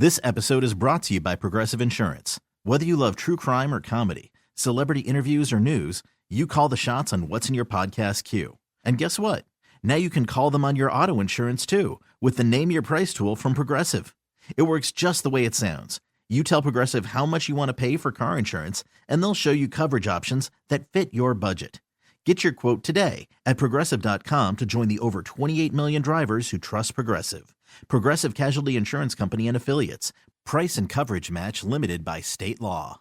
This episode is brought to you by Progressive Insurance. Whether you love true crime or comedy, celebrity interviews or news, you call the shots on what's in your podcast queue. And guess what? Now you can call them on your auto insurance too with the Name Your Price tool from Progressive. It works just the way it sounds. You tell Progressive how much you want to pay for car insurance, and they'll show you coverage options that fit your budget. Get your quote today at Progressive.com to join the over 28 million drivers who trust Progressive. Progressive Casualty Insurance Company and Affiliates. Price and coverage match limited by state law.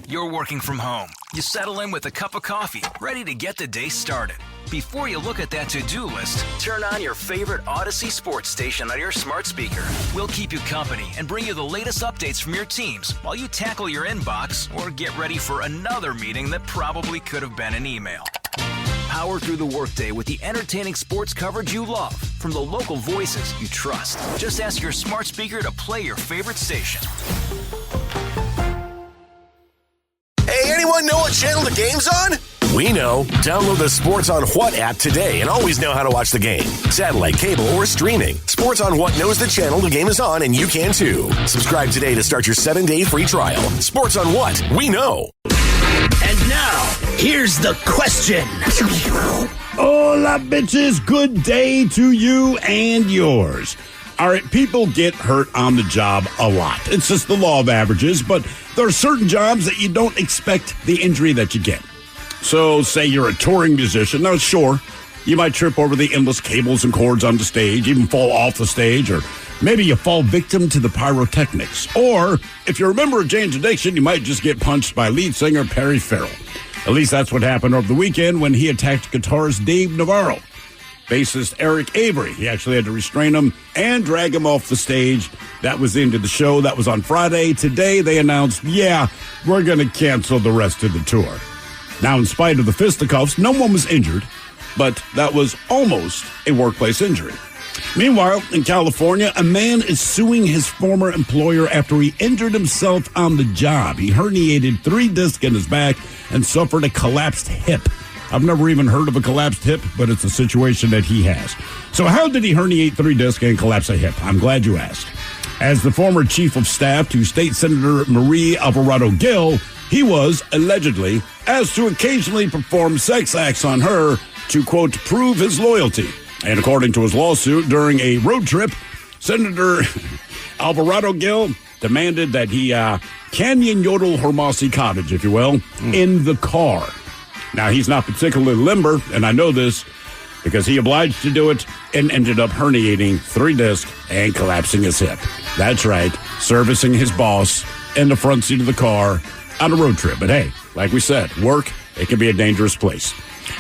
You're working from home. You settle in with a cup of coffee, ready to get the day started. Before you look at that to-do list, turn on your favorite Odyssey sports station on your smart speaker. We'll keep you company and bring you the latest updates from your teams while you tackle your inbox or get ready for another meeting that probably could have been an email. Power through the workday with the entertaining sports coverage you love from the local voices you trust. Just ask your smart speaker to play your favorite station. Hey, anyone know what channel the game's on? We know. Download the Sports on What app today and always know how to watch the game. Satellite, cable, or streaming. Sports on What knows the channel the game is on, and you can too. Subscribe today to start your 7-day free trial. Sports on What? We know. And now, here's the question. Hola, bitches. Good day to you and yours. All right, people get hurt on the job a lot. It's just the law of averages, but there are certain jobs that you don't expect the injury that you get. So, say you're a touring musician. Now, sure, you might trip over the endless cables and cords on the stage, even fall off the stage, or maybe you fall victim to the pyrotechnics. Or, if you're a member of Jane's Addiction, you might just get punched by lead singer Perry Farrell. At least that's what happened over the weekend when he attacked guitarist Dave Navarro. Bassist Eric Avery, he actually had to restrain him and drag him off the stage. That was the end of the show. That was on Friday. Today, they announced, we're going to cancel the rest of the tour. Now, in spite of the fisticuffs, no one was injured, but that was almost a workplace injury. Meanwhile, in California, a man is suing his former employer after he injured himself on the job. He herniated 3 discs in his back and suffered a collapsed hip. I've never even heard of a collapsed hip, but it's a situation that he has. So how did he herniate 3 discs and collapse a hip? I'm glad you asked. As the former chief of staff to State Senator Marie Alvarado-Gil, he was, allegedly, asked to occasionally perform sex acts on her to, quote, prove his loyalty. And according to his lawsuit, during a road trip, Senator Alvarado-Gil demanded that he canyon yodel her mossy cottage, if you will, in the car. Now, he's not particularly limber, and I know this because he obliged to do it and ended up herniating 3 discs and collapsing his hip. That's right, servicing his boss in the front seat of the car on a road trip. But hey, like we said, work, it can be a dangerous place.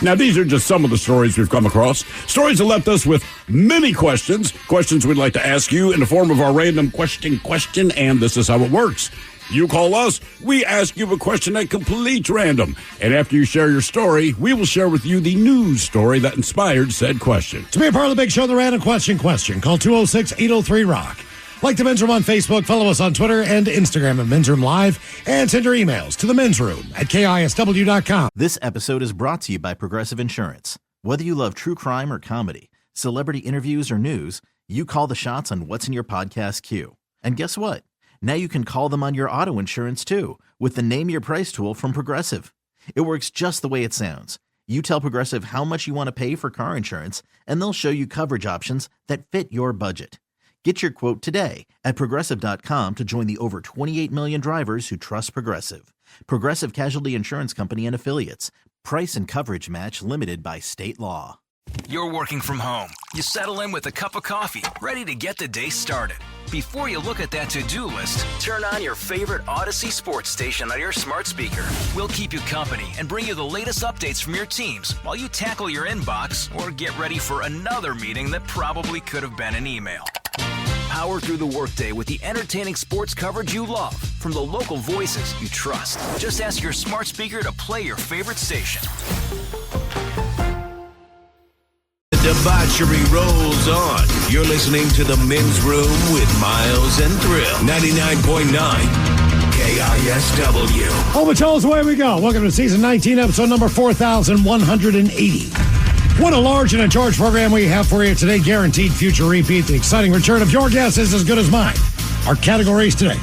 Now, these are just some of the stories we've come across. Stories that left us with many questions we'd like to ask you in the form of our random question, and this is how it works. You call us, we ask you a question at complete random. And after you share your story, we will share with you the news story that inspired said question. To be a part of the big show, the random question, call 206-803-ROCK. Like the Men's Room on Facebook, follow us on Twitter and Instagram at Men's Room Live, and send your emails to the Men's Room at KISW.com. This episode is brought to you by Progressive Insurance. Whether you love true crime or comedy, celebrity interviews or news, you call the shots on what's in your podcast queue. And guess what? Now you can call them on your auto insurance too with the Name Your Price tool from Progressive. It works just the way it sounds. You tell Progressive how much you want to pay for car insurance, and they'll show you coverage options that fit your budget. Get your quote today at Progressive.com to join the over 28 million drivers who trust Progressive. Progressive Casualty Insurance Company and Affiliates. Price and coverage match limited by state law. You're working from home. You settle in with a cup of coffee, ready to get the day started. Before you look at that to-do list, turn on your favorite Odyssey sports station on your smart speaker. We'll keep you company and bring you the latest updates from your teams while you tackle your inbox or get ready for another meeting that probably could have been an email. Power through the workday with the entertaining sports coverage you love from the local voices you trust. Just ask your smart speaker to play your favorite station. The debauchery rolls on. You're listening to The Men's Room with Miles and Thrill. 99.9 KISW. Oh, Patrol's away we go. Welcome to season 19, episode number 4180. What a large and a charged program we have for you today. Guaranteed future repeat. The exciting return of your guess is as good as mine. Our categories today.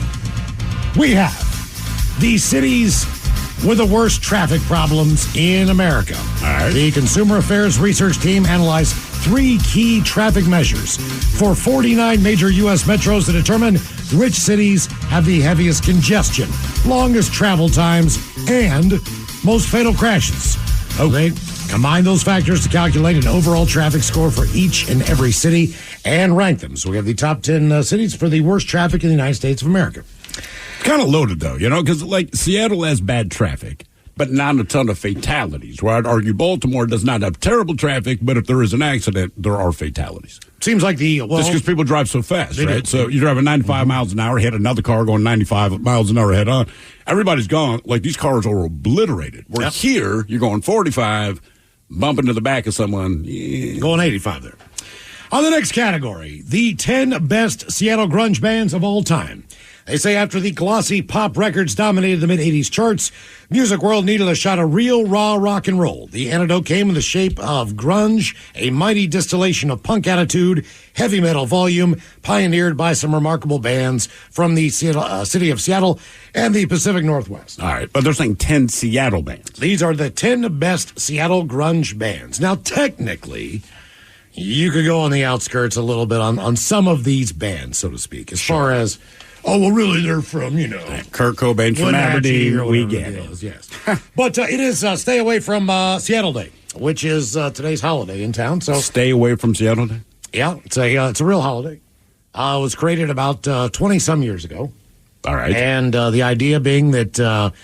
We have the cities with the worst traffic problems in America. All right. The Consumer Affairs Research Team analyzed 3 key traffic measures for 49 major U.S. metros to determine which cities have the heaviest congestion, longest travel times, and most fatal crashes. Okay, combine those factors to calculate an overall traffic score for each and every city and rank them. So we have the top 10 cities for the worst traffic in the United States of America. Kind of loaded, though, because, Seattle has bad traffic, but not a ton of fatalities, where I'd argue Baltimore does not have terrible traffic, but if there is an accident, there are fatalities. Seems like just because people drive so fast, right? do. So you drive at 95 miles an hour, hit another car going 95 miles an hour head on. Everybody's gone. These cars are obliterated. Where here, you're going 45, bump into the back of someone. Yeah. Going 85 there. On the next category, the 10 best Seattle grunge bands of all time. They say after the glossy pop records dominated the mid-'80s charts, music world needed a shot of real, raw rock and roll. The antidote came in the shape of grunge, a mighty distillation of punk attitude, heavy metal volume, pioneered by some remarkable bands from the city of Seattle and the Pacific Northwest. All right, but they're saying 10 Seattle bands. These are the 10 best Seattle grunge bands. Now, technically, you could go on the outskirts a little bit on some of these bands, so to speak, as far as... Oh, well, really, they're from, Kurt Cobain from Aberdeen. We get it. Yes. But it is Stay Away from Seattle Day, which is today's holiday in town. So Stay Away from Seattle Day? Yeah, it's a real holiday. It was created about 20-some years ago. All right. And the idea being that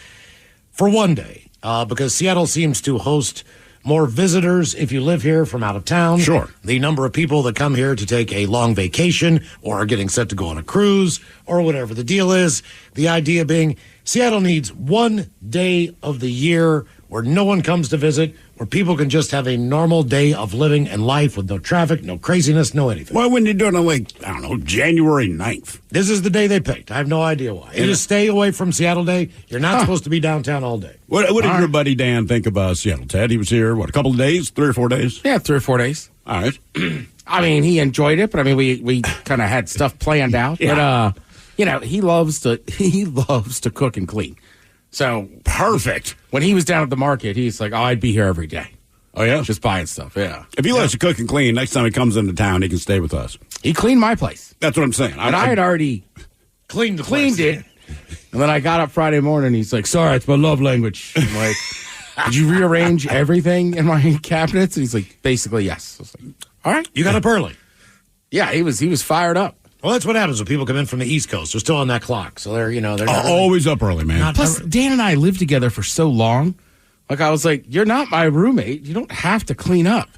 for one day, because Seattle seems to host more visitors if you live here from out of town. Sure. The number of people that come here to take a long vacation or are getting set to go on a cruise or whatever the deal is. The idea being Seattle needs one day of the year where no one comes to visit, where people can just have a normal day of living and life with no traffic, no craziness, no anything. Why wouldn't you do it on, January 9th? This is the day they picked. I have no idea why. It is Stay Away from Seattle Day. You're not supposed to be downtown all day. What did your buddy Dan think about Seattle, Ted? He was here, a couple of days? 3 or 4 days? Yeah, 3 or 4 days. All right. He enjoyed it, but we kind of had stuff planned out. Yeah. But he loves to cook and clean. So perfect. When he was down at the market, he's like, I'd be here every day. Oh, yeah? Just buying stuff, yeah. If he lets you cook and clean, next time he comes into town, he can stay with us. He cleaned my place. That's what I'm saying. And I had already cleaned it. And then I got up Friday morning, he's like, sorry, it's my love language. I'm like, did you rearrange everything in my cabinets? And he's like, basically, yes. I was like, all right. You got up early. Yeah, he was fired up. Well, that's what happens when people come in from the East Coast. They're still on that clock, so they're not always up early, man. Plus, Dan and I lived together for so long. I was like, you're not my roommate. You don't have to clean up.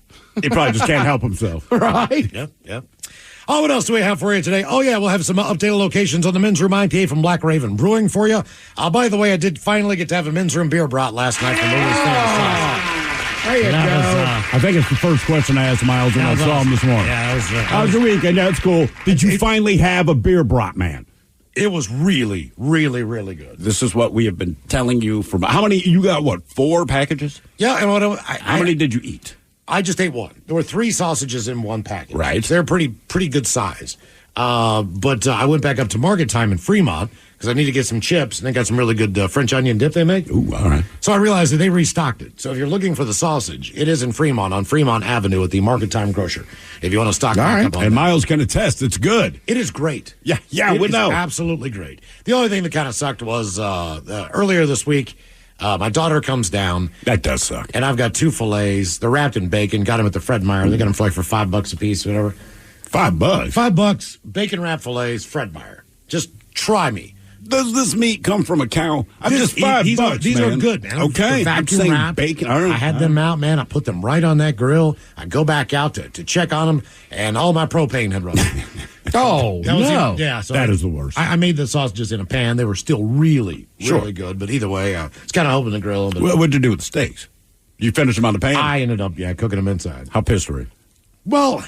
He probably just can't help himself. Right? Yep. Oh, what else do we have for you today? Oh, yeah, we'll have some updated locations on the Men's Room IPA from Black Raven Brewing for you. By the way, I did finally get to have a Men's Room beer brought last night from Louis Famous. There you go. I think it's the first question I asked Miles when I saw him this morning. Yeah, how's the weekend? That's cool. Did you finally have a beer brought, man? It was really, really, really good. This is what we have been telling you for how many? You got 4 packages? Yeah, and how many did you eat? I just ate one. There were 3 sausages in one package. Right. They're pretty good size. But I went back up to Market Time in Fremont because I need to get some chips, and they got some really good French onion dip they make. Ooh, all right. So I realized that they restocked it. So if you're looking for the sausage, it is in Fremont, on Fremont Avenue at the Market Time Grocer. If you want to stock back up on and that. Miles can attest, it's good. It is great. Yeah, it we is know. Absolutely great. The only thing that kind of sucked was earlier this week, my daughter comes down. That does suck. And I've got 2 fillets. They're wrapped in bacon. Got them at the Fred Meyer. They got them for $5 a piece, whatever. $5? $5, bacon wrap fillets, Fred Meyer. Just try me. Does this meat come from a cow? I'm just $5. These are good, man. Okay, I'm saying wrap. Bacon. All right. I had them out, man. I put them right on that grill. I go back out to check on them, and all my propane had run out. No. So that is the worst. I made the sausages in a pan. They were still really good, but either way, it's kind of open the grill. What did you do with the steaks? You finish them on the pan? I ended up, cooking them inside. How pissed were you? Well,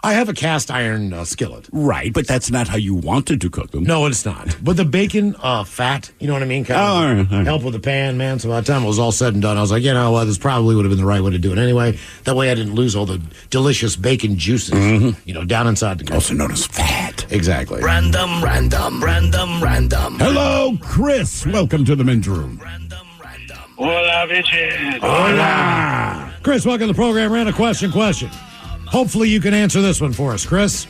I have a cast iron skillet. Right, but that's not how you wanted to cook them. No, it's not. But the bacon, fat, you know what I mean? Kind of help with the pan, man. So by the time it was all said and done, I was like, you know what, this probably would have been the right way to do it anyway. That way I didn't lose all the delicious bacon juices, down inside the Also known as fat. Exactly. Random. Hello, Chris. Welcome to the men's room. Hola, bitches. Hola. Chris, welcome to the program. Random question. Hopefully you can answer this one for us, Chris.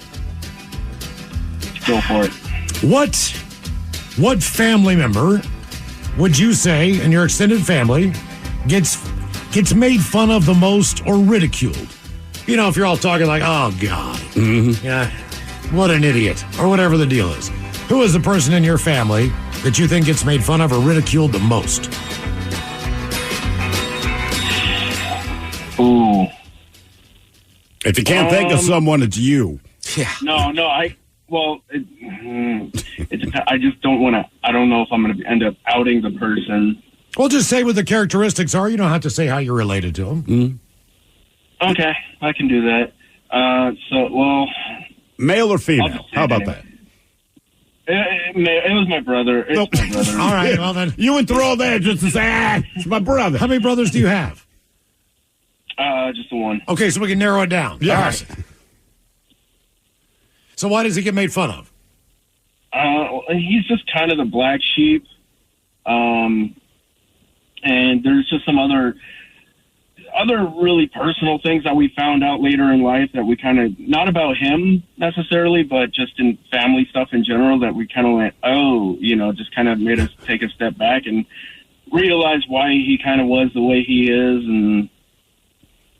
Go for it. What family member would you say in your extended family gets made fun of the most or ridiculed? You know, if you're all talking like, oh, God. Mm-hmm. Yeah, what an idiot. Or whatever the deal is. Who is the person in your family that you think gets made fun of or ridiculed the most? Ooh. If you can't think of someone, it's you. Yeah. No, I just don't want to. I don't know if I'm going to end up outing the person. Well, just say what the characteristics are. You don't have to say how you're related to them. Mm-hmm. Okay, I can do that. Male or female? How about that? It was my brother. It's my brother. All right, well then. You went through all that just to say, it's my brother. How many brothers do you have? Just the one. Okay, so we can narrow it down. Yes. All right. So why does he get made fun of? He's just kind of the black sheep. And there's just some other really personal things that we found out later in life that we kind of, not about him necessarily, but just in family stuff in general, that we kind of went, just kind of made us take a step back and realize why he kind of was the way he is. And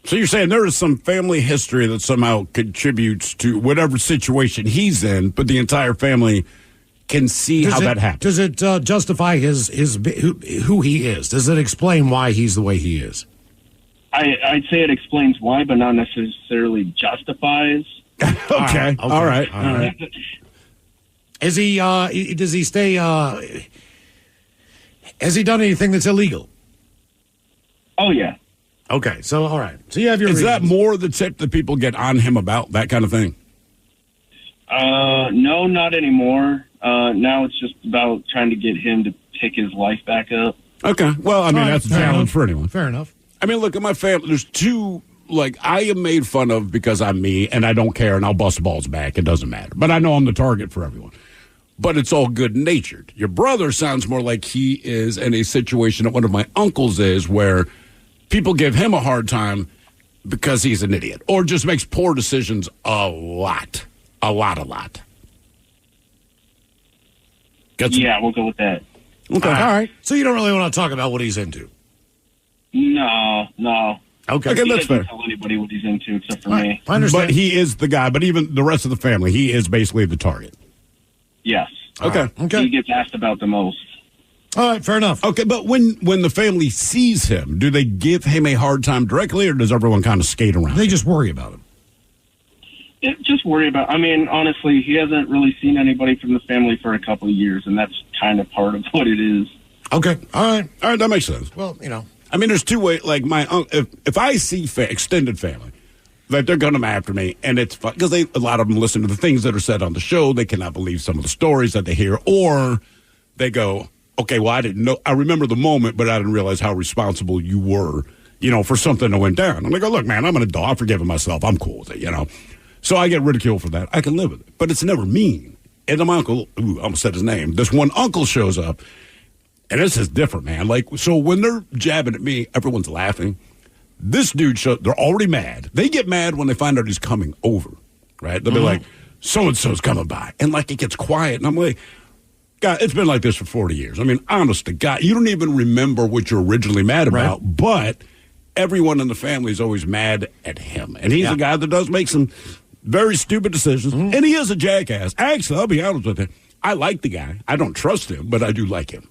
so you're saying there is some family history that somehow contributes to whatever situation he's in, but the entire family can see how that happened. Does it justify who he is? Does it explain why he's the way he is? I'd say it explains why, but not necessarily justifies. Okay. All right. Is he? Does he stay? Has he done anything that's illegal? Oh yeah. Okay. So all right. So you have your. Is that reasons. more the tip that people get on him about, that kind of thing? No, not anymore. Now it's just about trying to get him to pick his life back up. Okay. Well, I mean, that's a challenge for anyone. Fair enough. I mean, look, at my family, there's two, I am made fun of because I'm me, and I don't care, and I'll bust balls back. It doesn't matter. But I know I'm the target for everyone. But it's all good-natured. Your brother sounds more like he is in a situation that one of my uncles is, where people give him a hard time because he's an idiot, or just makes poor decisions a lot. Yeah, we'll go with that. Okay. All right. So you don't really want to talk about what he's into? No. Okay. He that's doesn't fair. tell anybody what he's into except for me. I understand. But he is the guy. But even the rest of the family, he is basically the target. Yes. Okay. He gets asked about the most. All right. Fair enough. Okay, but when the family sees him, do they give him a hard time directly, or does everyone kind of skate around? They just worry about him. Just worry about. I mean, honestly, he hasn't really seen anybody from the family for a couple of years, and that's kind of part of what it is. Okay. All right. That makes sense. Well, I mean, there's two ways. Like my if I see extended family, like they're coming after me, and it's fun because a lot of them listen to the things that are said on the show. They cannot believe some of the stories that they hear, or they go, "Okay, well, I didn't know. I remember the moment, but I didn't realize how responsible you were, for something that went down." And I go, "Look, man, I'm an adult. I've forgiven myself. I'm cool with it, So I get ridiculed for that. I can live with it, but it's never mean. And then my uncle, I almost said his name. This one uncle shows up. And this is different, man. So when they're jabbing at me, everyone's laughing. This dude, they're already mad. They get mad when they find out he's coming over, right? They'll be like, so-and-so's coming by. And it gets quiet. And I'm like, God, it's been like this for 40 years. I mean, honest to God, you don't even remember what you're originally mad about. Right. But everyone in the family is always mad at him. And he's a guy that does make some very stupid decisions. Mm-hmm. And he is a jackass. Actually, I'll be honest with you. I like the guy. I don't trust him, but I do like him.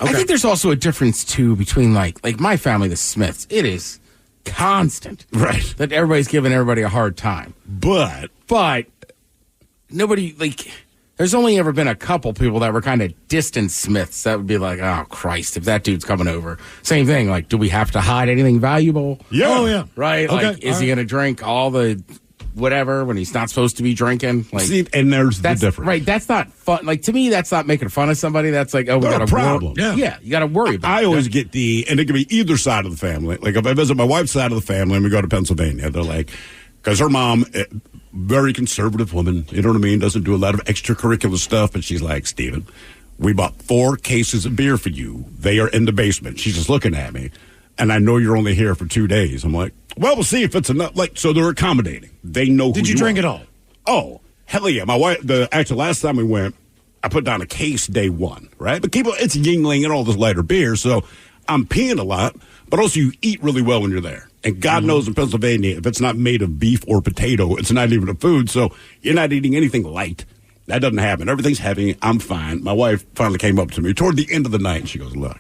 Okay. I think there's also a difference, too, between, like my family, the Smiths. It is constant. Right. That everybody's giving everybody a hard time. But nobody, there's only ever been a couple people that were kind of distant Smiths that would be like, oh, Christ, if that dude's coming over. Same thing. Do we have to hide anything valuable? Yeah. Oh, yeah. Right? Okay. Is he going to drink all the whatever when he's not supposed to be drinking. Like, see, and there's the difference. Right, that's not fun. Like, to me, that's not making fun of somebody. That's like, oh, we got a problem. Yeah, you got to worry about it. I always get and it can be either side of the family. Like, if I visit my wife's side of the family and we go to Pennsylvania, they're like, because her mom, very conservative woman, you know what I mean, doesn't do a lot of extracurricular stuff, but she's like, Steven, we bought 4 cases of beer for you. They are in the basement. She's just looking at me. And I know you're only here for 2 days. I'm like, well, we'll see if it's enough. Like, so they're accommodating. They know who Did you drink it all? Oh, hell yeah. My wife, actually, last time we went, I put down a case day 1, right? But it's Yingling and all this lighter beer, so I'm peeing a lot, but also you eat really well when you're there. And God knows in Pennsylvania, if it's not made of beef or potato, it's not even a food, so you're not eating anything light. That doesn't happen. Everything's heavy. I'm fine. My wife finally came up to me toward the end of the night, and she goes, look,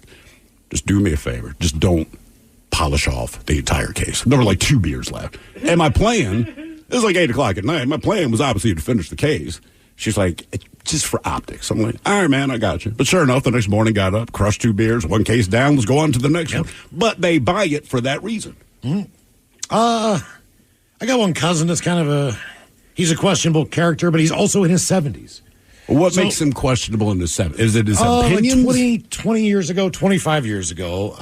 just do me a favor. Just don't polish off the entire case. There were like 2 beers left. And my plan, it was like 8 o'clock at night. My plan was obviously to finish the case. She's like, it's just for optics. I'm like, all right, man, I got you. But sure enough, the next morning got up, crushed 2 beers, 1 case down, let's go on to the next one. But they buy it for that reason. Mm-hmm. I got one cousin that's kind of he's a questionable character, but he's also in his 70s. What makes him questionable in his 70s? Is it his opinions? Like 20 years ago, 25 years ago,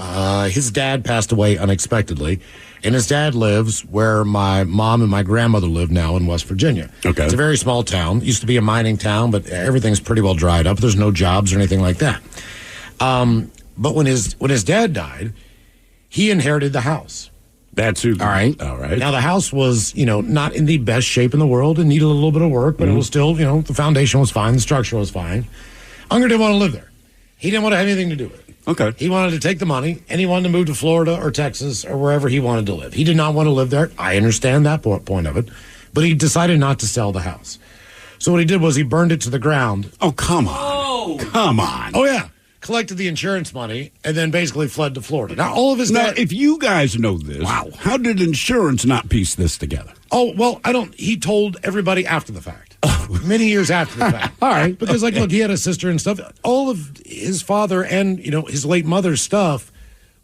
his dad passed away unexpectedly, and his dad lives where my mom and my grandmother live now in West Virginia. Okay. It's a very small town. It used to be a mining town, but everything's pretty well dried up. There's no jobs or anything like that. But when his dad died, he inherited the house. That's who. All right. Now, the house was, not in the best shape in the world and needed a little bit of work, but it was still, the foundation was fine. The structure was fine. Unger didn't want to live there. He didn't want to have anything to do with it. Okay. He wanted to take the money, and he wanted to move to Florida or Texas or wherever he wanted to live. He did not want to live there. I understand that point of it, but he decided not to sell the house. So what he did was he burned it to the ground. Oh, come on. Come on. Oh, yeah. Collected the insurance money, and then basically fled to Florida. Now, all of his... Now, if you guys know this, how did insurance not piece this together? Oh, well, he told everybody after the fact. Many years after the fact. All right. Because, look, he had a sister and stuff. All of his father and, his late mother's stuff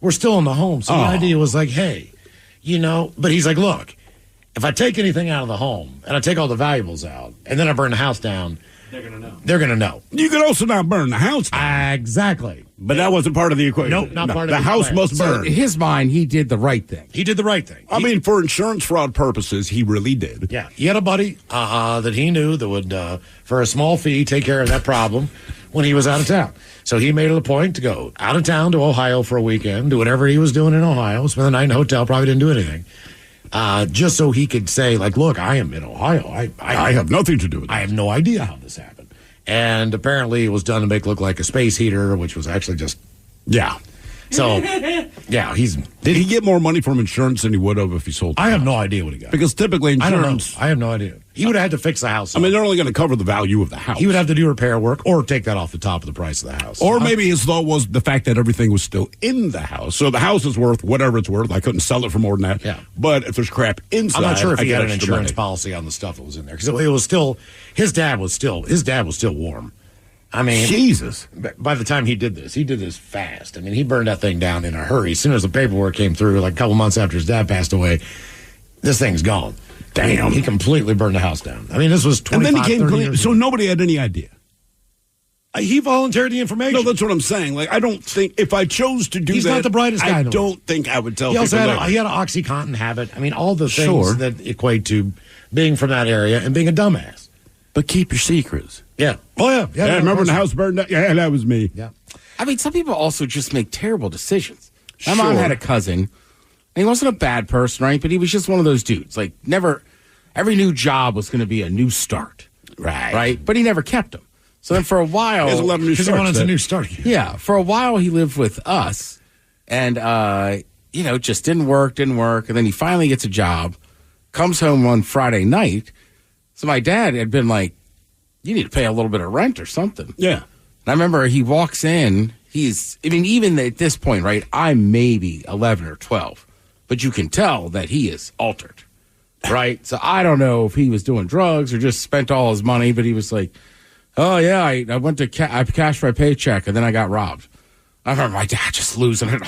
were still in the home. So the idea was like, hey, but he's like, look, if I take anything out of the home, and I take all the valuables out, and then I burn the house down... They're going to know. You could also not burn the house down. Exactly. But that wasn't part of the equation. Nope, not part of the house must burn. So in his mind, he did the right thing. He did the right thing. I mean, for insurance fraud purposes, he really did. Yeah. He had a buddy that he knew that would, for a small fee, take care of that problem when he was out of town. So he made it a point to go out of town to Ohio for a weekend, do whatever he was doing in Ohio, spend the night in a hotel, probably didn't do anything. Just so he could say, like, look, I am in Ohio. I have nothing to do with it. I have no idea how this happened. And apparently it was done to make it look like a space heater, which was actually just... Yeah. So, yeah, Did he get more money from insurance than he would have if he sold the I house? have no idea what he got. Because typically insurance... I have no idea. He would have had to fix the house. I mean, they're only going to cover the value of the house. He would have to do repair work or take that off the top of the price of the house. Or maybe his thought was the fact that everything was still in the house. So the house is worth whatever it's worth. I couldn't sell it for more than that. Yeah. But if there's crap inside, I'm not sure if he had an extra insurance money. policy on the stuff that was in there. Because it was still... His dad was still warm. I mean, Jesus. By the time he did this fast. I mean, he burned that thing down in a hurry. As soon as the paperwork came through, like a couple months after his dad passed away, this thing's gone. Damn. He completely burned the house down. I mean, this was 25, And then he came 30 clean. years So ago. nobody had any idea. He volunteered the information. No, that's what I'm saying. Like, I don't think, if I chose to do He's that, not the brightest guy I in the don't think I would tell He also people had that. he had an OxyContin habit. I mean, all the things Sure. that equate to being from that area and being a dumbass. But keep your secrets. Yeah. Oh, yeah. Yeah, remember when the house burned down? Yeah, that was me. Yeah. I mean, some people also just make terrible decisions. My Sure. mom had a cousin, and he wasn't a bad person, right? But he was just one of those dudes. Like, every new job was going to be a new start. Right? But he never kept them. So then for a while... He has 11 new Because he starts wanted a then. new start. Yeah, for a while he lived with us, and just didn't work, and then he finally gets a job, comes home one Friday night. So my dad had been like, "You need to pay a little bit of rent or something." Yeah. And I remember he walks in. Even at this point, right? I'm maybe 11 or 12, but you can tell that he is altered, right? So I don't know if he was doing drugs or just spent all his money, but he was like, "Oh yeah, I went to I cashed my paycheck and then I got robbed." I remember my dad just losing it.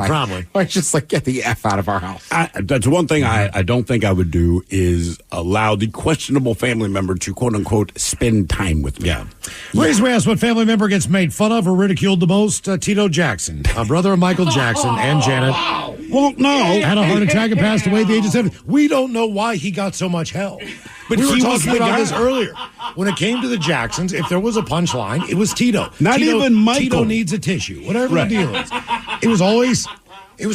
Probably. I just like, get the F out of our house. That's one thing I don't think I would do is allow the questionable family member to, quote unquote, spend time with me. Yeah. Please, we ask what family member gets made fun of or ridiculed the most. Tito Jackson, a brother of Michael Jackson and Janet. Well, no. Had a heart attack and passed away at the age of 7. We don't know why he got so much help. But we were talking about this earlier. When it came to the Jacksons, if there was a punchline, it was Tito. Not even Michael. Tito needs a tissue. Whatever the deal is. It was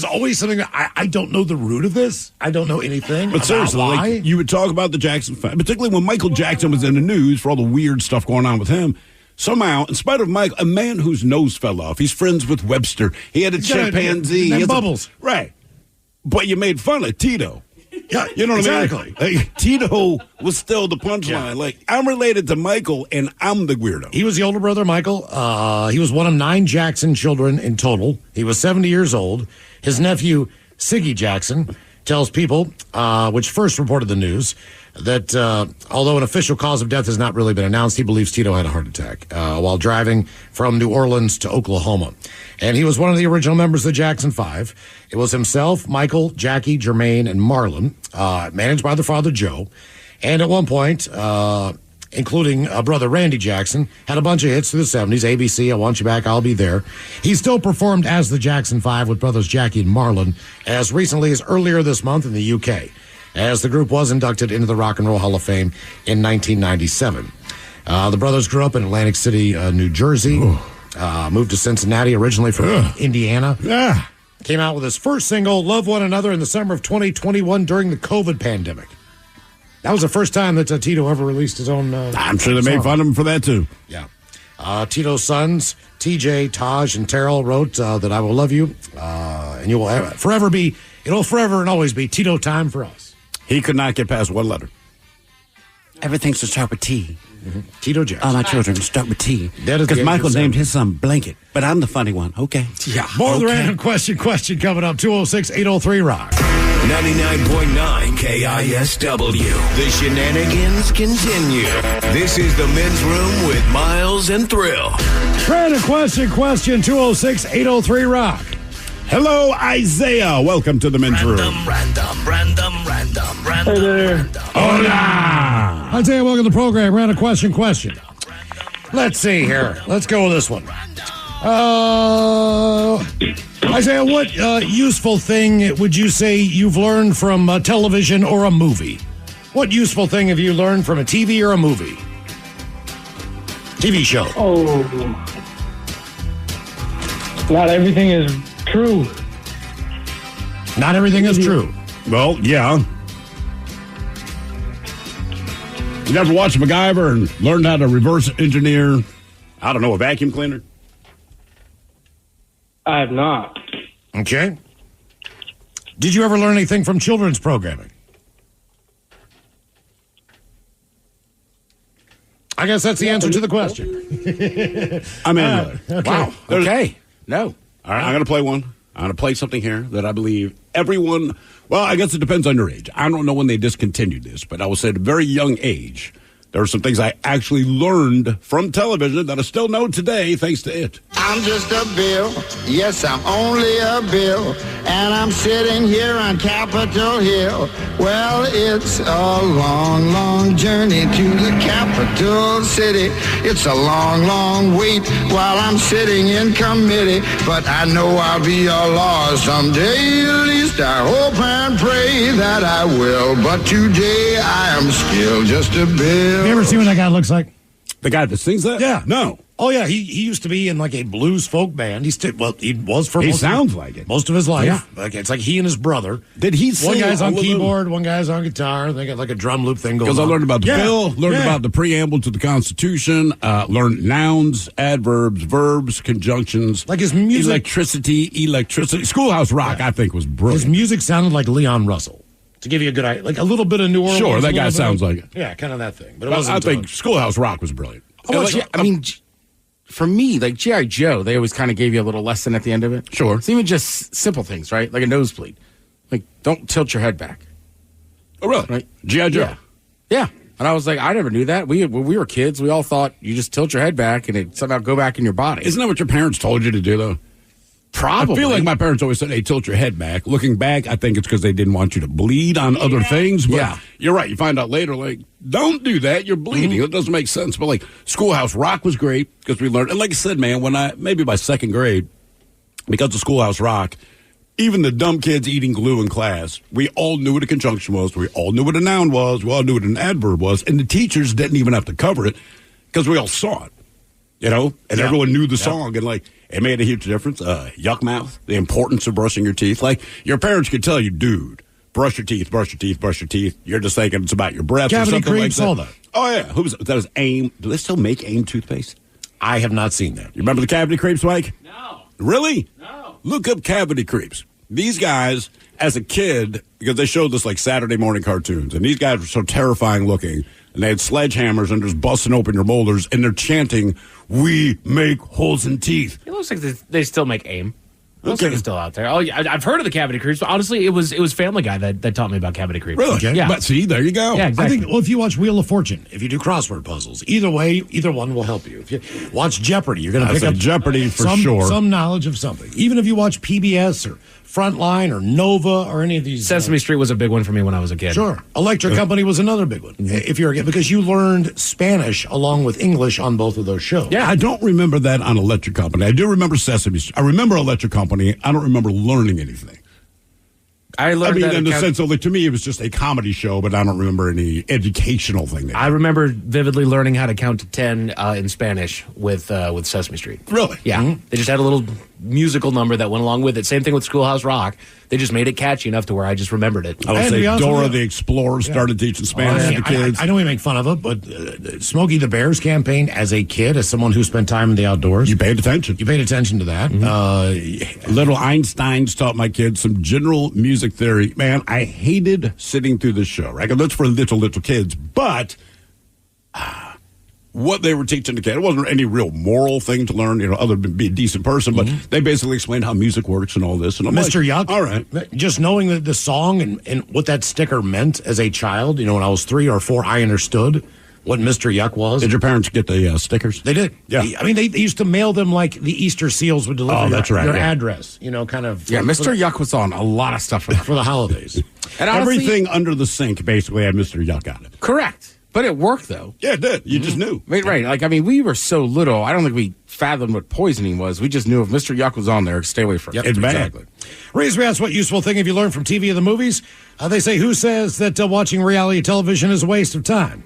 always something that I don't know the root of this. I don't know anything. But seriously, why. like, you would talk about the Jackson family, particularly when Michael Jackson was in the news for all the weird stuff going on with him. Somehow, in spite of Michael, a man whose nose fell off, he's friends with Webster. He had a chimpanzee. And Bubbles. Right. But you made fun of Tito. Yeah, you know what exactly. I mean? Like, Tito was still the punchline. Yeah. Like, I'm related to Michael, and I'm the weirdo. He was the older brother, Michael. He was one of 9 Jackson children in total. He was 70 years old. His nephew, Siggy Jackson, tells People, which first reported the news, that although an official cause of death has not really been announced, he believes Tito had a heart attack while driving from New Orleans to Oklahoma. And he was one of the original members of the Jackson 5. It was himself, Michael, Jackie, Jermaine, and Marlon, managed by their father, Joe. And at one point, including brother Randy Jackson, had a bunch of hits through the 70s. ABC, I Want You Back, I'll Be There. He still performed as the Jackson 5 with brothers Jackie and Marlon as recently as earlier this month in the UK, as the group was inducted into the Rock and Roll Hall of Fame in 1997. The brothers grew up in Atlantic City, New Jersey, moved to Cincinnati originally from Indiana. Yeah. Came out with his first single, Love One Another, in the summer of 2021 during the COVID pandemic. That was the first time that Tito ever released his own I'm sure they made fun of him for that, too. Yeah. Tito's sons, TJ, Taj, and Terrell, wrote that I will love you, and you will it'll forever and always be Tito time for us. He could not get past one letter. Everything should start with T. Mm-hmm. Tito Jackson. All my children start with T. Because Michael named his son Blanket, but I'm the funny one. Okay. Yeah. More of the random question coming up. 206-803-ROCK. 99.9 KISW. The shenanigans continue. This is the Men's Room with Miles and Thrill. Random question 206-803-ROCK. Hello, Isaiah. Welcome to the Men's Room. Random. Hey there. Hola. Isaiah, welcome to the program. Random question. Let's see here. Let's go with this one. Isaiah, what useful thing would you say you've learned from television or a movie? What useful thing have you learned from a TV or a movie? TV show. Oh, not everything is true. Not everything is true. Well, yeah. You never watched MacGyver and learned how to reverse engineer, I don't know, a vacuum cleaner? I have not. Okay. Did you ever learn anything from children's programming? I guess that's the answer to the question. I'm in. Okay. Wow. Okay. No. All right, I'm going to play one. I'm going to play something here that I believe everyone, well, I guess it depends on your age. I don't know when they discontinued this, but I will say at a very young age, there are some things I actually learned from television that I still know today thanks to it. I'm just a bill. Yes, I'm only a bill. And I'm sitting here on Capitol Hill. Well, it's a long, long journey to the capital city. It's a long, long wait while I'm sitting in committee. But I know I'll be a law someday. At least I hope and pray that I will. But today I am still just a bill. Have you ever seen what that guy looks like? The guy that sings that? Yeah. No. Oh, yeah. He used to be in like a blues folk band. He was for He sounds like it. most of his life. Yeah. Like, it's like he and his brother. Did he sing? One guy's on all of them? keyboard, one guy's on guitar. They got like a drum loop thing going on. Because I learned about the bill, learned about the preamble to the Constitution, learned nouns, adverbs, verbs, conjunctions. Like his music. Electricity. Schoolhouse Rock, I think, was brilliant. His music sounded like Leon Russell. To give you a good idea, like a little bit of New Orleans. Sure, that guy sounds like it. Yeah, kind of that thing. But it But wasn't. I think Schoolhouse Rock was brilliant. For me, like G.I. Joe, they always kind of gave you a little lesson at the end of it. Sure. It's even just simple things, right? Like a nosebleed. Like, don't tilt your head back. Oh, really? Right? G.I. Joe. Yeah. And I was like, I never knew that. When we were kids, we all thought you just tilt your head back and it somehow go back in your body. Isn't that what your parents told you to do, though? Probably. I feel like my parents always said, hey, tilt your head back. Looking back, I think it's because they didn't want you to bleed on other things. But you're right. You find out later, like, don't do that. You're bleeding. It doesn't make sense. But, like, Schoolhouse Rock was great because we learned. And like I said, man, maybe by second grade, because of Schoolhouse Rock, even the dumb kids eating glue in class, we all knew what a conjunction was. We all knew what a noun was. We all knew what an adverb was. And the teachers didn't even have to cover it because we all saw it, And everyone knew the song. And, like, it made a huge difference. Yuck mouth, the importance of brushing your teeth. Like, your parents could tell you, dude, brush your teeth, brush your teeth, brush your teeth. You're just thinking it's about your breath Cavity or something creeps, like that. all that. Oh, yeah. Who was that? Was AIM. Do they still make AIM toothpaste? I have not seen that. You remember the cavity creeps, Mike? No. Really? No. Look up cavity creeps. These guys, as a kid, because they showed this like Saturday morning cartoons, and these guys were so terrifying looking, and they had sledgehammers and just busting open your molars, and they're chanting, "We make holes in teeth." It looks like they still make AIM. It looks Okay. like it's still out there. Oh, yeah, I've heard of the cavity creeps, but honestly, it was Family Guy that taught me about cavity creeps. Really? Okay. Yeah. But see, there you go. Yeah, exactly. I think, if you watch Wheel of Fortune, if you do crossword puzzles, either way, either one will help you. If you watch Jeopardy, you're going to pick up Jeopardy for some, sure. some knowledge of something. Even if you watch PBS or Frontline or Nova or any of these. Sesame Street was a big one for me when I was a kid. Sure. Electric Company was another big one. If you're because you learned Spanish along with English on both of those shows. Yeah, I don't remember that on Electric Company. I do remember Sesame Street. I remember Electric Company. I don't remember learning anything. I learned that in the sense of, like, to me, it was just a comedy show, but I don't remember any educational thing. I remember vividly learning how to count to 10 in Spanish with Sesame Street. Really? Yeah. They just had a little musical number that went along with it. Same thing with Schoolhouse Rock. They just made it catchy enough to where I just remembered it. I would And to be say honest Dora with you- the Explorer started teaching Spanish to the kids. I know we make fun of it, but Smokey the Bear's campaign as a kid, as someone who spent time in the outdoors. You paid attention. You paid attention to that. Little Einsteins taught my kids some general music theory. Man, I hated sitting through this show, right? That's for little kids. But what they were teaching the kid, it wasn't any real moral thing to learn, other than be a decent person. But they basically explained how music works and all this. And I'm Mr. like, Yuck. all right. Just knowing the song and what that sticker meant as a child, when I was 3 or 4, I understood what Mr. Yuck was. Did your parents get the stickers? They did. Yeah. I mean, they used to mail them like the Easter seals would deliver that's right, your yeah. address, kind of. Yeah, Mr. Yuck was on a lot of stuff For the holidays. And honestly, Everything under the sink basically had Mr. Yuck on it. correct. But it worked, though. Yeah, it did. You just knew. Right. Like, I mean, we were so little. I don't think we fathomed what poisoning was. We just knew if Mr. Yuck was on there, stay away from it. It's bad. Exactly. Reese, we asked what useful thing have you learned from TV or the movies? They say, who says that watching reality television is a waste of time?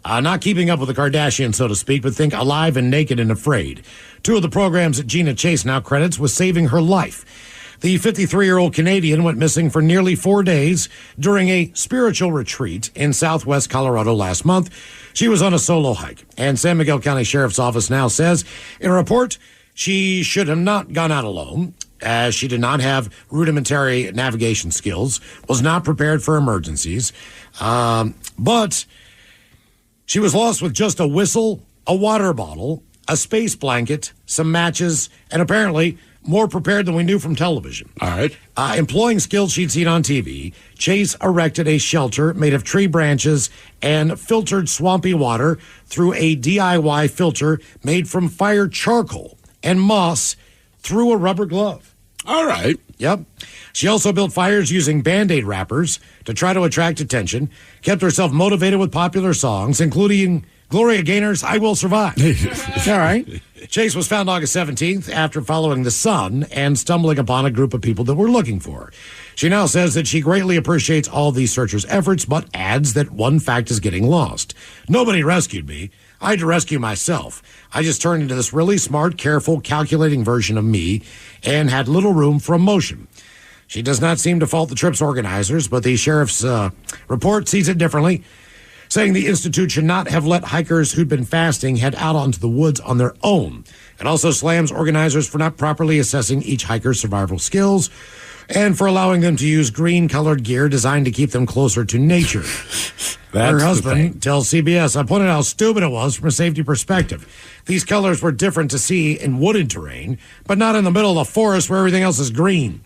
Not keeping up with the Kardashians, so to speak, but think Alive and Naked and Afraid. 2 of the programs that Gina Chase now credits with saving her life. The 53-year-old Canadian went missing for nearly 4 days during a spiritual retreat in southwest Colorado last month. She was on a solo hike, and San Miguel County Sheriff's Office now says in a report she should have not gone out alone, as she did not have rudimentary navigation skills, was not prepared for emergencies, but she was lost with just a whistle, a water bottle, a space blanket, some matches, and apparently more prepared than we knew from television. All right. Employing skills she'd seen on TV, Chase erected a shelter made of tree branches and filtered swampy water through a DIY filter made from fire charcoal and moss through a rubber glove. All right. Yep. She also built fires using Band-Aid wrappers to try to attract attention, kept herself motivated with popular songs, including Gloria Gaynor's I Will Survive. All right. Chase was found August 17th after following the sun and stumbling upon a group of people that were looking for her. She now says that she greatly appreciates all these searchers' efforts, but adds that one fact is getting lost. Nobody rescued me. I had to rescue myself. I just turned into this really smart, careful, calculating version of me and had little room for emotion. She does not seem to fault the trip's organizers, but the sheriff's report sees it differently, saying the Institute should not have let hikers who'd been fasting head out onto the woods on their own. It also slams organizers for not properly assessing each hiker's survival skills and for allowing them to use green-colored gear designed to keep them closer to nature. Her husband tells CBS, I pointed out how stupid it was from a safety perspective. These colors were different to see in wooded terrain, but not in the middle of the forest where everything else is green.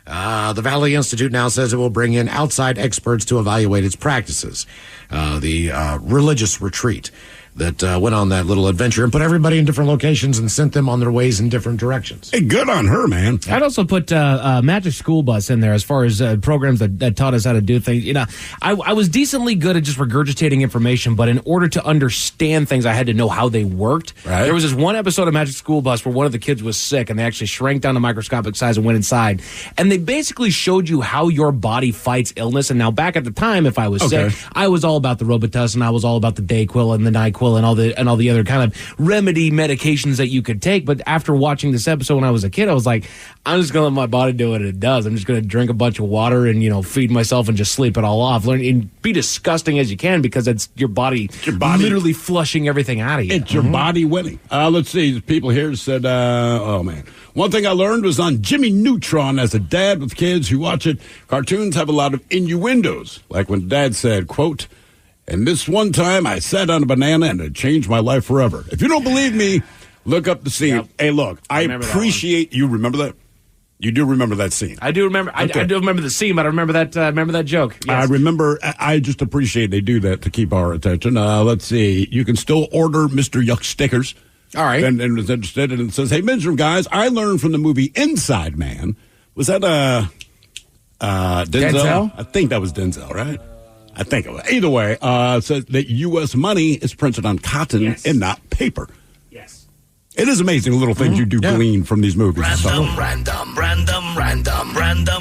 The Valley Institute now says it will bring in outside experts to evaluate its practices. The religious retreat that went on that little adventure and put everybody in different locations and sent them on their ways in different directions. Hey, good on her, man. I'd also put Magic School Bus in there as far as programs that taught us how to do things. You know, I was decently good at just regurgitating information, but in order to understand things, I had to know how they worked. Right. There was this one episode of Magic School Bus where one of the kids was sick, and they actually shrank down to microscopic size and went inside. And they basically showed you how your body fights illness. And now back at the time, if I was sick, I was all about the Robitussin, I was all about the Dayquil and the NyQuil and all the other kind of remedy medications that you could take. But after watching this episode when I was a kid, I was like, I'm just going to let my body do what it does. I'm just going to drink a bunch of water and, feed myself and just sleep it all off. Learn and be disgusting as you can because it's your body literally flushing everything out of you. It's your body winning. Let's see. People here said, oh, man. One thing I learned was on Jimmy Neutron as a dad with kids who watch it. Cartoons have a lot of innuendos. Like when Dad said, quote, "And this one time I sat on a banana and it changed my life forever." If you don't believe me, look up the scene. Yep. Hey, look, I appreciate you. Remember that? You do remember that scene? I do remember. Okay. I do remember the scene, but I remember that joke. Yes. I remember. I just appreciate they do that to keep our attention. Let's see. You can still order Mr. Yuck stickers. All right. And was interested, and it says, "Hey, Men's Room guys, I learned from the movie Inside Man." Was that Denzel? I think that was Denzel, right? I think it was. Either way, it says that U.S. money is printed on cotton and not paper. Yes. It is amazing the little things you do glean from these movies. Random.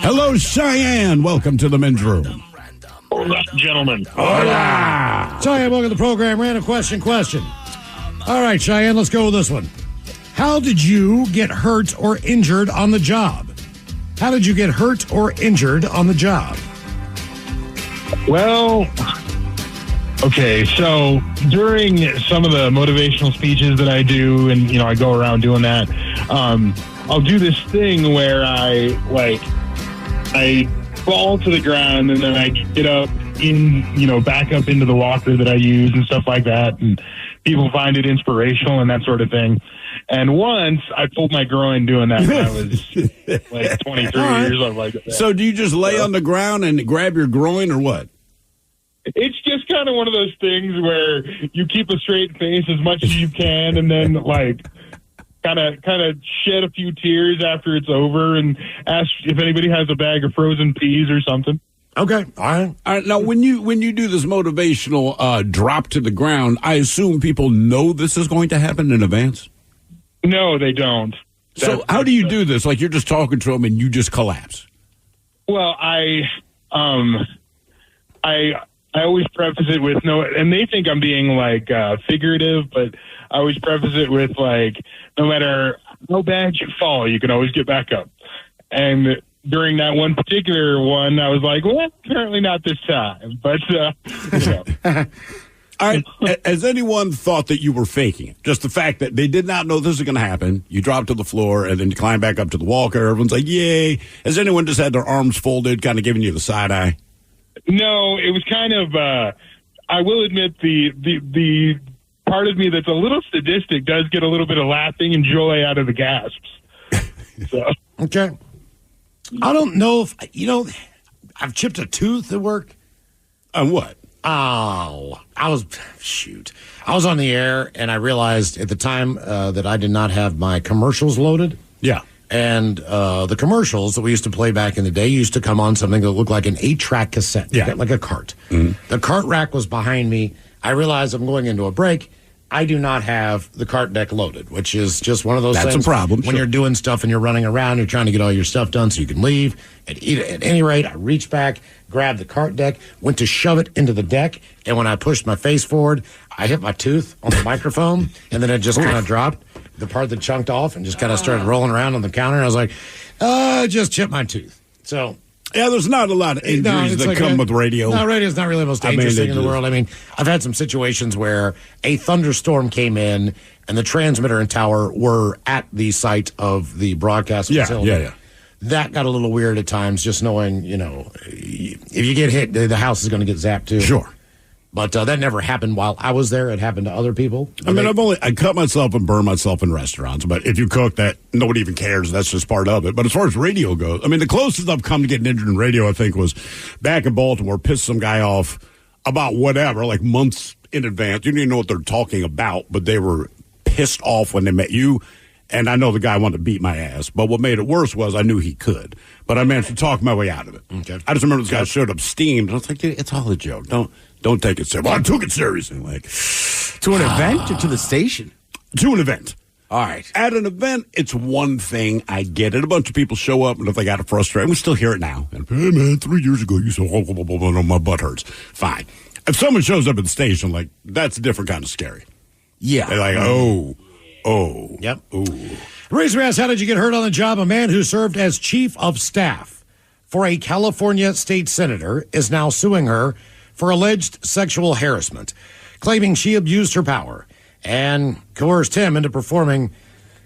Hello, Cheyenne. Welcome to the Men's Room. Hola, gentlemen. Hola. Cheyenne, welcome to the program. Random question. All right, Cheyenne, let's go with this one. How did you get hurt or injured on the job? How did you get hurt or injured on the job? Well, okay, so during some of the motivational speeches that I do, and, I go around doing that, I'll do this thing where I fall to the ground and then I get up back up into the walker that I use and stuff like that, and people find it inspirational and that sort of thing. And once I pulled my groin doing that when I was like 23 years old. Like that. So do you just lay on the ground and grab your groin or what? It's just kind of one of those things where you keep a straight face as much as you can, and then kind of shed a few tears after it's over, and ask if anybody has a bag of frozen peas or something. Okay, all right. Now, when you do this motivational drop to the ground, I assume people know this is going to happen in advance. No, they don't. So how do you do this? Like you're just talking to them and you just collapse? Well, I always preface it with no, and they think I'm being figurative, but I always preface it with no matter how bad you fall, you can always get back up. And during that one particular one, I was like, well, apparently not this time, but All right. Has anyone thought that you were faking it? Just the fact that they did not know this was going to happen. You drop to the floor and then you climb back up to the walker. Everyone's like, yay. Has anyone just had their arms folded, kind of giving you the side eye? No, it was kind of, I will admit the part of me that's a little sadistic does get a little bit of laughing and joy out of the gasps. So. Okay. I don't know if, I've chipped a tooth at work. On what? Oh, I was on the air and I realized at the time that I did not have my commercials loaded. Yeah. And the commercials that we used to play back in the day used to come on something that looked like an 8-track cassette, like a cart. Mm-hmm. The cart rack was behind me. I realized I'm going into a break. I do not have the cart deck loaded, which is just one of those things. That's a problem. When you're doing stuff and you're running around, you're trying to get all your stuff done so you can leave. At any rate, I reached back, grabbed the cart deck, went to shove it into the deck, and when I pushed my face forward, I hit my tooth on the microphone, and then it just kind of dropped, the part that chunked off, and just kind of started rolling around on the counter. I was like, I just chipped my tooth. So... yeah, there's not a lot of injuries that come with radio. No, radio is not really the most dangerous thing in the world. I mean, I've had some situations where a thunderstorm came in and the transmitter and tower were at the site of the broadcast facility. Yeah. That got a little weird at times, just knowing, if you get hit, the house is going to get zapped too. Sure. But that never happened while I was there. It happened to other people. I mean, I cut myself and burn myself in restaurants. But if you cook, that nobody even cares. That's just part of it. But as far as radio goes, I mean, the closest I've come to getting injured in radio, I think, was back in Baltimore. Pissed some guy off about whatever, like months in advance. You didn't even know what they're talking about, but they were pissed off when they met you. And I know the guy wanted to beat my ass. But what made it worse was I knew he could. But I managed to talk my way out of it. Okay. I just remember this guy showed up steamed. And I was like, dude, it's all a joke. Don't take it seriously. Well, I took it seriously. Like, to an event or to the station? To an event. All right. At an event, it's one thing. I get it. A bunch of people show up, and if they got frustrated, we still hear it now. And, hey, man, 3 years ago, you said, my butt hurts. Fine. If someone shows up at the station, like, that's a different kind of scary. Yeah. They're like, oh. Yep. Ooh. Razor asks, how did you get hurt on the job? A man who served as chief of staff for a California state senator is now suing her for alleged sexual harassment, claiming she abused her power and coerced him into performing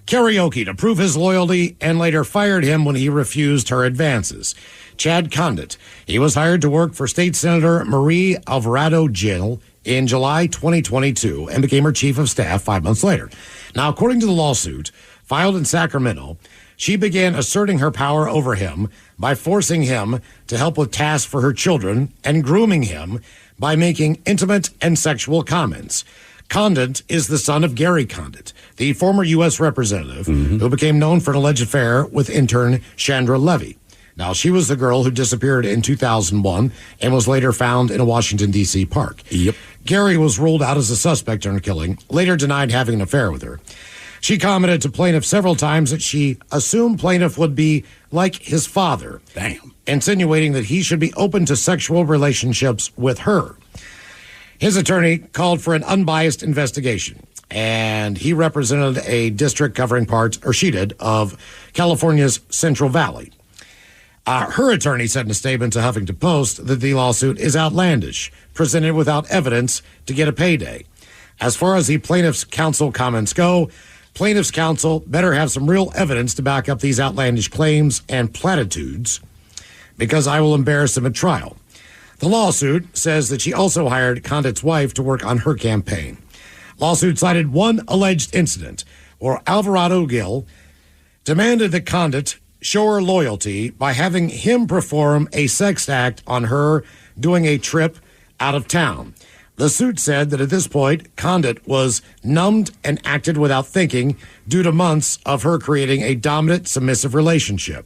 karaoke to prove his loyalty and later fired him when he refused her advances. Chad Condit, he was hired to work for State Senator Marie Alvarado Gil in July 2022 and became her chief of staff 5 months later. Now, according to the lawsuit filed in Sacramento, she began asserting her power over him by forcing him to help with tasks for her children and grooming him by making intimate and sexual comments. Condit is the son of Gary Condit, the former U.S. representative who became known for an alleged affair with intern Chandra Levy. Now, she was the girl who disappeared in 2001 and was later found in a Washington, D.C. park. Yep. Gary was ruled out as a suspect in her killing, later denied having an affair with her. She commented to plaintiff several times that she assumed plaintiff would be like his father. Damn. Insinuating that he should be open to sexual relationships with her. His attorney called for an unbiased investigation, and he represented a district covering parts, or she did, of California's Central Valley. Her attorney said in a statement to Huffington Post that the lawsuit is outlandish, presented without evidence to get a payday. As far as the plaintiff's counsel comments go, plaintiff's counsel better have some real evidence to back up these outlandish claims and platitudes, because I will embarrass them at trial. The lawsuit says that she also hired Condit's wife to work on her campaign. Lawsuit cited one alleged incident where Alvarado Gil demanded that Condit show her loyalty by having him perform a sex act on her during a trip out of town. The suit said that at this point, Condit was numbed and acted without thinking due to months of her creating a dominant, submissive relationship.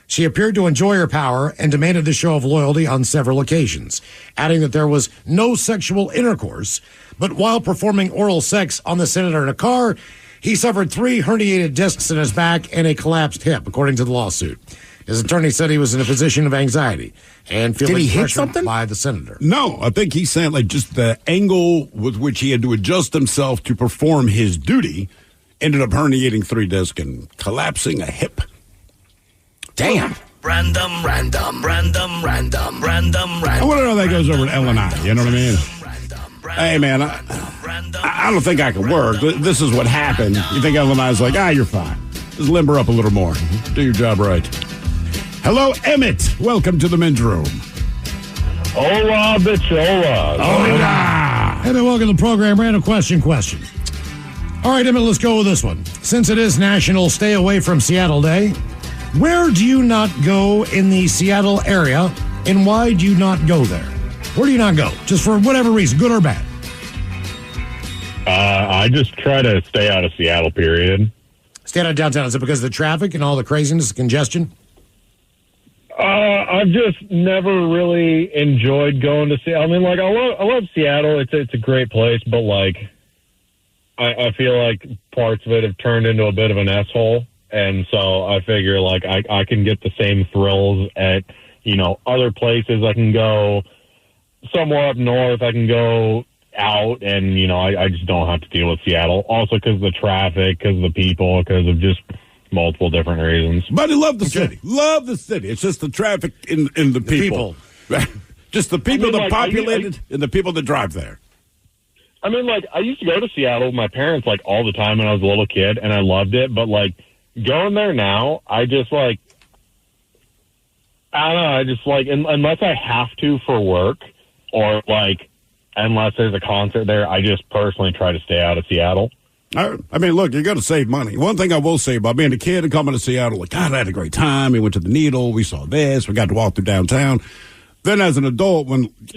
She appeared to enjoy her power and demanded the show of loyalty on several occasions, adding that there was no sexual intercourse, but while performing oral sex on the senator in a car, he suffered 3 herniated discs in his back and a collapsed hip, according to the lawsuit. His attorney said he was in a position of anxiety and feeling pressured by the senator. No, I think he's saying like just the angle with which he had to adjust himself to perform his duty ended up herniating 3 discs and collapsing a hip. Damn. Random. I want to know how that goes over at L&I. You know what I mean? Hey, man, I don't think I can work. This is what happened. You think L&I's like, you're fine. Just limber up a little more. Do your job right. Hello, Emmett. Welcome to the men's room. Hola, bitch, hola. Hola. Emmett, welcome to the program. Random question. All right, Emmett, let's go with this one. Since it is National Stay Away from Seattle Day, where do you not go in the Seattle area, and why do you not go there? Where do you not go? Just for whatever reason, good or bad? I just try to stay out of Seattle, period. Stay out of downtown. Is it because of the traffic and all the craziness, the congestion? I've just never really enjoyed going to Seattle. I mean, like, I love Seattle. It's a great place, but, like, I feel like parts of it have turned into a bit of an S-hole. And so I figure, like, I can get the same thrills at, other places. I can go somewhere up north. I can go out, and, I just don't have to deal with Seattle. Also because of the traffic, because of the people, because of just multiple different reasons. But I love the city. Love the city. It's just the traffic in the people. Just the people that populated and the people that drive there. I mean, like, I used to go to Seattle with my parents, like, all the time when I was a little kid, and I loved it. But, like, going there now, I just, like, I don't know, I just, like, unless I have to for work or, like, unless there's a concert there, I just personally try to stay out of Seattle. I mean, look, you got to save money. One thing I will say about being a kid and coming to Seattle, like, God, I had a great time. We went to the Needle. We saw this. We got to walk through downtown. Then as an adult,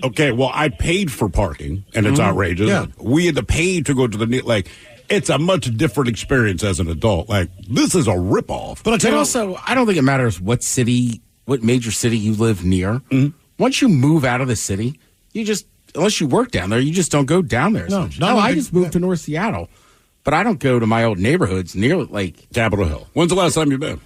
I paid for parking, and it's outrageous. Yeah. We had to pay to go to the Needle. Like, it's a much different experience as an adult. Like, this is a ripoff. But also, I don't think it matters what major city you live near. Mm-hmm. Once you move out of the city, unless you work down there, you just don't go down there. No, I just moved to North Seattle. But I don't go to my old neighborhoods near, like, Capitol Hill. When's the last time you've been?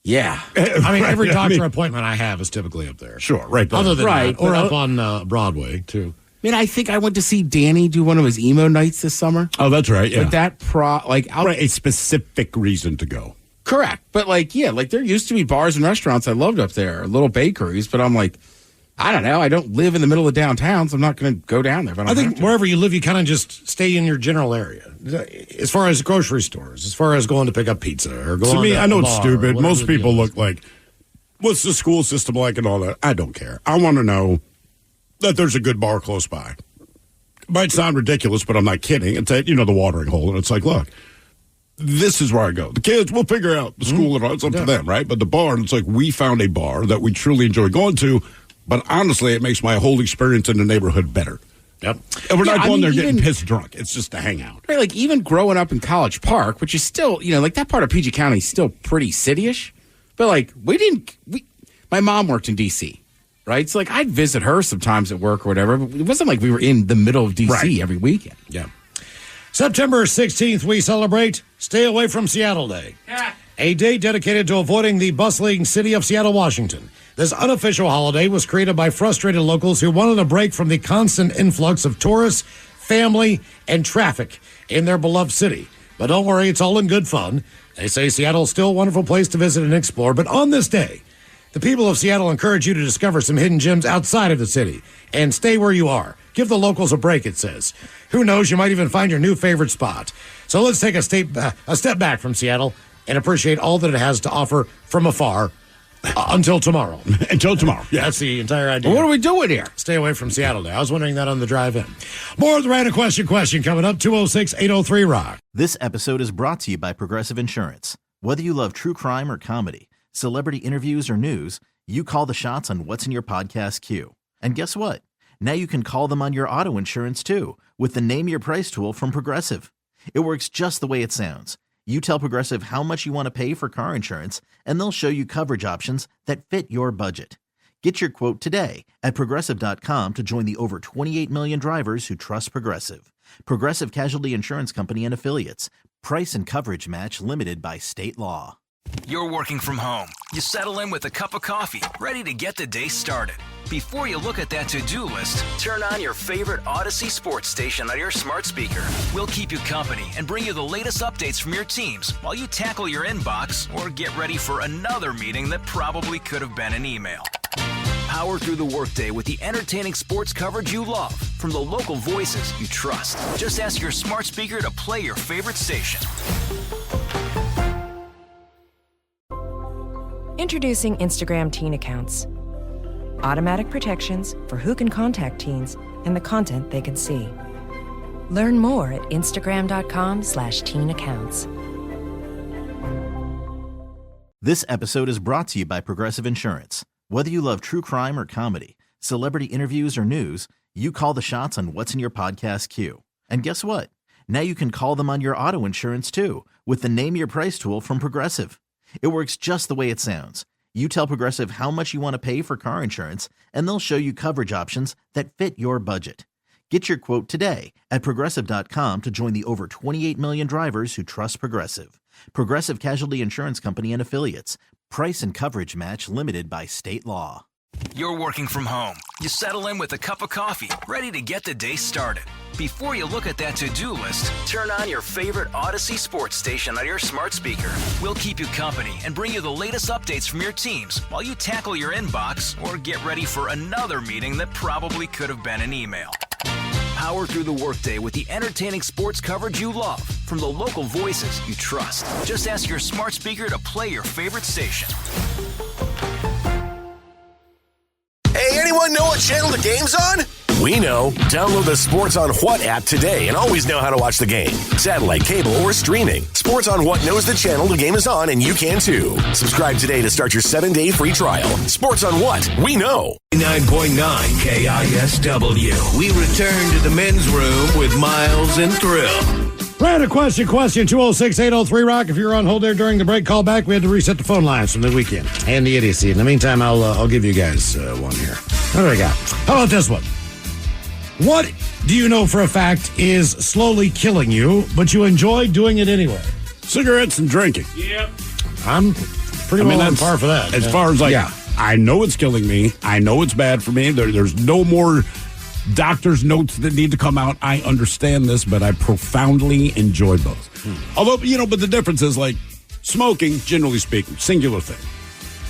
Yeah. I mean, every doctor appointment I have is typically up there. Sure, right there. Other than that, or up on Broadway, too. I mean, I think I went to see Danny do one of his emo nights this summer. Oh, that's right, yeah. Like a specific reason to go. Correct. But, there used to be bars and restaurants I loved up there, little bakeries, but I'm like, I don't know. I don't live in the middle of downtown, so I'm not going to go down there. I think wherever you live, you kind of just stay in your general area. As far as grocery stores, as far as going to pick up pizza or going to I know it's stupid. Most people look like, what's the school system like and all that? I don't care. I want to know that there's a good bar close by. It might sound ridiculous, but I'm not kidding. It's at, the watering hole, and it's like, look, this is where I go. The kids, we'll figure out the school and all. It's up to them, right? But the bar, and it's like we found a bar that we truly enjoy going to. But honestly, it makes my whole experience in the neighborhood better. Yep. And we're not going there getting pissed drunk. It's just to hang out. Right, like even growing up in College Park, which is still, that part of PG County is still pretty city-ish. But my mom worked in D.C., right? So I'd visit her sometimes at work or whatever. But it wasn't like we were in the middle of D.C. every weekend. Yeah. September 16th, we celebrate Stay Away from Seattle Day. Yeah. A day dedicated to avoiding the bustling city of Seattle, Washington. This unofficial holiday was created by frustrated locals who wanted a break from the constant influx of tourists, family, and traffic in their beloved city. But don't worry, it's all in good fun. They say Seattle's still a wonderful place to visit and explore. But on this day, the people of Seattle encourage you to discover some hidden gems outside of the city and stay where you are. Give the locals a break, it says. Who knows, you might even find your new favorite spot. So let's take a step back from Seattle and appreciate all that it has to offer from afar. Until tomorrow. Until tomorrow. Yeah. That's the entire idea. What are we doing here? Stay away from Seattle Day. I was wondering that on the drive in. More of the Random Question coming up, 206-803-ROCK. This episode is brought to you by Progressive Insurance. Whether you love true crime or comedy, celebrity interviews or news, you call the shots on what's in your podcast queue. And guess what? Now you can call them on your auto insurance too with the Name Your Price tool from Progressive. It works just the way it sounds. You tell Progressive how much you want to pay for car insurance, and they'll show you coverage options that fit your budget. Get your quote today at Progressive.com to join the over 28 million drivers who trust Progressive. Progressive Casualty Insurance Company and Affiliates. Price and coverage match limited by state law. You're working from home. You settle in with a cup of coffee, ready to get the day started. Before you look at that to-do list, turn on your favorite Odyssey sports station on your smart speaker. We'll keep you company and bring you the latest updates from your teams while you tackle your inbox or get ready for another meeting that probably could have been an email. Power through the workday with the entertaining sports coverage you love from the local voices you trust. Just ask your smart speaker to play your favorite station. Introducing Instagram teen accounts. Automatic protections for who can contact teens and the content they can see. Learn more at Instagram.com/teen accounts. This episode is brought to you by Progressive Insurance. Whether you love true crime or comedy, celebrity interviews or news, you call the shots on what's in your podcast queue. And guess what? Now you can call them on your auto insurance too with the Name Your Price tool from Progressive. It works just the way it sounds. You tell Progressive how much you want to pay for car insurance, and they'll show you coverage options that fit your budget. Get your quote today at Progressive.com to join the over 28 million drivers who trust Progressive. Progressive Casualty Insurance Company and Affiliates. Price and coverage match limited by state law. You're working from home. You settle in with a cup of coffee, ready to get the day started. Before you look at that to-do list, turn on your favorite Odyssey sports station on your smart speaker. We'll keep you company and bring you the latest updates from your teams while you tackle your inbox or get ready for another meeting that probably could have been an email. Power through the workday with the entertaining sports coverage you love from the local voices you trust. Just ask your smart speaker to play your favorite station. Hey, anyone know what channel the game's on? We know. Download the Sports on What app today and always know how to watch the game. Satellite, cable, or streaming. Sports on What knows the channel the game is on, and you can too. Subscribe today to start your 7-day free trial. Sports on What? We know. 9.9 KISW. We return to the men's room with Miles and Thrill. Random question 206-803-ROCK. If you're on hold there during the break, call back. We had to reset the phone lines from the weekend and the idiocy. In the meantime, I'll give you guys one here. What do I got? How about this one? What do you know for a fact is slowly killing you, but you enjoy doing it anyway? Cigarettes and drinking. Yep. I'm pretty well on par for that. As far as I know it's killing me. I know it's bad for me. There's no more doctor's notes that need to come out. I understand this, but I profoundly enjoy both. Although, but the difference is smoking, generally speaking, singular thing.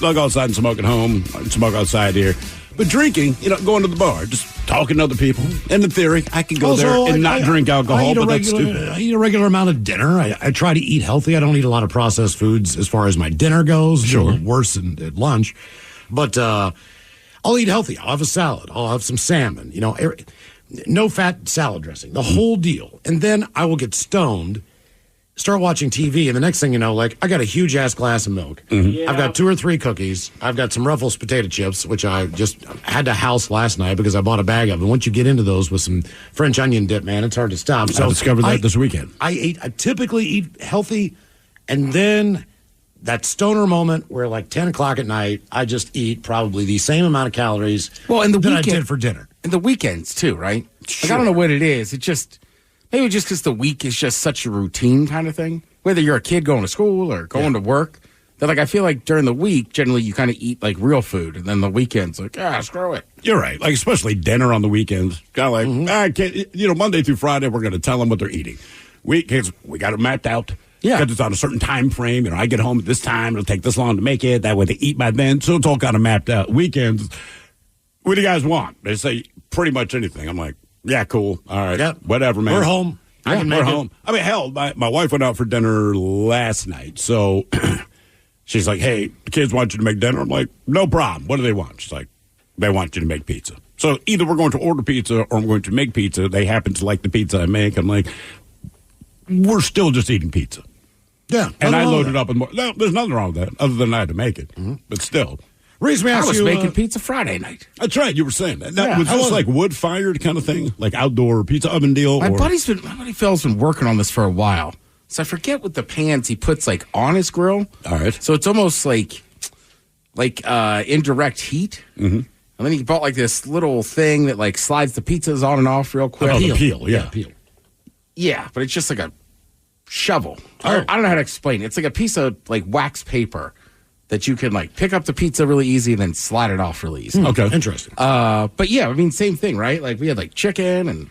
I'll go outside and smoke at home, smoke outside here. But drinking, going to the bar, just talking to other people. In the theory, I can go there and not drink alcohol, but that's stupid. I eat a regular amount of dinner. I try to eat healthy. I don't eat a lot of processed foods as far as my dinner goes. Sure. Worse at lunch. But I'll eat healthy. I'll have a salad. I'll have some salmon. No fat salad dressing. The whole deal. And then I will get stoned, start watching TV, and the next thing you know, I got a huge ass glass of milk. Mm-hmm. Yeah. I've got 2 or 3 cookies. I've got some Ruffles potato chips, which I just had to house last night because I bought a bag of them. Once you get into those with some French onion dip, man, it's hard to stop. So I discovered that this weekend. I typically eat healthy, and then that stoner moment where 10 o'clock at night, I just eat probably the same amount of calories that I did for dinner. And the weekends too, right? Sure. I don't know what it is. It just maybe just because the week is just such a routine kind of thing. Whether you're a kid going to school or going to work, that I feel like during the week, generally you kind of eat real food, and then the weekends screw it. You're right. Especially dinner on the weekends. Kind of I can't, Monday through Friday, we're going to tell them what they're eating. Weekends, we got it mapped out. Yeah. Because it's on a certain time frame. I get home at this time. It'll take this long to make it. That way they eat by then. So it's all kind of mapped out. Weekends, what do you guys want? They say pretty much anything. I'm like, yeah, cool. All right. Yep. Whatever, man. We're home. We're home. I mean, hell, my wife went out for dinner last night. So she's like, hey, the kids want you to make dinner. I'm like, no problem. What do they want? She's like, they want you to make pizza. So either we're going to order pizza or I'm going to make pizza. They happen to like the pizza I make. I'm like, we're still just eating pizza. Yeah. And I loaded up with more. No, there's nothing wrong with that other than I had to make it. But still. I was making pizza Friday night. That's right. You were saying that. Was this wood-fired kind of thing? Like outdoor pizza oven deal? My buddy Phil's been working on this for a while. So I forget what the pans he puts on his grill. All right. So it's almost like indirect heat. Mm-hmm. And then he bought this little thing that slides the pizzas on and off real quick. Oh, the peel. Yeah, peel. Yeah, but it's just like a shovel. I don't know how to explain it. It's like a piece of wax paper that you can pick up the pizza really easy and then slide it off really easy. Okay, interesting. But yeah, I mean, same thing, right? We had chicken and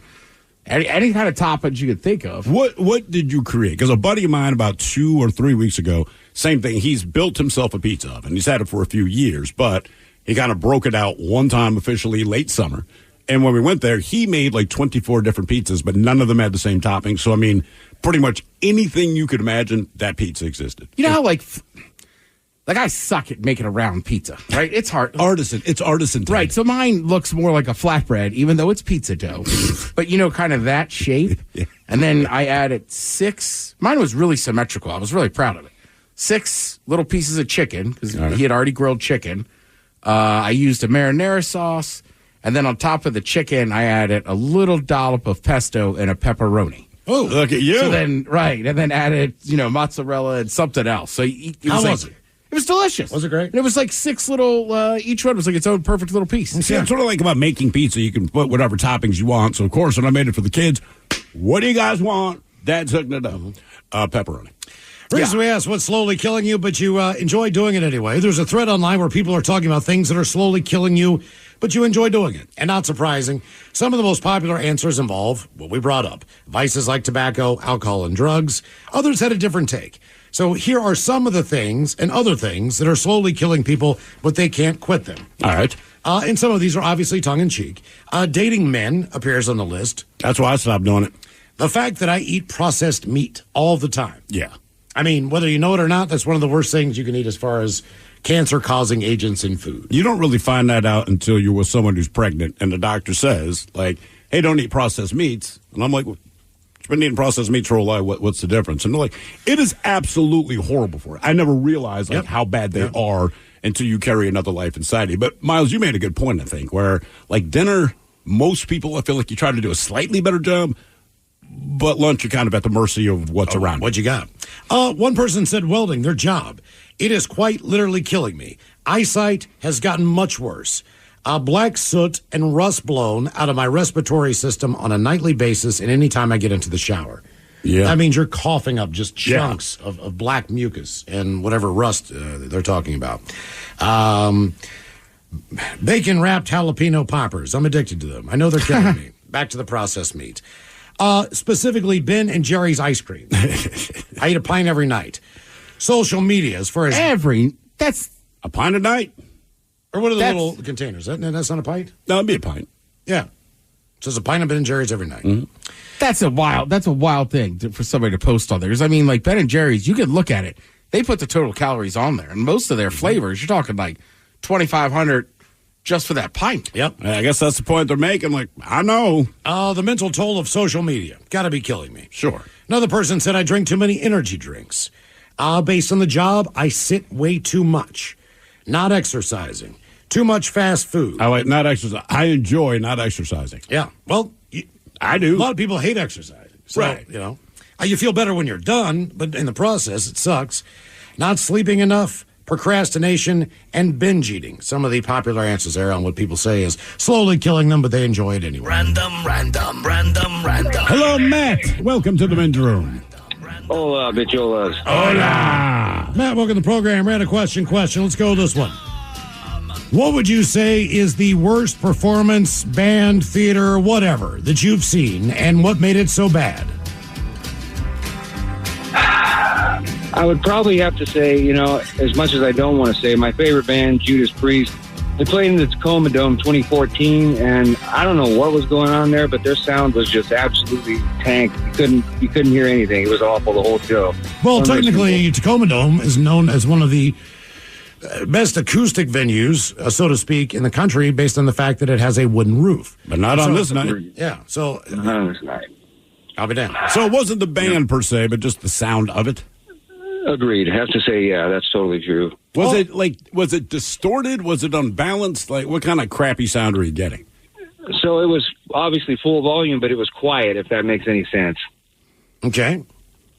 any kind of toppings you could think of. What did you create? Because a buddy of mine about 2 or 3 weeks ago, same thing. He's built himself a pizza oven. He's had it for a few years, but he kind of broke it out one time officially late summer. And when we went there, he made 24 different pizzas, but none of them had the same topping. So, I mean, pretty much anything you could imagine, that pizza existed. You know how, I suck at making a round pizza, right? It's hard. It's artisan. Right. So mine looks more like a flatbread, even though it's pizza dough. But, kind of that shape. Yeah. And then I added 6. Mine was really symmetrical. I was really proud of it. 6 little pieces of chicken, because he had already grilled chicken. I used a marinara sauce. And then on top of the chicken, I added a little dollop of pesto and a pepperoni. Oh, look at you. So then, right. And then added, mozzarella and something else. So how was it? It was delicious. Was it great? And it was 6 little, each one was its own perfect little piece. See, it's sort of about making pizza. You can put whatever toppings you want. So, of course, when I made it for the kids, what do you guys want? Dad's hooking it up. Pepperoni. Reason we asked what's slowly killing you, but you enjoy doing it anyway. There's a thread online where people are talking about things that are slowly killing you, but you enjoy doing it. And not surprising, some of the most popular answers involve what we brought up. Vices like tobacco, alcohol, and drugs. Others had a different take. So here are some of the things and other things that are slowly killing people, but they can't quit them. All right. And some of these are obviously tongue-in-cheek. Dating men appears on the list. That's why I stopped doing it. The fact that I eat processed meat all the time. Yeah. I mean, whether you know it or not, that's one of the worst things you can eat as far as cancer-causing agents in food. You don't really find that out until you're with someone who's pregnant and the doctor says, like, hey, don't eat processed meats. And I'm like, well, you've been eating processed meats for a while. What's the difference? And they're like, it is absolutely horrible for you. I never realized how bad they are until you carry another life inside you. But, Miles, you made a good point, I think, where, like, dinner, most people, I feel like you try to do a slightly better job. But lunch, you're kind of at the mercy of what's around. What you got? One person said welding, their job. It is quite literally killing me. Eyesight has gotten much worse. Black soot and rust blown out of my respiratory system on a nightly basis and any time I get into the shower. Yeah. That means you're coughing up just chunks of black mucus and whatever rust they're talking about. Bacon-wrapped jalapeno poppers. I'm addicted to them. I know they're killing me. Back to the processed meat. Specifically, Ben and Jerry's ice cream. I eat a pint every night. Social media, as far as that's a pint a night, or what are the little containers? That's not a pint. No, it'd be a pint. Yeah, so it's a pint of Ben and Jerry's every night. Mm-hmm. That's a wild thing for somebody to post on there. Because I mean, like Ben and Jerry's, you could look at it. They put the total calories on there, and most of their flavors, you're talking like 2,500. Just for that pint. Yep. I guess that's the point they're making. Like, I know. The mental toll of social media. Got to be killing me. Sure. Another person said I drink too many energy drinks. Based on the job, I sit way too much. Not exercising. Too much fast food. I like not exercise. I enjoy not exercising. Yeah. Well, I do. A lot of people hate exercising. So, right. You know, you feel better when you're done, but in the process, it sucks. Not sleeping enough. Procrastination, and binge eating. Some of the popular answers there on what people say is slowly killing them, but they enjoy it anyway. Random. Hello, Matt. Welcome to the men's room. Hola, bicholas. Hola. Matt, welcome to the program. Ran a question. Let's go with this one. What would you say is the worst performance, band, theater, whatever, that you've seen, and what made it so bad? I would probably have to say, as much as I don't want to say, my favorite band, Judas Priest, they played in the Tacoma Dome 2014, and I don't know what was going on there, but their sound was just absolutely tanked. You couldn't hear anything. It was awful the whole show. Well, technically, Tacoma Dome is known as one of the best acoustic venues, so to speak, in the country, based on the fact that it has a wooden roof. But not on this night. Yeah, so not on this night. I'll be down. So it wasn't the band per se, but just the sound of it. Agreed. I have to say, yeah, that's totally true. Was it distorted? Was it unbalanced? Like, what kind of crappy sound were you getting? So it was obviously full volume, but it was quiet, if that makes any sense. Okay.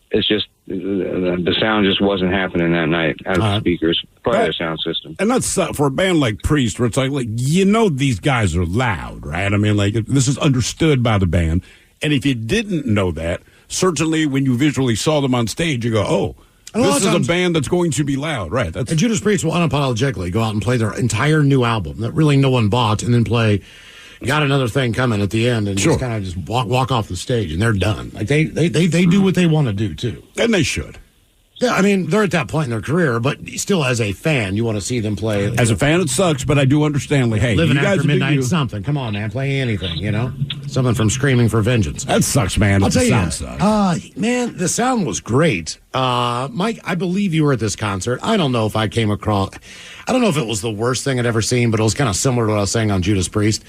It's just, the sound just wasn't happening that night out of the speakers, probably the sound system. And that's for a band like Priest, where it's like, these guys are loud, right? I mean, like, this is understood by the band. And if you didn't know that, certainly when you visually saw them on stage, you go, oh, this is a band that's going to be loud, right? And Judas Priest will unapologetically go out and play their entire new album that really no one bought, and then play "Got Another Thing Coming" at the end, and just kind of just walk off the stage, and they're done. Like they do what they want to do too, and they should. Yeah, I mean, they're at that point in their career, but still, as a fan, you want to see them play. As a fan, it sucks, but I do understand. Like, hey, living you guys after midnight, something. Come on, man, play anything. Something from Screaming for Vengeance. That sucks, man. I'll tell you, sound sucks. Man, the sound was great. Mike, I believe you were at this concert. I don't know if I came across. I don't know if it was the worst thing I'd ever seen, but it was kind of similar to what I was saying on Judas Priest.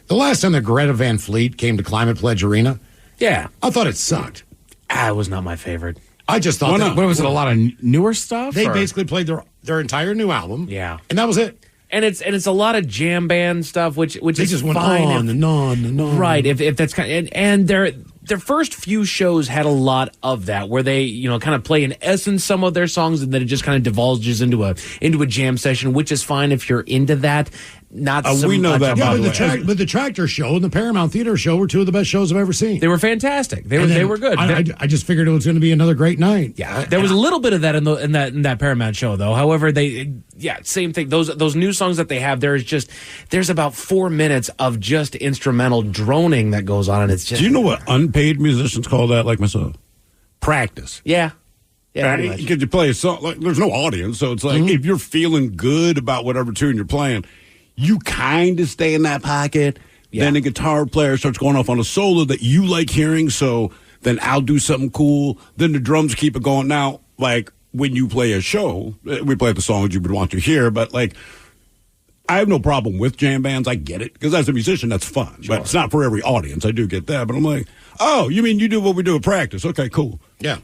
The last time that Greta Van Fleet came to Climate Pledge Arena, yeah, I thought it sucked. It was not my favorite. I just thought what was it? A lot of newer stuff? They basically played their entire new album. Yeah, and that was it. And it's a lot of jam band stuff, which they is just went fine on and on and on. Right, if that's kind of, and their first few shows had a lot of that, where they kind of play in essence some of their songs, and then it just kind of divulges into a jam session, which is fine if you're into that. Not we know that. Yeah, but the Tractor Show and the Paramount Theater Show were two of the best shows I've ever seen. They were fantastic. They were good. I just figured it was going to be another great night. Yeah, there was a little bit of that in that Paramount show, though. However, same thing. Those new songs that they have, there's about 4 minutes of just instrumental droning that goes on, and it's just. Do you know what unpaid musicians call that? Like myself, practice. Yeah. Yeah, because you play a song, like there's no audience, so it's like if you're feeling good about whatever tune you're playing, you kind of stay in that pocket. Yeah. Then the guitar player starts going off on a solo that you like hearing, so then I'll do something cool. Then the drums keep it going. Now, like, when you play a show, we play the songs you would want to hear, but, like, I have no problem with jam bands. I get it. Because as a musician, that's fun. Sure. But it's not for every audience. I do get that. But I'm like, oh, you mean you do what we do at practice? Okay, cool. Yeah.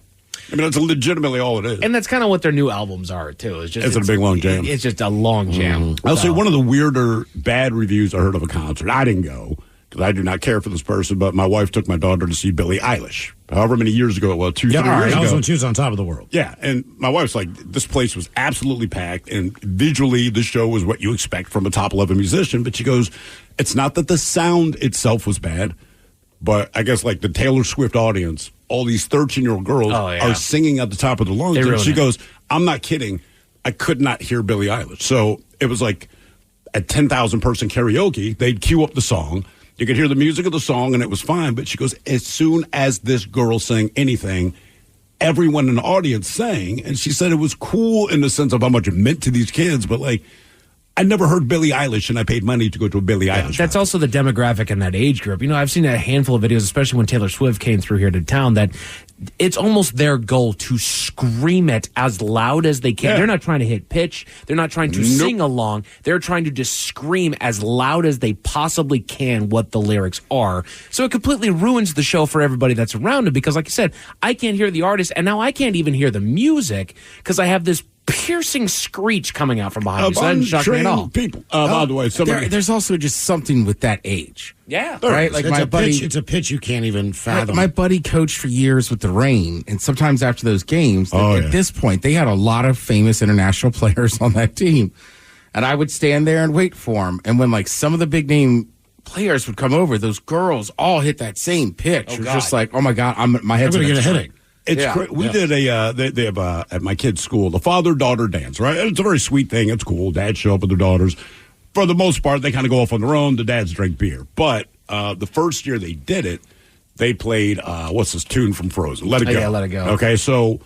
I mean, that's legitimately all it is. And that's kind of what their new albums are, too. It's a big, long jam. It's just a long jam. I'll say one of the weirder bad reviews I heard of a concert. I didn't go because I do not care for this person, but my wife took my daughter to see Billie Eilish. However many years ago it was, 3 years ago. That was when she was on top of the world. Yeah, and my wife's like, this place was absolutely packed, and visually the show was what you expect from a top-level musician, but she goes, it's not that the sound itself was bad, but I guess like the Taylor Swift audience, all these 13-year-old girls are singing at the top of their lungs. And she goes, I'm not kidding. I could not hear Billie Eilish. So it was like a 10,000-person karaoke. They'd cue up the song. You could hear the music of the song, and it was fine. But she goes, as soon as this girl sang anything, everyone in the audience sang. And she said it was cool in the sense of how much it meant to these kids. But, like, I never heard Billie Eilish, and I paid money to go to a Billie Eilish. That's also the demographic in that age group. You know, I've seen a handful of videos, especially when Taylor Swift came through here to town, that it's almost their goal to scream it as loud as they can. Yeah. They're not trying to hit pitch. They're not trying to sing along. They're trying to just scream as loud as they possibly can what the lyrics are. So it completely ruins the show for everybody that's around it because, like you said, I can't hear the artist, and now I can't even hear the music because I have this piercing screech coming out from behind me. So that didn't shock me at all. People. By the way, there's also just something with that age. Yeah. Right? Like my buddy, it's a pitch you can't even fathom. My buddy coached for years with the Reign, and sometimes after those games, at this point, they had a lot of famous international players on that team. And I would stand there and wait for them. And when like some of the big name players would come over, those girls all hit that same pitch. It was just like, oh my God, my head's going to get a headache. It's we did they have at my kid's school the father-daughter dance, right? And it's a very sweet thing. It's cool. Dads show up with their daughters. For the most part, they kind of go off on their own. The dads drink beer. But the first year they did it, they played what's this tune from Frozen? Let It Go. Yeah, Let It Go. Okay, so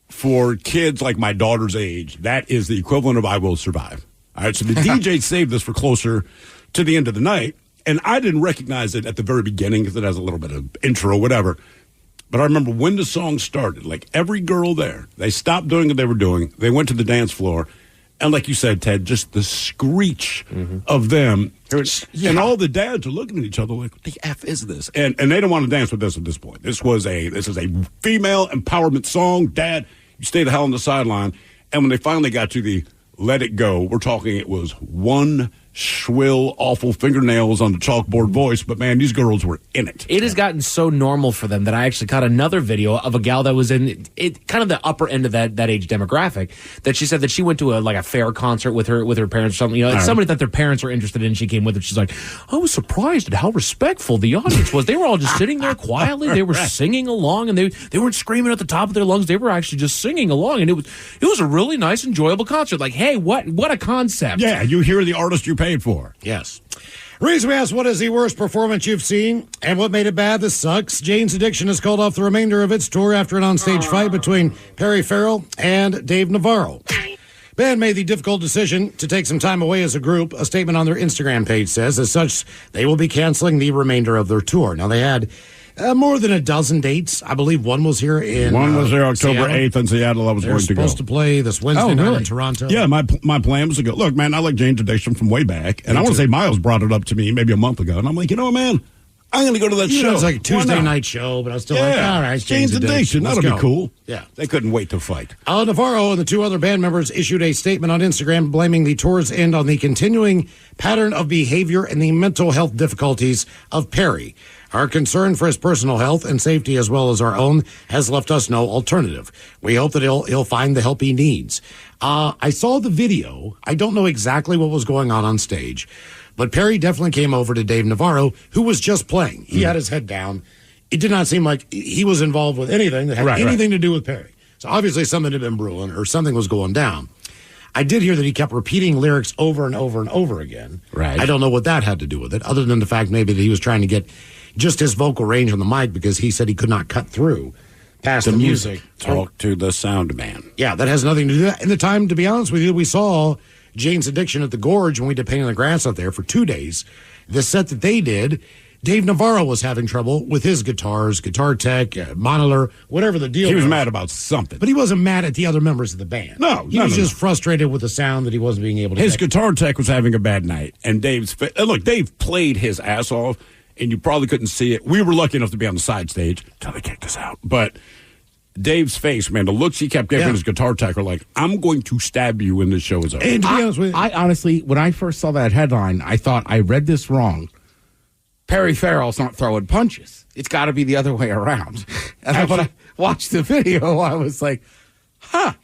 for kids like my daughter's age, that is the equivalent of I Will Survive. All right, so the DJ saved this for closer to the end of the night, and I didn't recognize it at the very beginning because it has a little bit of intro, whatever. But I remember when the song started, like every girl there, they stopped doing what they were doing. They went to the dance floor. And like you said, Ted, just the screech of them. And all the dads are looking at each other like, what the F is this? And they don't want to dance with this at this point. This is a female empowerment song. Dad, you stay the hell on the sideline. And when they finally got to the Let It Go, we're talking it was one shrill, awful fingernails on the chalkboard voice, but man, these girls were in it. It has gotten so normal for them that I actually caught another video of a gal that was in it, kind of the upper end of that age demographic. That she said that she went to a fair concert with her parents or something. You know, it's somebody that their parents were interested in. She came with her. She's like, I was surprised at how respectful the audience was. They were all just sitting there quietly. They were singing along, and they weren't screaming at the top of their lungs. They were actually just singing along, and it was a really nice, enjoyable concert. Like, hey, what a concept! Yeah, you hear the artist you paid for. Yes. Reason we asked, what is the worst performance you've seen and what made it bad? This sucks. Jane's Addiction has called off the remainder of its tour after an onstage fight between Perry Farrell and Dave Navarro. Band made the difficult decision to take some time away as a group. A statement on their Instagram page says, as such, they will be canceling the remainder of their tour. Now, they had more than a dozen dates. I believe one was here in One was there October 8th in Seattle. I was going to go. They're supposed to play this Wednesday night in Toronto. Yeah, my plan was to go. Look, man, I like Jane's Addiction from way back. And I want to say Miles brought it up to me maybe a month ago. And I'm like, you know what, man? I'm going to go to that show. It was like a Tuesday night show, but I was still like, all right, Jane's Addiction. That'll be cool. Yeah. They couldn't wait to fight. Navarro and the two other band members issued a statement on Instagram blaming the tour's end on the continuing pattern of behavior and the mental health difficulties of Perry. Our concern for his personal health and safety as well as our own has left us no alternative. We hope that he'll find the help he needs. I saw the video. I don't know exactly what was going on stage, but Perry definitely came over to Dave Navarro, who was just playing. He had his head down. It did not seem like he was involved with anything that had anything to do with Perry. So obviously something had been brewing or something was going down. I did hear that he kept repeating lyrics over and over and over again. Right. I don't know what that had to do with it, other than the fact maybe that he was trying to get just his vocal range on the mic because he said he could not cut through past the music. Talk to the sound man. Yeah, that has nothing to do with that. In the time, to be honest with you, we saw Jane's Addiction at the Gorge when we did Pain in the Grass out there for 2 days. The set that they did, Dave Navarro was having trouble with his guitars, guitar tech, monitor, whatever the deal was. He was mad about something. But he wasn't mad at the other members of the band. No, he was just frustrated with the sound that he wasn't being able to His get. guitar tech was having a bad night, and look, Dave played his ass off, and you probably couldn't see it. We were lucky enough to be on the side stage until they kicked us out. But Dave's face, man, the looks he kept giving his guitar tech are like, I'm going to stab you when this show is over. And to be honest with you, I honestly, when I first saw that headline, I thought I read this wrong. Perry Farrell's not throwing punches. It's got to be the other way around. And then when I watched the video, I was like, huh.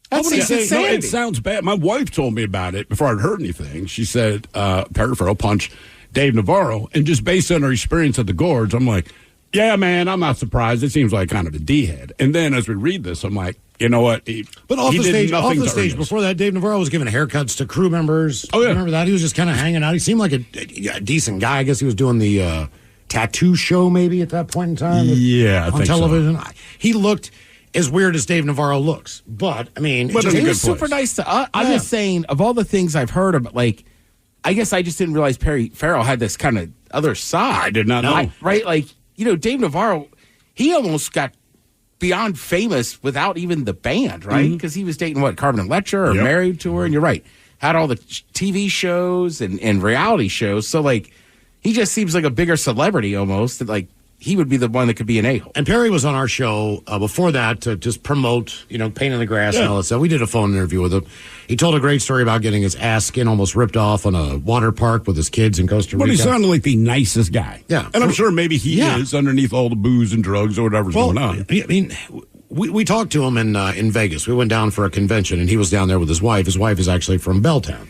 That's insanity. It sounds bad. My wife told me about it before I'd heard anything. She said Perry Farrell punched Dave Navarro, and just based on her experience at the Gorge, I'm like, yeah, man, I'm not surprised. It seems like kind of a D-head. And then as we read this, I'm like, you know what? But off the stage before that, Dave Navarro was giving haircuts to crew members. Oh, yeah. Remember that? He was just kind of hanging out. He seemed like a decent guy. I guess he was doing the tattoo show maybe at that point in time. Yeah, on television. So. He looked as weird as Dave Navarro looks. But, I mean, he was super nice to us. I'm just saying, of all the things I've heard about, like, I guess I just didn't realize Perry Farrell had this kind of other side. I did not know. Right? Like, you know, Dave Navarro, he almost got beyond famous without even the band, right? Because he was dating, Carmen Electra or married to her, and you're right. Had all the TV shows and reality shows. So, like, he just seems like a bigger celebrity almost. That, like, he would be the one that could be an a-hole. And Perry was on our show before that to just promote, Pain in the Grass and all that stuff. We did a phone interview with him. He told a great story about getting his ass skin almost ripped off on a water park with his kids in Costa Rica. But he sounded like the nicest guy. Yeah. And I'm sure maybe he is underneath all the booze and drugs or whatever's going on. I mean, we talked to him in Vegas. We went down for a convention, and he was down there with his wife. His wife is actually from Belltown.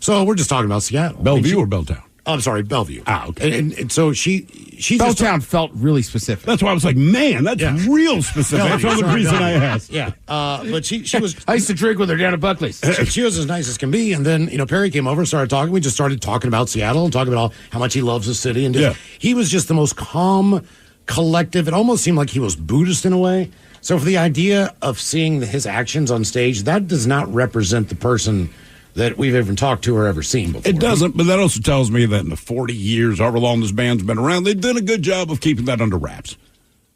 So we're just talking about Seattle. Bellevue or Belltown? I'm sorry, Bellevue. Ah, okay. And so she Belltown felt really specific. That's why I was like, man, that's real specific. That's the reason I asked. Yeah, but she was. I used to drink with her down at Buckley's. She was as nice as can be, and then Perry came over and started talking. We just started talking about Seattle and talking about how much he loves the city, and he was just the most calm, collective. It almost seemed like he was Buddhist in a way. So for the idea of seeing his actions on stage, that does not represent the person that we've even talked to or ever seen before. It doesn't, but that also tells me that in the 40 years, however long this band's been around, they've done a good job of keeping that under wraps.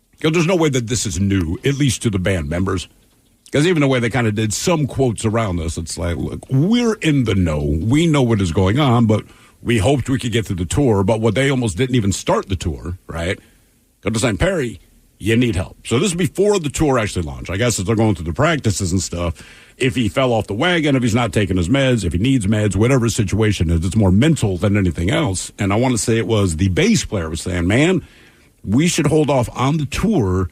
Because there's no way that this is new, at least to the band members. Because even the way they kind of did some quotes around this, it's like, look, we're in the know. We know what is going on, but we hoped we could get to the tour. But what they almost didn't even start the tour, right? Because they're saying, Perry, you need help. So this is before the tour actually launched. I guess as they're going through the practices and stuff, if he fell off the wagon, if he's not taking his meds, if he needs meds, whatever his situation is, it's more mental than anything else. And I want to say it was the bass player was saying, man, we should hold off on the tour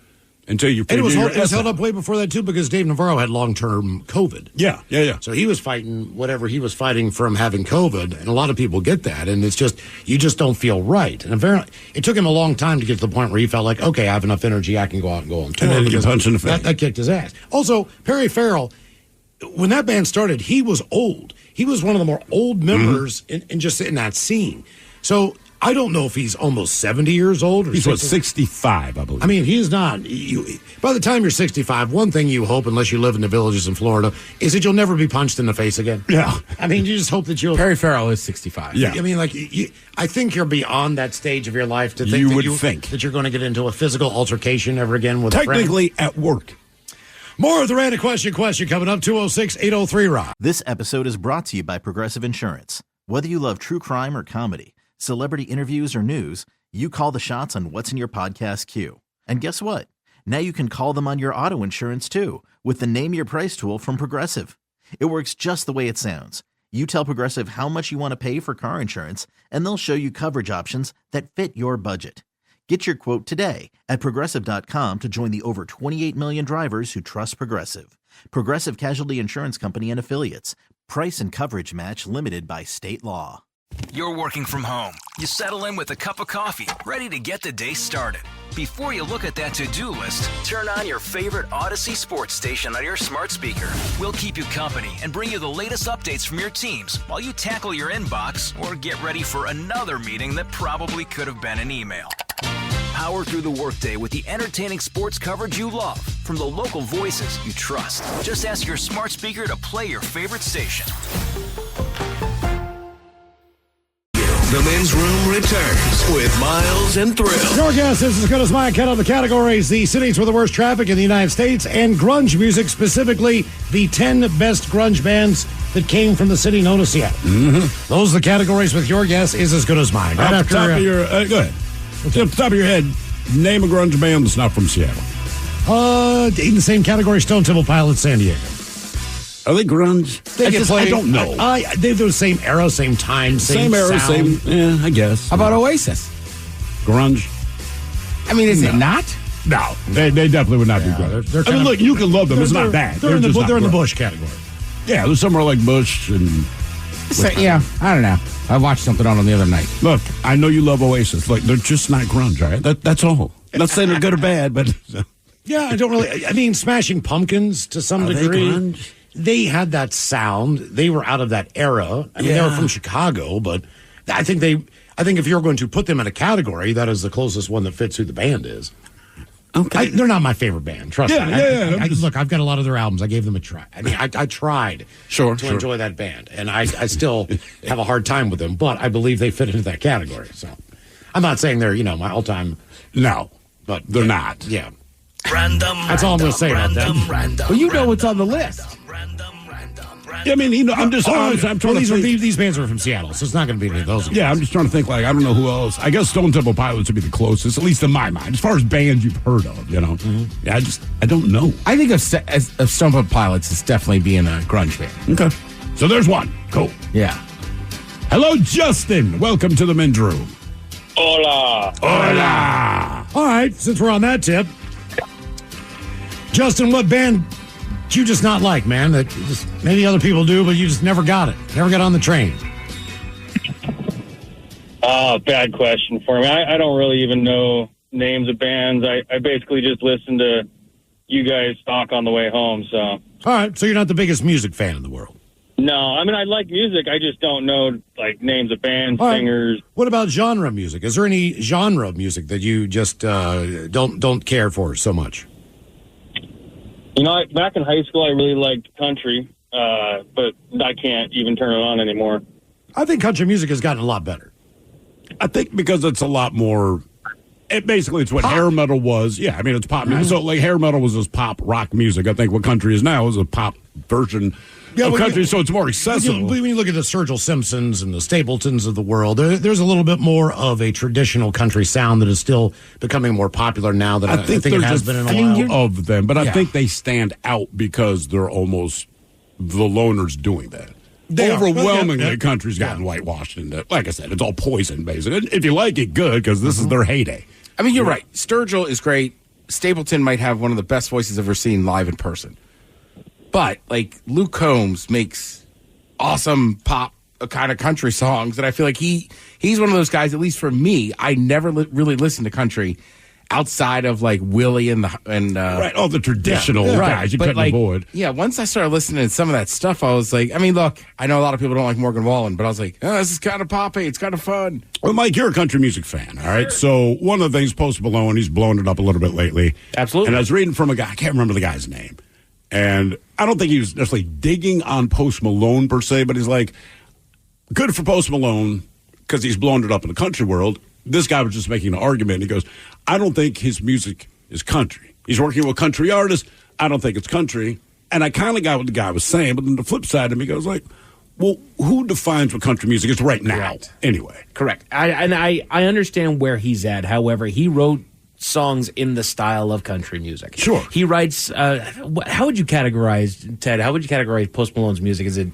until you figure it was held up way before that, too, because Dave Navarro had long-term COVID. Yeah. So he was fighting whatever he was fighting from having COVID, and a lot of people get that, and it's just, you just don't feel right. And apparently, it took him a long time to get to the point where he felt like, okay, I have enough energy, I can go out and go on tour. And then he gets punched in the face. That kicked his ass. Also, Perry Farrell, when that band started, he was old. He was one of the more old members in just in that scene. So I don't know if he's almost 70 years old. Or he's 65, I believe. I mean, he's not. By the time you're 65, one thing you hope, unless you live in the villages in Florida, is that you'll never be punched in the face again. Yeah. I mean, you just hope that you'll. Perry Farrell is 65. Yeah. I mean, like, I think you're beyond that stage of your life to think that you're going to get into a physical altercation ever again with technically at work. More of the random question coming up, 206-803-ROCK. This episode is brought to you by Progressive Insurance. Whether you love true crime or comedy, celebrity interviews or news, you call the shots on what's in your podcast queue. And guess what? Now you can call them on your auto insurance too with the Name Your Price tool from Progressive. It works just the way it sounds. You tell Progressive how much you want to pay for car insurance, and they'll show you coverage options that fit your budget. Get your quote today at Progressive.com to join the over 28 million drivers who trust Progressive. Progressive Casualty Insurance Company and Affiliates. Price and coverage match limited by state law. You're working from home. You settle in with a cup of coffee, ready to get the day started. Before you look at that to-do list, turn on your favorite Odyssey sports station on your smart speaker. We'll keep you company and bring you the latest updates from your teams while you tackle your inbox or get ready for another meeting that probably could have been an email. Power through the workday with the entertaining sports coverage you love from the local voices you trust. Just ask your smart speaker to play your favorite station. The Men's Room returns with Miles and Thrill. Your guess is as good as mine. Count out the categories: the cities with the worst traffic in the United States, and grunge music, specifically the 10 best grunge bands that came from the city known as Seattle. Mm-hmm. Those are the categories with your guess is as good as mine. Right Off the top of your, go ahead. Okay. Off the top of your head, name a grunge band that's not from Seattle. In the same category, Stone Temple Pilots, San Diego. Are they grunge? I don't know. They're the same era, same time, same era, sound. I guess. How about Oasis? Grunge? I mean, is it not? No, they definitely would not be grunge. I mean, look, you can love them. It's not bad. They're in the Bush category. Yeah, they're somewhere like Bush and... Yeah, I don't know. I watched something on them the other night. Look, I know you love Oasis. Look, they're just not grunge, all right? That's all. I'm not saying they're good or bad, but... Yeah, I don't really... I mean, Smashing Pumpkins, to some degree... They had that sound. They were out of that era. I mean, they were from Chicago, but I think if you're going to put them in a category, that is the closest one that fits who the band is. Okay. They're not my favorite band, trust me. Look, I've got a lot of their albums. I gave them a try. I mean, I tried to enjoy that band, and I still have a hard time with them, but I believe they fit into that category. So I'm not saying they're, my all-time... No, but they're not. Yeah. That's all I'm going to say about that. Well, you know what's on the list. Yeah, I mean, I'm just honest. I'm trying to think. These bands are from Seattle, so it's not going to be any of those. Yeah, I'm just trying to think, I don't know who else. I guess Stone Temple Pilots would be the closest, at least in my mind, as far as bands you've heard of, Mm-hmm. Yeah, I don't know. I think of Stone Temple Pilots as definitely being a grunge band. Okay. So there's one. Cool. Yeah. Hello, Justin. Welcome to the Men's Room. Hola. Hola. All right, since we're on that tip, Justin, what band do you just not like, man? That just maybe other people do, but you just never got it. Never got on the train. Bad question for me. I don't really even know names of bands. I basically just listen to you guys talk on the way home. So. All right, so you're not the biggest music fan in the world. No, I mean I like music. I just don't know names of bands, singers. What about genre music? Is there any genre of music that you just don't care for so much? Back in high school, I really liked country, but I can't even turn it on anymore. I think country music has gotten a lot better. I think because it's a lot more... It's what hair metal was. Yeah, I mean, it's pop music. So, hair metal was this pop rock music. I think what country is now is a pop version of country, so it's more accessible. When you look at the Sturgill Simpsons and the Stapletons of the world, there's a little bit more of a traditional country sound that is still becoming more popular now than I think it has been in a while. Of them, but I think they stand out because they're almost the loners doing that. Overwhelmingly, country's gotten whitewashed, and like I said, it's all poison, basically. If you like it, good, because this is their heyday. I mean, you're right. Sturgill is great. Stapleton might have one of the best voices I've ever seen live in person. But, Luke Combs makes awesome pop kind of country songs, and I feel like he's one of those guys, at least for me, I never really listened to country outside of, Willie and right, all the traditional guys you couldn't avoid. Yeah, once I started listening to some of that stuff, I was like, I mean, look, I know a lot of people don't like Morgan Wallen, but I was like, this is kind of poppy. It's kind of fun. Well, Mike, you're a country music fan, all right? So one of the things, Post Malone, he's blown it up a little bit lately. Absolutely. And I was reading from a guy, I can't remember the guy's name. And I don't think he was necessarily digging on Post Malone per se, but he's like, good for Post Malone because he's blown it up in the country world. This guy was just making an argument. He goes, I don't think his music is country. He's working with country artists. I don't think it's country. And I kind of got what the guy was saying, but then the flip side of me goes well, who defines what country music is right now? Correct. Anyway. Correct. I understand where he's at. However, he wrote songs in the style of country music. Sure. He writes, how would you categorize, Ted, Post Malone's music? Is it...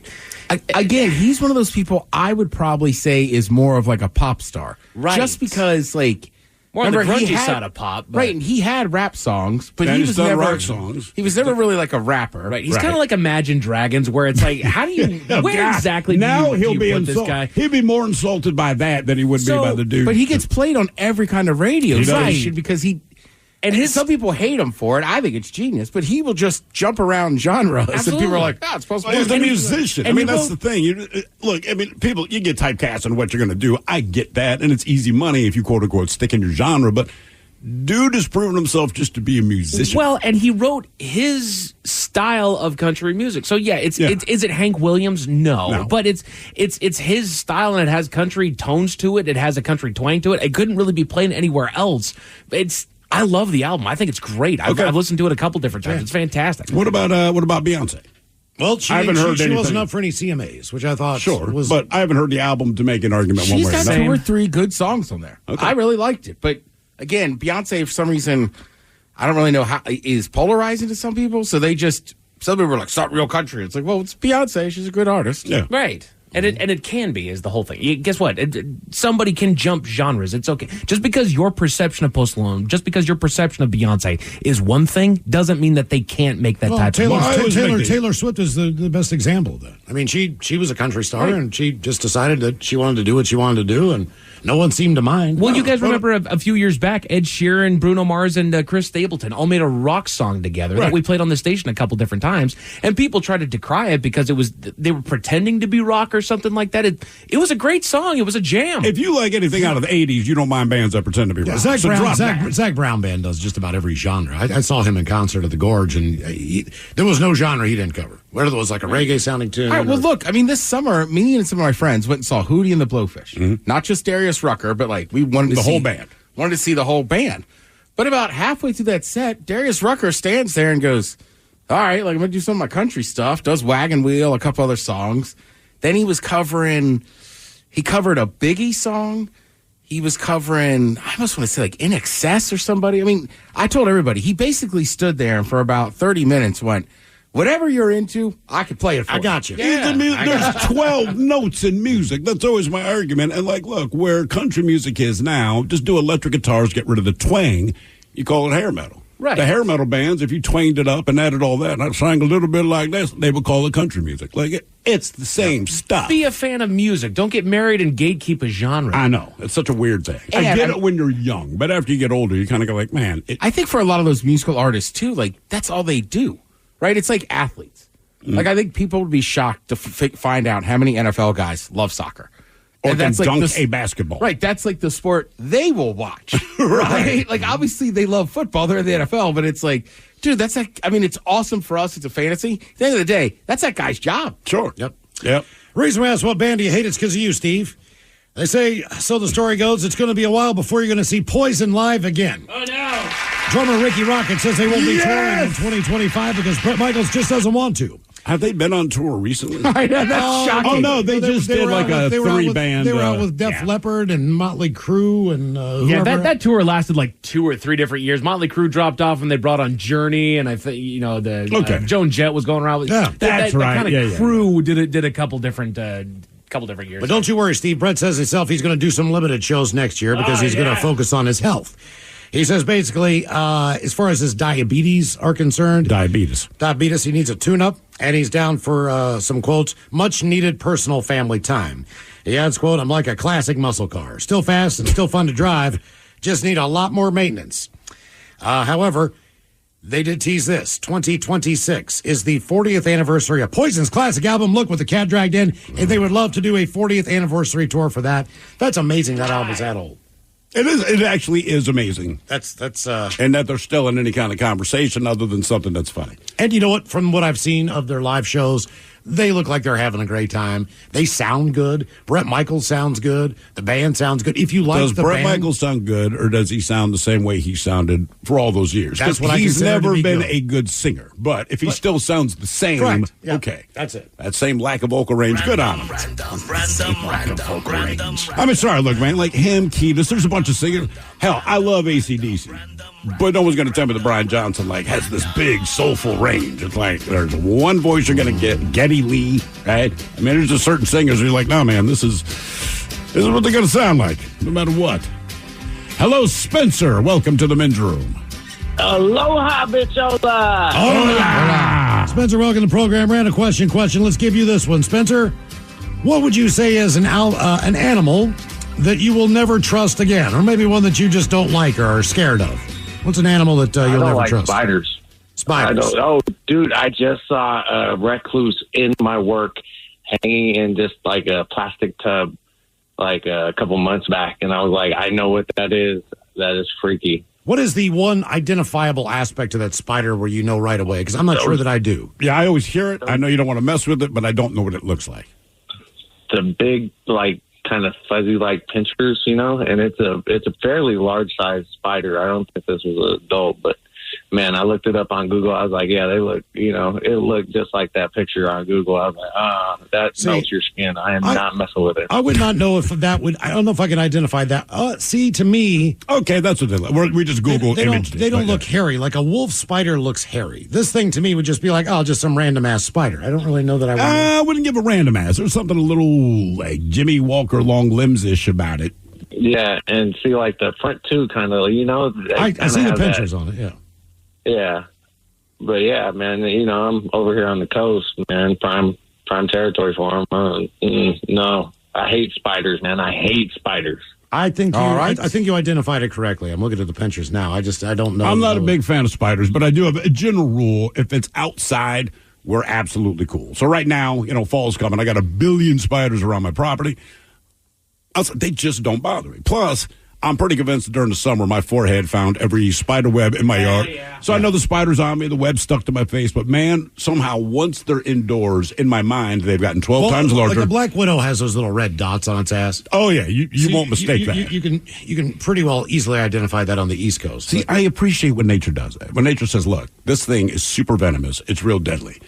Again, he's one of those people I would probably say is more of a pop star. Right. Just because, more on the grungy side of pop. Right, and he had rap songs, but he was never rock songs. He was never really a rapper. Right, he's kind of like Imagine Dragons, where it's how do you, exactly now do you put this guy? He'd be more insulted by that than he would be by the dude. But he gets played on every kind of radio station because some people hate him for it. I think it's genius, but he will just jump around genres. Absolutely. And people are like, it's supposed to be. He's a musician. I mean, that's the thing. You get typecast on what you're going to do. I get that, and it's easy money if you, quote-unquote, stick in your genre, but Dude has proven himself just to be a musician. Well, and he wrote his style of country music. So yeah, is it Hank Williams? No. But it's his style, and it has country tones to it. It has a country twang to it. It couldn't really be played anywhere else. I love the album. I think it's great. I've listened to it a couple different times. It's fantastic. What about Beyonce? Well, she wasn't up for any CMAs, which I thought was. But I haven't heard the album to make an argument one way or another. She's got 2 or 3 good songs on there. Okay. I really liked it. But again, Beyonce, for some reason, I don't really know how, is polarizing to some people. So some people were like, it's not real country. It's like, well, it's Beyonce. She's a good artist. Yeah. Right. And it can be, is the whole thing. Guess what? Somebody can jump genres. It's okay. Just because your perception of Post Malone, just because your perception of Beyonce is one thing, doesn't mean that they can't make that type of music. Taylor Swift is the best example of that. I mean, she was a country star, and she just decided that she wanted to do what she wanted to do, and no one seemed to mind. Well, you guys remember a few years back, Ed Sheeran, Bruno Mars, and Chris Stapleton all made a rock song together that we played on the station a couple different times, and people tried to decry it because they were pretending to be rock or something like that. It was a great song. It was a jam. If you like anything out of the 80s, you don't mind bands that pretend to be rock. Zach Brown Band does just about every genre. I saw him in concert at the Gorge, and there was no genre he didn't cover. Whether it was like a reggae-sounding tune. All right, well, look, I mean, this summer, me and some of my friends went and saw Hootie and the Blowfish. Mm-hmm. Not just Darius Rucker, but we wanted to see the whole band. Wanted to see the whole band. But about halfway through that set, Darius Rucker stands there and goes, all right, I'm going to do some of my country stuff. Does Wagon Wheel, a couple other songs. Then he covered a Biggie song. He was covering, I almost want to say In Excess or somebody. I mean, I told everybody, he basically stood there and for about 30 minutes went, whatever you're into, I can play it for you. I got you. Yeah, there's 12 notes in music. That's always my argument. And look, where country music is now, just do electric guitars, get rid of the twang. You call it hair metal. Right. The hair metal bands, if you twanged it up and added all that, and I sang a little bit like this, they would call it country music. It's the same stuff. Be a fan of music. Don't get married and gatekeep a genre. I know. It's such a weird thing. I get it when you're young, but after you get older, you kind of go man. I think for a lot of those musical artists, too, that's all they do. Right? It's like athletes. I think people would be shocked to find out how many NFL guys love soccer. Or can dunk a basketball. Right. That's the sport they will watch. Right? Obviously they love football. They're in the NFL, but it's dude, it's awesome for us. It's a fantasy. At the end of the day, that's that guy's job. Sure. Yep. Reason we asked what band do you hate, it's because of you, Steve. They say, so the story goes, it's going to be a while before you're going to see Poison live again. Oh, no. Drummer Ricky Rocket says they won't be touring in 2025 because Bret Michaels just doesn't want to. Have they been on tour recently? That's shocking. Oh, no, they just did a 3-band. They were out with Def Leppard and Motley Crue and whoever. That tour lasted 2 or 3 different years. Motley Crue dropped off and they brought on Journey, and I think Joan Jett was going around with that's that right. kind of crew did a couple different years. But don't you worry, Steve. Brett says himself he's going to do some limited shows next year because he's going to focus on his health. He says basically, as far as his diabetes are concerned, diabetes, he needs a tune-up, and he's down for some, quotes, much-needed personal family time. He adds, quote, I'm like a classic muscle car. Still fast and still fun to drive, just need a lot more maintenance. However, they did tease this. 2026 is the 40th anniversary of Poison's classic album, Look What the Cat Dragged In, and they would love to do a 40th anniversary tour for that. That's amazing that album's that old. It is. It actually is amazing. That's and that they're still in any kind of conversation other than something that's funny. And you know what? From what I've seen of their live shows, they look like they're having a great time. They sound good. Bret Michaels sounds good. The band sounds good. If you like does the Bret band, Michaels sound good, or does he sound the same way he sounded for all those years? That's what he's never been good. a good singer. But if he still sounds the same, okay, that's it. That same lack of vocal range, good on him. I mean, sorry, look, man, like him, Kiedis, there's a bunch of singers. Hell, I love AC/DC. But no one's going to tell me that Brian Johnson has this big soulful range. It's there's one voice you're going to get, Geddy Lee, right? I mean, there's just certain singers where you're like, no, man, this is what they're going to sound like, no matter what. Hello, Spencer. Welcome to the men's room. Aloha, bitchola. Hola. Spencer, welcome to the program. Ran a question. Let's give you this one. Spencer, what would you say is an animal that you will never trust again? Or maybe one that you just don't like or are scared of? What's an animal that you'll never trust? Spiders. Spiders. Dude, I just saw a recluse in my work hanging in just a plastic tub a couple months back, and I was like, I know what that is. That is freaky. What is the one identifiable aspect of that spider where you know right away? Because I'm not sure that I do. Yeah, I always hear it. I know you don't want to mess with it, but I don't know what it looks like. The big, like, kind of fuzzy, like, pinchers, and it's a fairly large-sized spider. I don't think this was an adult, but, man, I looked it up on Google. I was like, yeah, they look, it looked just like that picture on Google. I was like, that melts your skin. I am not messing with it. I would not know if that would, I don't know if I can identify that. See, to me. Okay, that's what they look. We just Google image. They don't look hairy. Like a wolf spider looks hairy. This thing to me would just be like, just some random ass spider. I don't really know that I wouldn't give a random ass. There's something a little like Jimmy Walker long limbs-ish about it. Yeah, and see, like the front two kind of, I see the pictures on it, yeah. Yeah. But yeah, man, I'm over here on the coast, man, prime territory for them. No, I hate spiders, man. I hate spiders. I think I think you identified it correctly. I'm looking at the pictures now. I don't know. I'm not a big fan of spiders, but I do have a general rule. If it's outside, we're absolutely cool. So right now, fall's coming. I got 1 billion spiders around my property. They just don't bother me. Plus, I'm pretty convinced that during the summer, my forehead found every spider web in my yard. Yeah. So I know the spider's on me, the web's stuck to my face. But, man, somehow once they're indoors, in my mind, they've gotten 12 times larger. Like a black widow has those little red dots on its ass. Oh, yeah. You won't mistake that. You can pretty well easily identify that on the East Coast. See, I appreciate when nature does that. When nature says, look, this thing is super venomous. It's real deadly.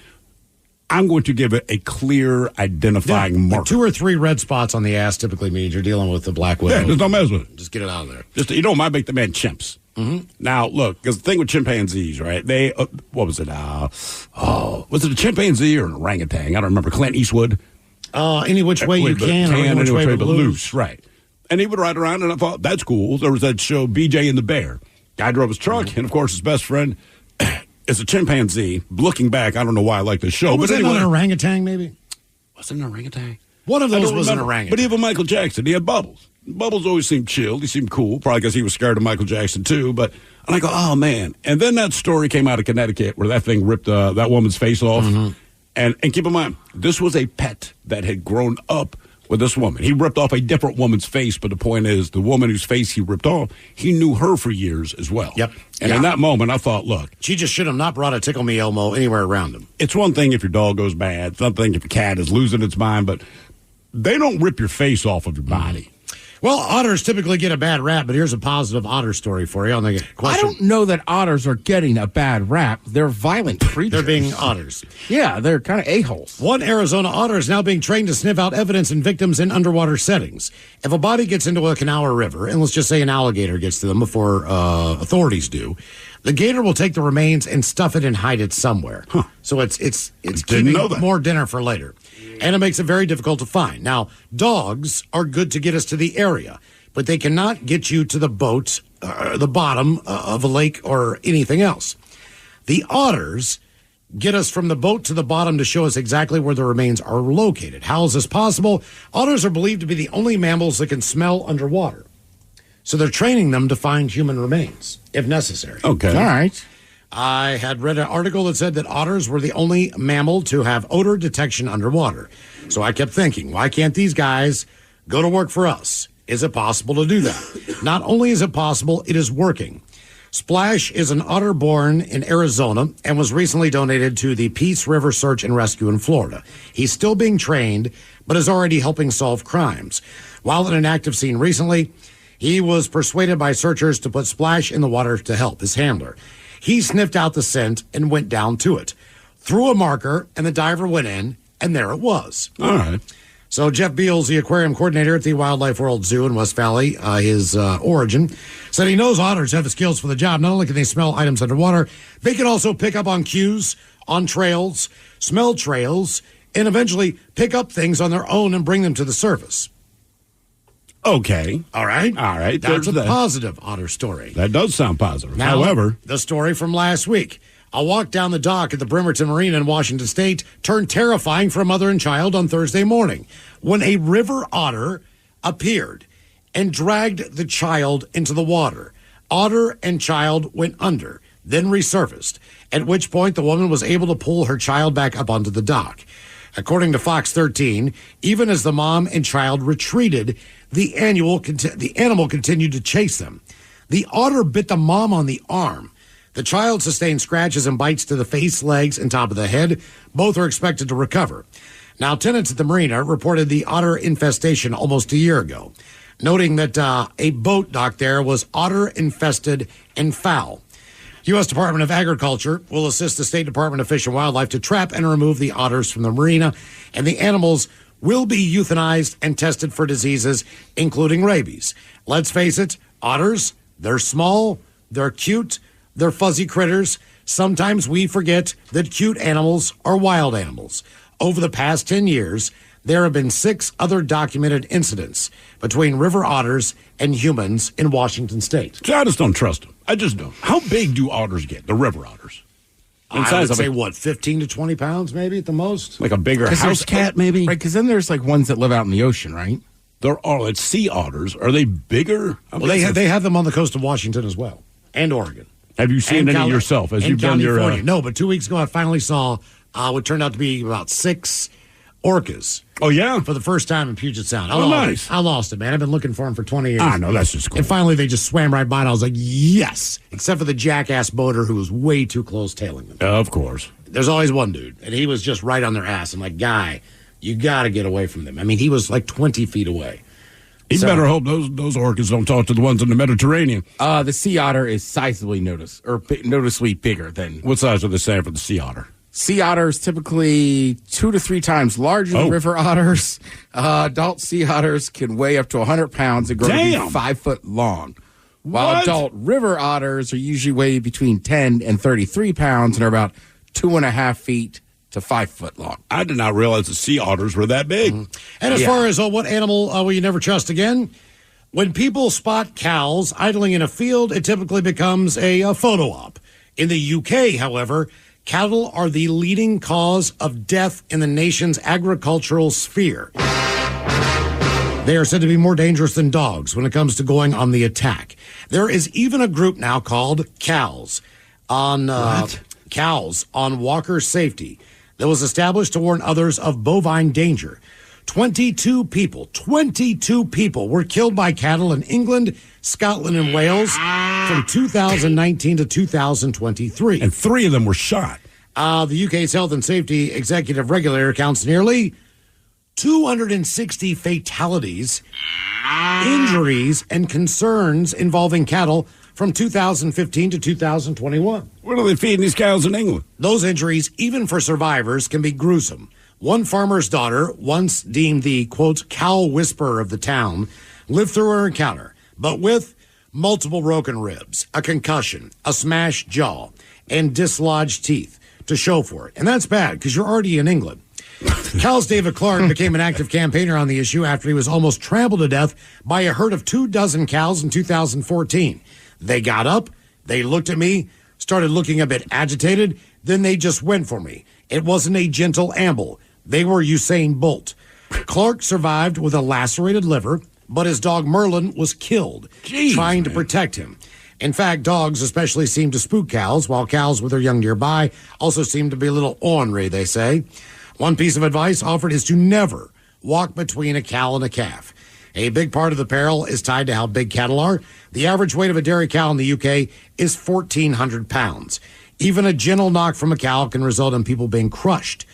I'm going to give it a clear identifying marker. 2 or 3 red spots on the ass typically means you're dealing with the black widow. Yeah, just don't mess with it. Just get it out of there. You don't mind make the man chimps. Mm-hmm. Now, look, because the thing with chimpanzees, right? They, what was it? Was it a chimpanzee or an orangutan? I don't remember. Clint Eastwood. Any which way you can, any which way but loose. Right. And he would ride around, and I thought, that's cool. There was that show, BJ and the Bear. Guy drove his truck, and of course, his best friend is a chimpanzee. Looking back, I don't know why I like this show. Was it an orangutan, maybe? Was it an orangutan? One of those was an orangutan. But even Michael Jackson, he had Bubbles. Bubbles always seemed chilled. He seemed cool, probably because he was scared of Michael Jackson, too. And I go, oh, man. And then that story came out of Connecticut where that thing ripped that woman's face off. Mm-hmm. And keep in mind, this was a pet that had grown up with this woman. He ripped off a different woman's face, but the point is, the woman whose face he ripped off, he knew her for years as well. Yep. And in that moment, I thought, look. She just should have not brought a Tickle Me Elmo anywhere around him. It's one thing if your dog goes bad. It's another thing if your cat is losing its mind, but they don't rip your face off of your body. Well, otters typically get a bad rap, but here's a positive otter story for you on the question. I don't know that otters are getting a bad rap. They're violent creatures. They're being otters. Yeah, they're kind of a-holes. One Arizona otter is now being trained to sniff out evidence in victims in underwater settings. If a body gets into a canal or river, and let's just say an alligator gets to them before authorities do, the gator will take the remains and stuff it and hide it somewhere. Huh. So it's keeping more dinner for later. And it makes it very difficult to find. Now, dogs are good to get us to the area, but they cannot get you to the boat, the bottom of a lake or anything else. The otters get us from the boat to the bottom to show us exactly where the remains are located. How is this possible? Otters are believed to be the only mammals that can smell underwater. So they're training them to find human remains, if necessary. Okay. All right. I had read an article that said that otters were the only mammal to have odor detection underwater. So I kept thinking, why can't these guys go to work for us? Is it possible to do that? Not only is it possible, it is working. Splash is an otter born in Arizona and was recently donated to the Peace River Search and Rescue in Florida. He's still being trained, but is already helping solve crimes. While in an active scene recently, he was persuaded by searchers to put Splash in the water to help his handler. He sniffed out the scent and went down to it, threw a marker, and the diver went in, and there it was. All right. So Jeff Beals, the aquarium coordinator at the Wildlife World Zoo in West Valley, his origin, said he knows otters have the skills for the job. Not only can they smell items underwater, they can also pick up on cues, on trails, smell trails, and eventually pick up things on their own and bring them to the surface. Okay. All right. That's a positive otter story. That does sound positive. Now, however, the story from last week. A walk down the dock at the Bremerton Marina in Washington State turned terrifying for a mother and child on Thursday morning when a river otter appeared and dragged the child into the water. Otter and child went under, then resurfaced, at which point the woman was able to pull her child back up onto the dock. According to Fox 13, even as the mom and child retreated, the animal continued to chase them. The otter bit the mom on the arm. The child sustained scratches and bites to the face, legs, and top of the head. Both are expected to recover. Now, tenants at the marina reported the otter infestation almost a year ago, noting that a boat dock there was otter-infested and foul. U.S. Department of Agriculture will assist the State Department of Fish and Wildlife to trap and remove the otters from the marina, and the animals will be euthanized and tested for diseases, including rabies. Let's face it, otters, they're small, they're cute, they're fuzzy critters. Sometimes we forget that cute animals are wild animals. Over the past 10 years, there have been 6 other documented incidents between river otters and humans in Washington state. See, I just don't trust them. I just don't. How big do otters get, the river otters? I would say, 15 to 20 pounds maybe at the most? Like a bigger house cat, maybe? Right, because then there's like ones that live out in the ocean, right? They're all, it's sea otters. Are they bigger? Well, they have them on the coast of Washington as well, and Oregon. Have you seen any yourself as you've done your... No, but 2 weeks ago I finally saw what turned out to be about 6 orcas. Oh, yeah? For the first time in Puget Sound. Nice. I lost it, man. I've been looking for them for 20 years. I know, that's just cool. And finally they just swam right by and I was like, yes! Except for the jackass boater who was way too close tailing them. Of course. There's always one dude, and he was just right on their ass. I'm like, guy, you got to get away from them. I mean, he was like 20 feet away. You better hope those orcas don't talk to the ones in the Mediterranean. The sea otter is sizably noticeably bigger than... What size are they saying for the sea otter? Sea otters typically 2 to 3 times larger than river otters. Adult sea otters can weigh up to 100 pounds and grow to be 5 foot long. While adult river otters are usually weigh between 10 and 33 pounds and are about 2.5 feet to 5 foot long. I did not realize the sea otters were that big. And as far as what animal will you never trust again? When people spot cows idling in a field, it typically becomes a photo op. In the UK, however, cattle are the leading cause of death in the nation's agricultural sphere. They are said to be more dangerous than dogs when it comes to going on the attack. There is even a group now called Cows on Walker Safety that was established to warn others of bovine danger. 22 people were killed by cattle in England, Scotland, and Wales from 2019 to 2023. And 3 of them were shot. The UK's Health and Safety Executive Regulator counts nearly 260 fatalities, injuries, and concerns involving cattle from 2015 to 2021. What are they feeding these cows in England? Those injuries, even for survivors, can be gruesome. One farmer's daughter, once deemed the, quote, cow whisperer of the town, lived through her encounter, but with multiple broken ribs, a concussion, a smashed jaw, and dislodged teeth to show for it. And that's bad, because you're already in England. Cal's David Clark became an active campaigner on the issue after he was almost trampled to death by a herd of 24 cows in 2014. They got up, they looked at me, started looking a bit agitated, then they just went for me. It wasn't a gentle amble. They were Usain Bolt. Clark survived with a lacerated liver, but his dog Merlin was killed, trying to protect him. In fact, dogs especially seem to spook cows, while cows with their young nearby also seem to be a little ornery, they say. One piece of advice offered is to never walk between a cow and a calf. A big part of the peril is tied to how big cattle are. The average weight of a dairy cow in the UK is 1,400 pounds. Even a gentle knock from a cow can result in people being crushed.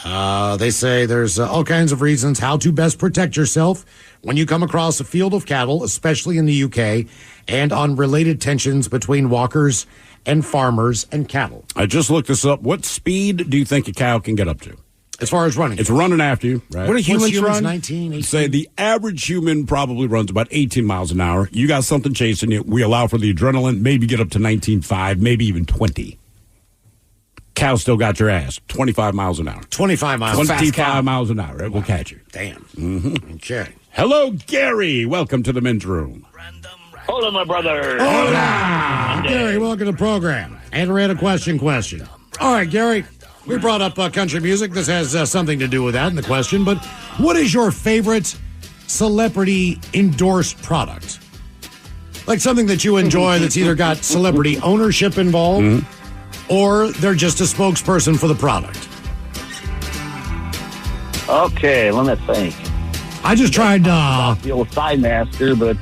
They say there's all kinds of reasons how to best protect yourself when you come across a field of cattle, especially in the UK, and on related tensions between walkers and farmers and cattle. I just looked this up. What speed do you think a cow can get up to? As far as running? It's running after you, right? What do humans run? 19, 18? Say the average human probably runs about 18 miles an hour. You got something chasing you. We allow for the adrenaline, maybe get up to 19.5, maybe even 20. Cow still got your ass. 25 miles an hour. 25 miles. 25 miles an hour. It will catch you. Damn. Mm-hmm. Okay. Hello, Gary. Welcome to the men's room. Hola, my brother. Hola. Gary, welcome to the program. And we had a question. All right, Gary, we brought up country music. This has something to do with that in the question. But what is your favorite celebrity endorsed product? Like something that you enjoy that's either got celebrity ownership involved or they're just a spokesperson for the product. Okay, let me think. I just tried. The old Thighmaster, but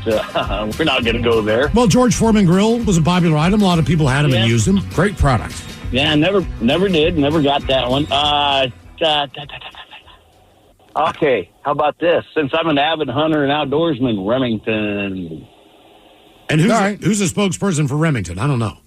we're not going to go there. Well, George Foreman Grill was a popular item. A lot of people had them and used them. Great product. Yeah, never got that one. Okay, how about this? Since I'm an avid hunter and outdoorsman, Remington. And who's the spokesperson for Remington? I don't know.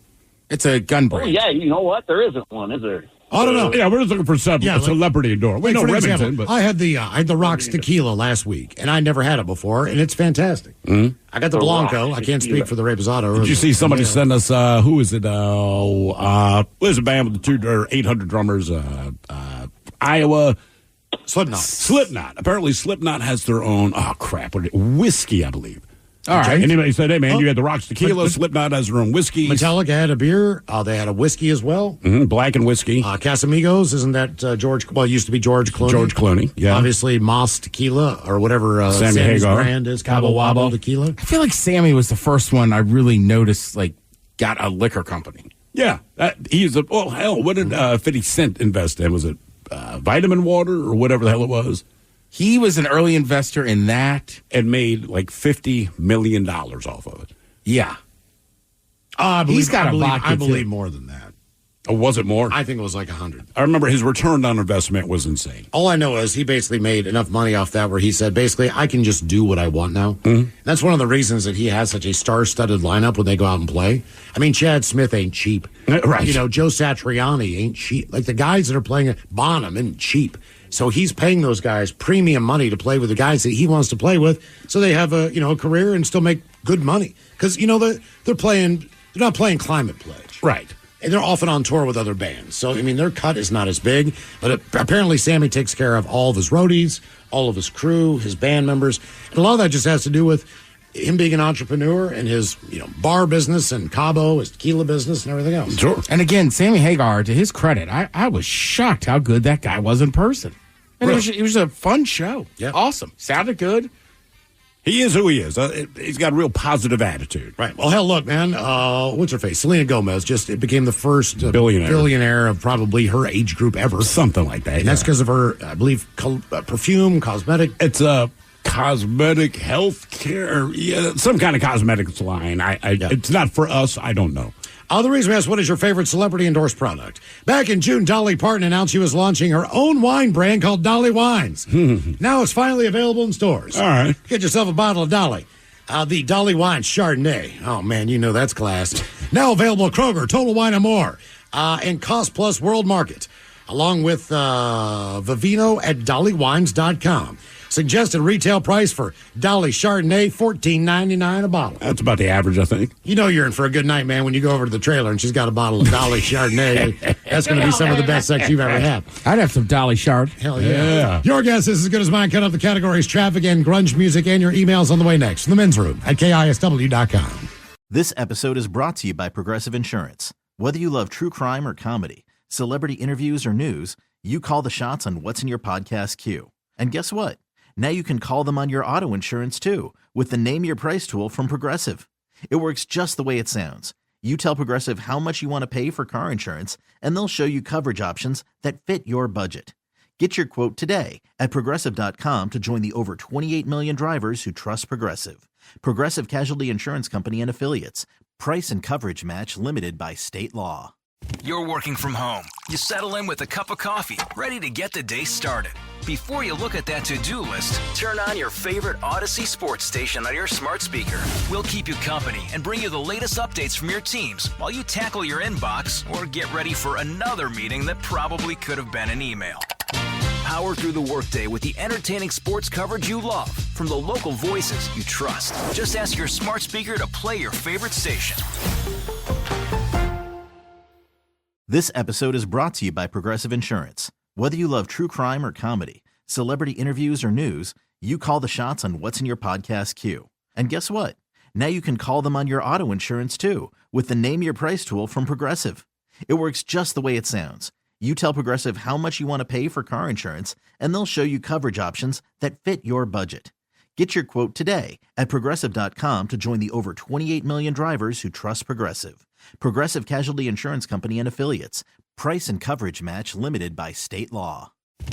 It's a gun Oh, brand. yeah, you know what? There isn't one, is there? I don't know. Yeah, we're just looking for a celebrity door. We know for Remington, example, but I had the Rocks Tequila last week, and I never had it before, and it's fantastic. Mhm. I got the The Blanco. Rocks I can't Tequila. speak for the Reposado. Did you see somebody send us, who is it? There's a band with the 800 drummers, Iowa. Slipknot. Apparently Slipknot has their own, whiskey, I believe. All right. Anybody said, hey, man, you had the Rocks Tequila. Slipknot has their own whiskey. Metallica had a beer. They had a whiskey as well. Black and whiskey. Casamigos, isn't that George? Well, it used to be George Clooney. George Clooney, yeah. Obviously, Moss Tequila or whatever Sammy Sammy's Hagar. brand is. Cabo Wabo Tequila. I feel like Sammy was the first one I really noticed, got a liquor company. Yeah. What did 50 Cent invest in? Was it vitamin water or whatever the hell it was? He was an early investor in that. And made like $50 million off of it. Yeah. I vodka, believe too. more than that. Oh, was it more? I think it was like 100. I remember his return on investment was insane. All I know is he basically made enough money off that where he said, basically, I can just do what I want now. Mm-hmm. That's one of the reasons that he has such a star-studded lineup when they go out and play. I mean, Chad Smith ain't cheap. Right. Joe Satriani ain't cheap. Like the guys that are playing Bonham ain't cheap. So he's paying those guys premium money to play with the guys that he wants to play with, so they have a career and still make good money. Because they're not playing Climate Pledge, right? And they're often on tour with other bands. So I mean, their cut is not as big. But apparently, Sammy takes care of all of his roadies, all of his crew, his band members, and a lot of that just has to do with him being an entrepreneur and his bar business and Cabo, his tequila business and everything else. Sure. And again, Sammy Hagar, to his credit, I was shocked how good that guy was in person. And it was a fun show. Yeah. Awesome. Sounded good. He is who he is. He's got a real positive attitude. Right. Well, hell, look, man. What's her face? Selena Gomez became the first billionaire of probably her age group ever. Something like that. And that's because of her, I believe, perfume, cosmetic. It's a cosmetic health care, some kind of cosmetics line. It's not for us. I don't know. The reason we asked, what is your favorite celebrity endorsed product? Back in June, Dolly Parton announced she was launching her own wine brand called Dolly Wines. Now it's finally available in stores. All right. Get yourself a bottle of Dolly. The Dolly Wines Chardonnay. Oh, man, that's class. Now available at Kroger, Total Wine & More, and Cost Plus World Market, along with Vivino at dollywines.com. Suggested retail price for Dolly Chardonnay, $14.99 a bottle. That's about the average, I think. You're in for a good night, man, when you go over to the trailer and she's got a bottle of Dolly Chardonnay. That's going to be some of the best sex you've ever had. I'd have some Dolly Chard. Hell yeah. Your guess is as good as mine. Cut up the categories traffic and grunge music and your emails on the way next from the men's room at KISW.com. This episode is brought to you by Progressive Insurance. Whether you love true crime or comedy, celebrity interviews or news, you call the shots on what's in your podcast queue. And guess what? Now you can call them on your auto insurance too with the Name Your Price tool from Progressive. It works just the way it sounds. You tell Progressive how much you want to pay for car insurance, and they'll show you coverage options that fit your budget. Get your quote today at Progressive.com to join the over 28 million drivers who trust Progressive. Progressive Casualty Insurance Company and Affiliates. Price and coverage match limited by state law. You're working from home. You settle in with a cup of coffee, ready to get the day started. Before you look at that to-do list, turn on your favorite Odyssey sports station on your smart speaker. We'll keep you company and bring you the latest updates from your teams while you tackle your inbox or get ready for another meeting that probably could have been an email. Power through the workday with the entertaining sports coverage you love from the local voices you trust. Just ask your smart speaker to play your favorite station. This episode is brought to you by Progressive Insurance. Whether you love true crime or comedy, celebrity interviews or news, you call the shots on what's in your podcast queue. And guess what? Now you can call them on your auto insurance too with the Name Your Price tool from Progressive. It works just the way it sounds. You tell Progressive how much you want to pay for car insurance, and they'll show you coverage options that fit your budget. Get your quote today at Progressive.com to join the over 28 million drivers who trust Progressive. Progressive Casualty Insurance Company and Affiliates. Price and coverage match limited by state law.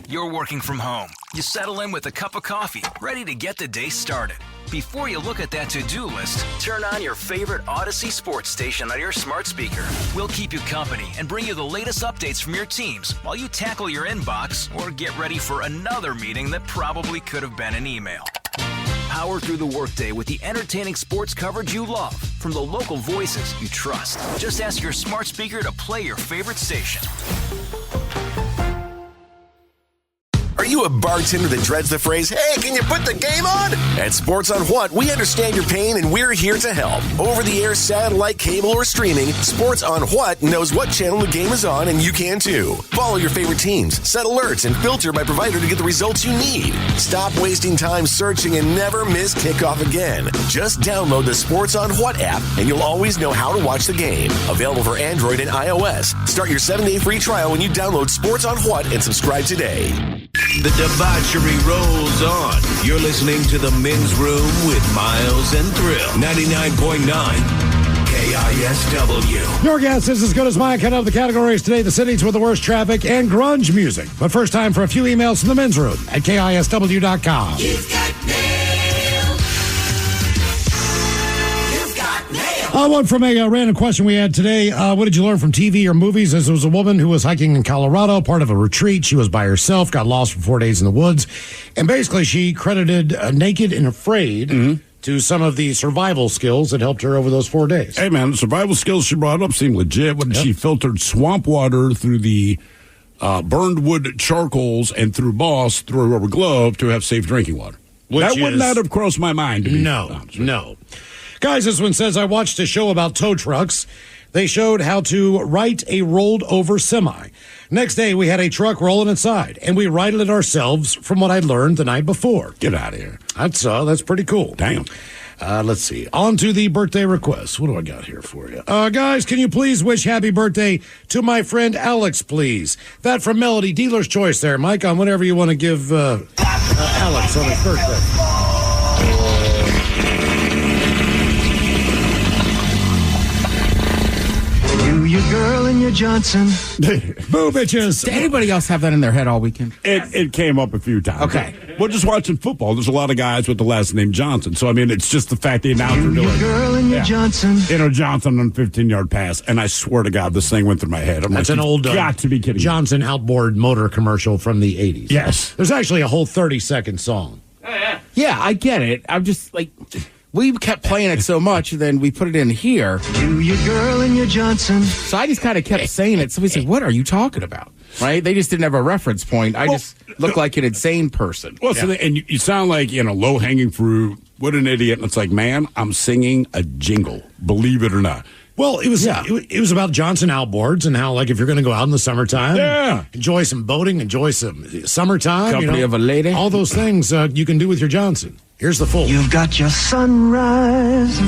You're working from home. You settle in with a cup of coffee, ready to get the day started. Before you look at that to-do list, turn on your favorite Odyssey sports station on your smart speaker. We'll keep you company and bring you the latest updates from your teams while you tackle your inbox or get ready for another meeting that probably could have been an email. Power through the workday with the entertaining sports coverage you love from the local voices you trust. Just ask your smart speaker to play your favorite station. Are you a bartender that dreads the phrase, hey, can you put the game on? At Sports on What, we understand your pain and we're here to help. Over-the-air, satellite, cable, or streaming, Sports on What knows what channel the game is on, and you can too. Follow your favorite teams, set alerts, and filter by provider to get the results you need. Stop wasting time searching and never miss kickoff again. Just download the Sports on What app, and you'll always know how to watch the game. Available for Android and iOS. Start your 7-day free trial when you download Sports on What and subscribe today. The debauchery rolls on. You're listening to The Men's Room with Miles and Thrill. 99.9 KISW. Your guess is as good as mine. Kind of the categories today: the cities with the worst traffic and grunge music. But first, time for a few emails from the men's room at KISW.com. You've got mail. One from a random question we had today. What did you learn from TV or movies? As there was a woman who was hiking in Colorado, part of a retreat. She was by herself, got lost for 4 days in the woods. And basically, she credited Naked and Afraid to some of the survival skills that helped her over those 4 days. Hey, man, the survival skills she brought up seem legit. When she filtered swamp water through the burned wood charcoals and through Boss through a rubber glove to have safe drinking water. That would not have crossed my mind. To be honest. No. Guys, this one says, I watched a show about tow trucks. They showed how to right a rolled over semi. Next day, we had a truck rolling inside, and we righted it ourselves from what I'd learned the night before. Get out of here. That's pretty cool. Damn. Let's see. On to the birthday requests. What do I got here for you? Guys, can you please wish happy birthday to my friend Alex, please? That from Melody, dealer's choice there, Mike, on whatever you want to give Alex on his birthday. You girl and your Johnson. Boo, bitches. Did anybody else have that in their head all weekend? It came up a few times. Okay. We're just watching football. There's a lot of guys with the last name Johnson. So, I mean, it's just the fact the announcer doing You girl and your Johnson. Johnson on a 15-yard pass. And I swear to God, this thing went through my head. That's an old got to be kidding Johnson outboard motor commercial from the 80s. Yes. There's actually a whole 30-second song. Yeah, I get it. I'm just like... We kept playing it so much, and then we put it in here. You girl and your Johnson. So I just kind of kept saying it. Somebody said, what are you talking about? Right? They just didn't have a reference point. I just look like an insane person. Well, so and you sound like, low-hanging fruit. What an idiot. And it's like, man, I'm singing a jingle. Believe it or not. Well, it was it was about Johnson outboards and how, like, if you're going to go out in the summertime, enjoy some boating, enjoy some summertime. Company of a lady. All those things you can do with your Johnson. Here's the full. You've got your sunrise.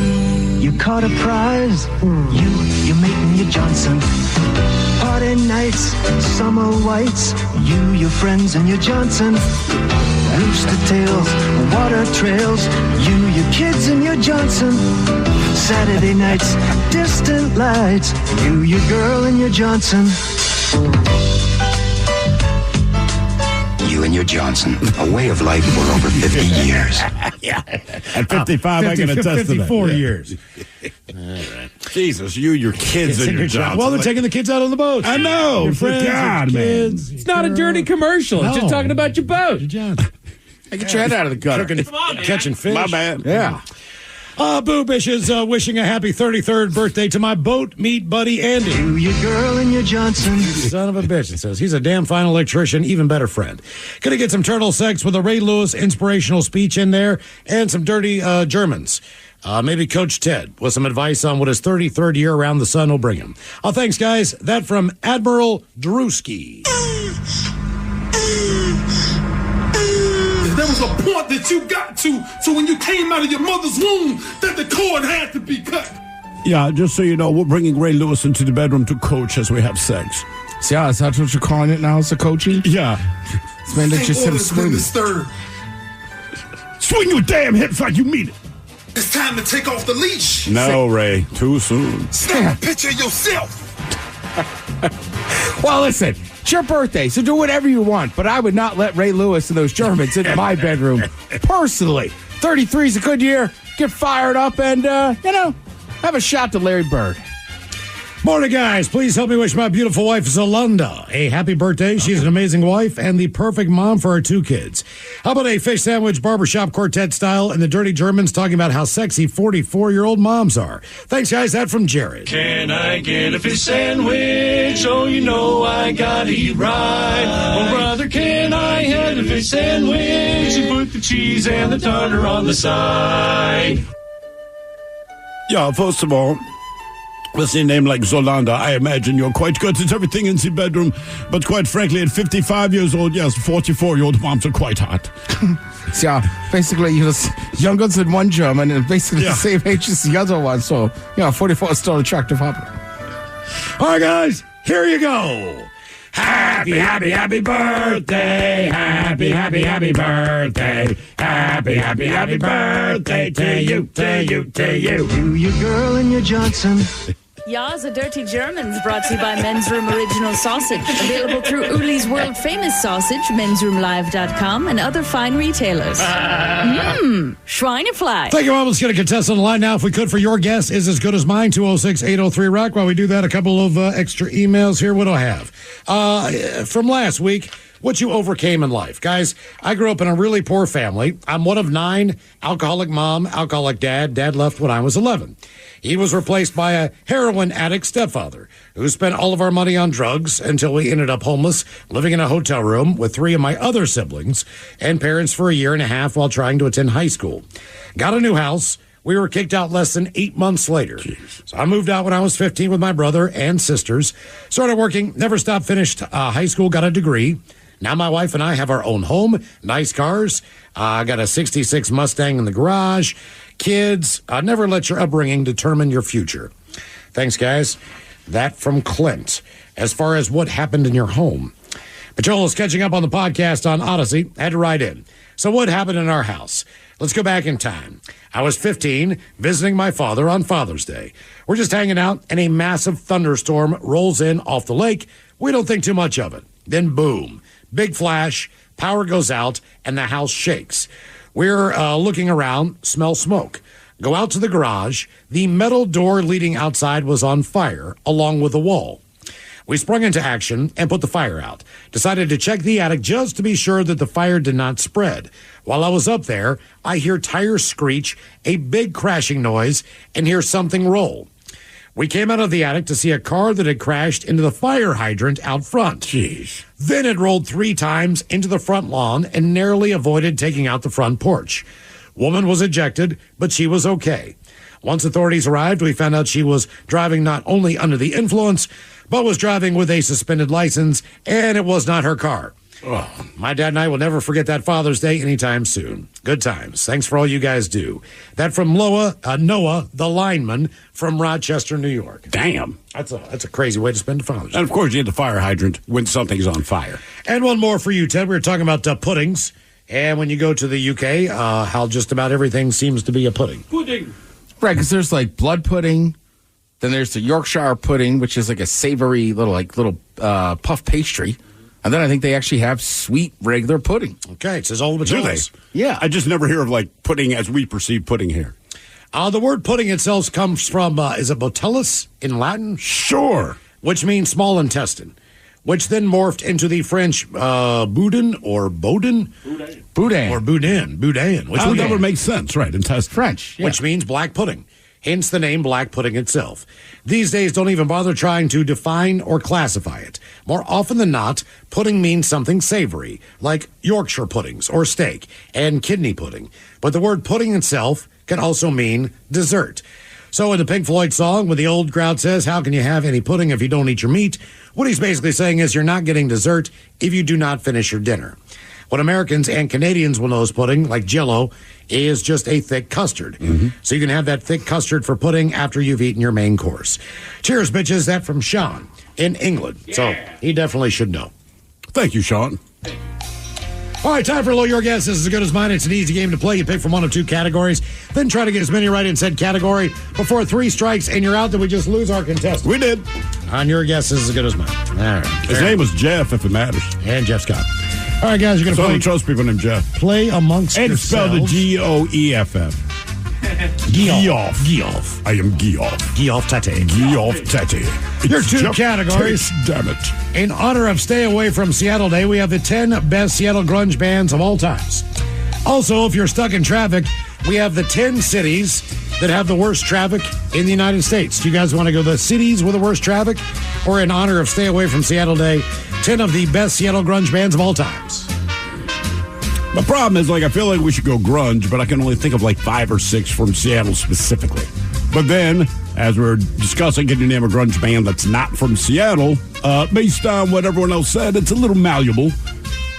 You caught a prize. You make me a Johnson. Party nights, summer whites. You, your friends, and your Johnson. Rooster tails, water trails. You, your kids, and your Johnson. Saturday nights, distant lights. You, your girl, and your Johnson. You and your Johnson, a way of life for over 50 years. Yeah. At 55, I can attest to that. 54 years. All right. Jesus, your kids and your Johnson. Well, they're taking the kids out on the boat. I know. Your friends, God, your man. kids, It's not a dirty commercial. It's just talking about your boat. Your Johnson. Get your head out of the gutter. Catching fish. My bad. Yeah. Boo Bishes wishing a happy 33rd birthday to my boat meat buddy Andy. You girl and your Johnson. Son of a bitch, it says. He's a damn fine electrician, even better friend. Gonna get some turtle sex with a Ray Lewis inspirational speech in there and some dirty Germans. Maybe Coach Ted with some advice on what his 33rd year around the sun will bring him. Thanks, guys. That from Admiral Drewski. There was a point that you got to, so when you came out of your mother's womb, that the cord had to be cut. Yeah, just so you know, we're bringing Ray Lewis into the bedroom to coach as we have sex. Yeah, is that what you're calling it now? It's a coaching? Yeah. This man just hit him swinging. Swing your damn hips like you mean it. It's time to take off the leash. No, Ray, too soon. Snap a picture of yourself. Well, listen, It's your birthday, so do whatever you want, but I would not let Ray Lewis and those Germans into my bedroom. Personally, 33 is a good year. Get fired up and, have a shot to Larry Bird. Morning, guys. Please help me wish my beautiful wife, Zolanda, a happy birthday. She's an amazing wife and the perfect mom for our 2 kids. How about a fish sandwich barbershop quartet style and the Dirty Germans talking about how sexy 44-year-old moms are? Thanks, guys. That from Jared. Can I get a fish sandwich? Oh, you know I gotta eat right. Oh, brother, can I have a fish sandwich? You put the cheese and the tartar on the side. Yeah, first of all, with a name like Zolanda, I imagine you're quite good at everything in the bedroom. But quite frankly, at 55 years old, yes, 44-year-old moms are quite hot. Yeah, basically, you're younger than one German and basically the same age as the other one. So, 44 is still an attractive hobby. All right, guys, here you go. Happy, happy, happy birthday. Happy, happy, happy birthday. Happy, happy, happy birthday to you, to you, to you. You, your girl, and your Johnson. Ya's a Dirty Germans, brought to you by Men's Room Original Sausage. Available through Uli's World Famous Sausage, mensroomlive.com, and other fine retailers. Schweinefly. Thank you, Mom. Let's get a contestant on the line now. If we could, for your guess is as good as mine, 206-803-ROCK. While we do that, a couple of extra emails here. What do I have? From last week, what you overcame in life. Guys, I grew up in a really poor family. I'm one of 9, alcoholic mom, alcoholic dad. Dad left when I was 11. He was replaced by a heroin addict stepfather who spent all of our money on drugs until we ended up homeless, living in a hotel room with 3 of my other siblings and parents for a year and a half while trying to attend high school. Got a new house. We were kicked out less than 8 months later. Jeez. So I moved out when I was 15 with my brother and sisters. Started working, never stopped, finished high school, got a degree. Now my wife and I have our own home, nice cars. I got a 66 Mustang in the garage. Kids, never let your upbringing determine your future. Thanks, guys. That from Clint. As far as what happened in your home. Patrol is catching up on the podcast on Odyssey. Had to write in. So what happened in our house? Let's go back in time. I was 15, visiting my father on Father's Day. We're just hanging out, and a massive thunderstorm rolls in off the lake. We don't think too much of it. Then boom, big flash, power goes out, and the house shakes. We're looking around, smell smoke. Go out to the garage. The metal door leading outside was on fire, along with the wall. We sprung into action and put the fire out. Decided to check the attic just to be sure that the fire did not spread. While I was up there, I hear tires screech, a big crashing noise, and hear something roll. We came out of the attic to see a car that had crashed into the fire hydrant out front. Jeez. Then it rolled 3 times into the front lawn and narrowly avoided taking out the front porch. Woman was ejected, but she was okay. Once authorities arrived, we found out she was driving not only under the influence, but was driving with a suspended license, and it was not her car. Oh, my dad and I will never forget that Father's Day anytime soon. Good times. Thanks for all you guys do. That from Noah, the lineman from Rochester, New York. Damn. That's a crazy way to spend Father's Day. And, of course, you hit the fire hydrant when something's on fire. And one more for you, Ted. We were talking about puddings. And when you go to the UK, how just about everything seems to be a pudding. Pudding. Right, because there's like blood pudding. Then there's the Yorkshire pudding, which is like a savory little puff pastry. And then I think they actually have sweet regular pudding. Okay, it says all the Do they? Yeah. I just never hear of like pudding as we perceive pudding here. The word pudding itself comes from, is it botellus in Latin? Sure. Which means small intestine, which then morphed into the French boudin or boudin? Boudin. Or boudin. Boudin. Which that would make sense, right? Intestine. French. Yeah. Which means black pudding. Hence the name black pudding itself. These days, don't even bother trying to define or classify it. More often than not, pudding means something savory, like Yorkshire puddings or steak, and kidney pudding. But the word pudding itself can also mean dessert. So in the Pink Floyd song, when the old crowd says, how can you have any pudding if you don't eat your meat? What he's basically saying is you're not getting dessert if you do not finish your dinner. What Americans and Canadians will know as pudding, like Jell-O, is just a thick custard. Mm-hmm. So you can have that thick custard for pudding after you've eaten your main course. Cheers, bitches. That from Sean in England. Yeah. So he definitely should know. Thank you, Sean. All All right, time for Low Your Guess. This is as good as mine. It's an easy game to play. You pick from one of two categories, then try to get as many right in said category before 3 strikes, and you're out. Then we just lose our contestant. We did. On your guess, this is as good as mine. All right. His name was Jeff, if it matters. And Jeff Scott. All right, guys, you're going to So I play. don't trust people named Jeff. Play amongst And yourselves. spelled G-O-E-F-F. Geoff. Geoff. I am Geoff. Geoff Tate. Geoff Tate. Your It's 2 Jeff categories. Tate, damn it. In honor of Stay Away from Seattle Day, we have the 10 best Seattle grunge bands of all times. Also, if you're stuck in traffic, we have the 10 cities that have the worst traffic in the United States. Do you guys want to go the cities with the worst traffic? Or in honor of Stay Away from Seattle Day, 10 of the best Seattle grunge bands of all times? The problem is, I feel like we should go grunge, but I can only think of 5 or 6 from Seattle specifically. But then, as we're discussing, can you name a grunge band that's not from Seattle? Based on what everyone else said, it's a little malleable.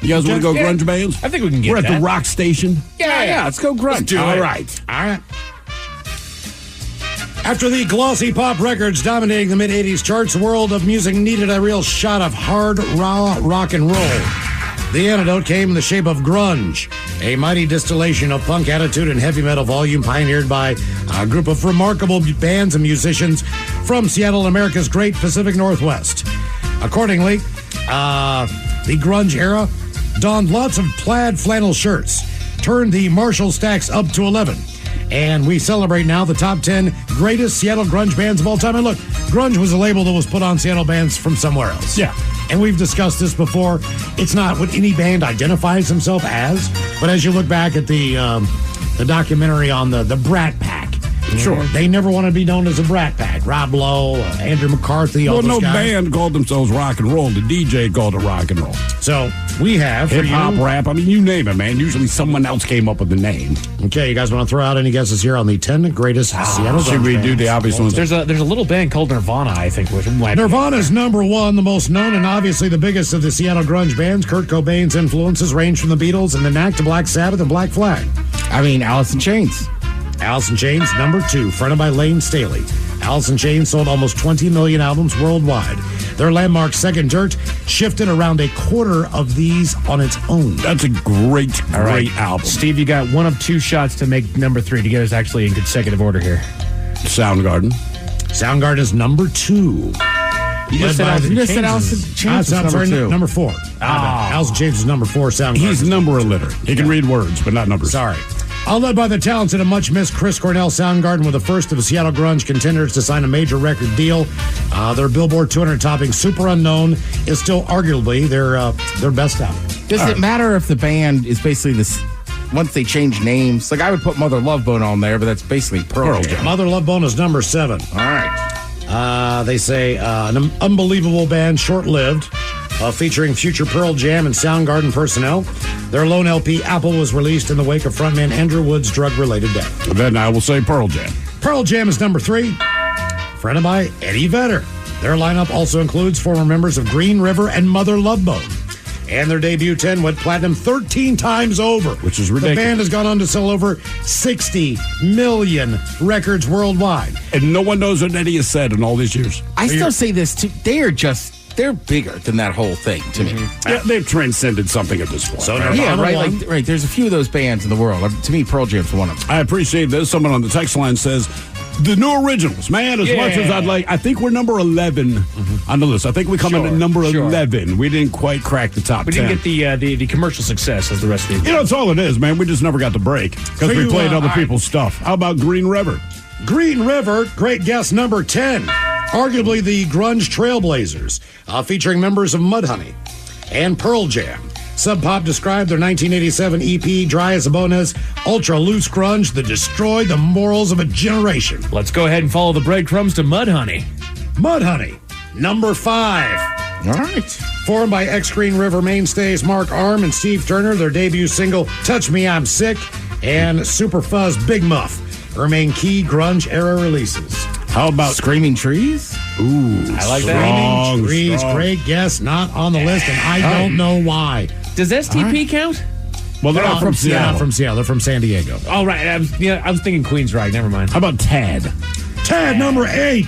You guys want to go grunge bands? I think we can get We're that. at the rock station. Yeah, let's go grunge. Let's do it. All right. After the glossy pop records dominating the mid-'80s charts, the world of music needed a real shot of hard, raw rock and roll. The antidote came in the shape of grunge, a mighty distillation of punk attitude and heavy metal volume pioneered by a group of remarkable bands and musicians from Seattle and America's great Pacific Northwest. Accordingly, the grunge era donned lots of plaid flannel shirts, turned the Marshall stacks up to 11, and we celebrate now the top 10 greatest Seattle grunge bands of all time. And look, grunge was a label that was put on Seattle bands from somewhere else. Yeah. And we've discussed this before. It's not what any band identifies himself as, but as you look back at the documentary on the Brat Pack, sure, they never wanted to be known as a Brat Pack. Rob Lowe, Andrew McCarthy, all Well, those no guys. band called themselves rock and roll. The DJ called it rock and roll. So we have for Hip hop, you. rap. I mean, you name it, man. Usually someone else came up with the name. Okay, you guys want to throw out any guesses here on the 10 greatest Seattle Should grunge we do bands the obvious of all ones? time? There's a little band called Nirvana, I think, which might be- Nirvana's number 1, the most known and obviously the biggest of the Seattle grunge bands. Kurt Cobain's influences range from the Beatles and the Knack to Black Sabbath and Black Flag. I mean, Alice in Chains. Alice in Chains, number 2, fronted by Lane Staley. Alice in Chains sold almost 20 million albums worldwide. Their landmark Second Dirt shifted around a quarter of these on its own. That's a great album. Steve, you got 1 of 2 shots to make number 3 to get us actually in consecutive order here. Soundgarden. Soundgarden is number 2. You just said Alice in you just said Chains Alice is- in Chains was number 2. Number 4. Alice in Chains is number 4. Soundgarden. He's number illiterate. He can read words, but not numbers. Sorry. All led by the talented and much-missed Chris Cornell, Soundgarden were the first of the Seattle grunge contenders to sign a major record deal. Their Billboard 200 topping Super Unknown is still arguably their best album. Does it matter if the band is basically this? Once they change names, I would put Mother Love Bone on there, but that's basically Pearl Jam. Mother Love Bone is number 7. All right. They say an unbelievable band, short-lived, featuring future Pearl Jam and Soundgarden personnel. Their lone LP, Apple, was released in the wake of frontman Andrew Wood's drug-related death. Then I will say Pearl Jam. Pearl Jam is number 3, fronted by Eddie Vedder. Their lineup also includes former members of Green River and Mother Love Bone. And their debut 10 went platinum 13 times over. Which is ridiculous. The band has gone on to sell over 60 million records worldwide. And no one knows what Eddie has said in all these years. I still say this too. They're bigger than that whole thing to me. Yeah, they've transcended something at this point. So right? Yeah, right. one. Right. There's a few of those bands in the world. To me, Pearl Jam's one of them. I appreciate this. Someone on the text line says, the new originals, man, as much as I'd like, I think we're number 11 on the list. I think we come in at number 11. We didn't quite crack the top 10. We didn't get the commercial success as the rest of the that's all it is, man. We just never got the break because we played other people's stuff. How about Green River? Green River, great guess, number 10. Arguably the grunge trailblazers, featuring members of Mudhoney and Pearl Jam. Sub Pop described their 1987 EP, Dry as a Bone, as ultra loose grunge that destroyed the morals of a generation. Let's go ahead and follow the breadcrumbs to Mudhoney. Mudhoney, number 5. All right. Formed by ex-Green River mainstays Mark Arm and Steve Turner, their debut single, Touch Me, I'm Sick, and Super Fuzz, Big Muff remain key grunge-era releases. How about Screaming Trees? Ooh, I like Screaming that. Trees, great guess, not on the list, and I don't know why. Does STP count? Well, they're not from They're Seattle. not from Seattle. They're from San Diego. Oh, right. I was thinking Queensryche. Never mind. How about Tad? Tad, number 8.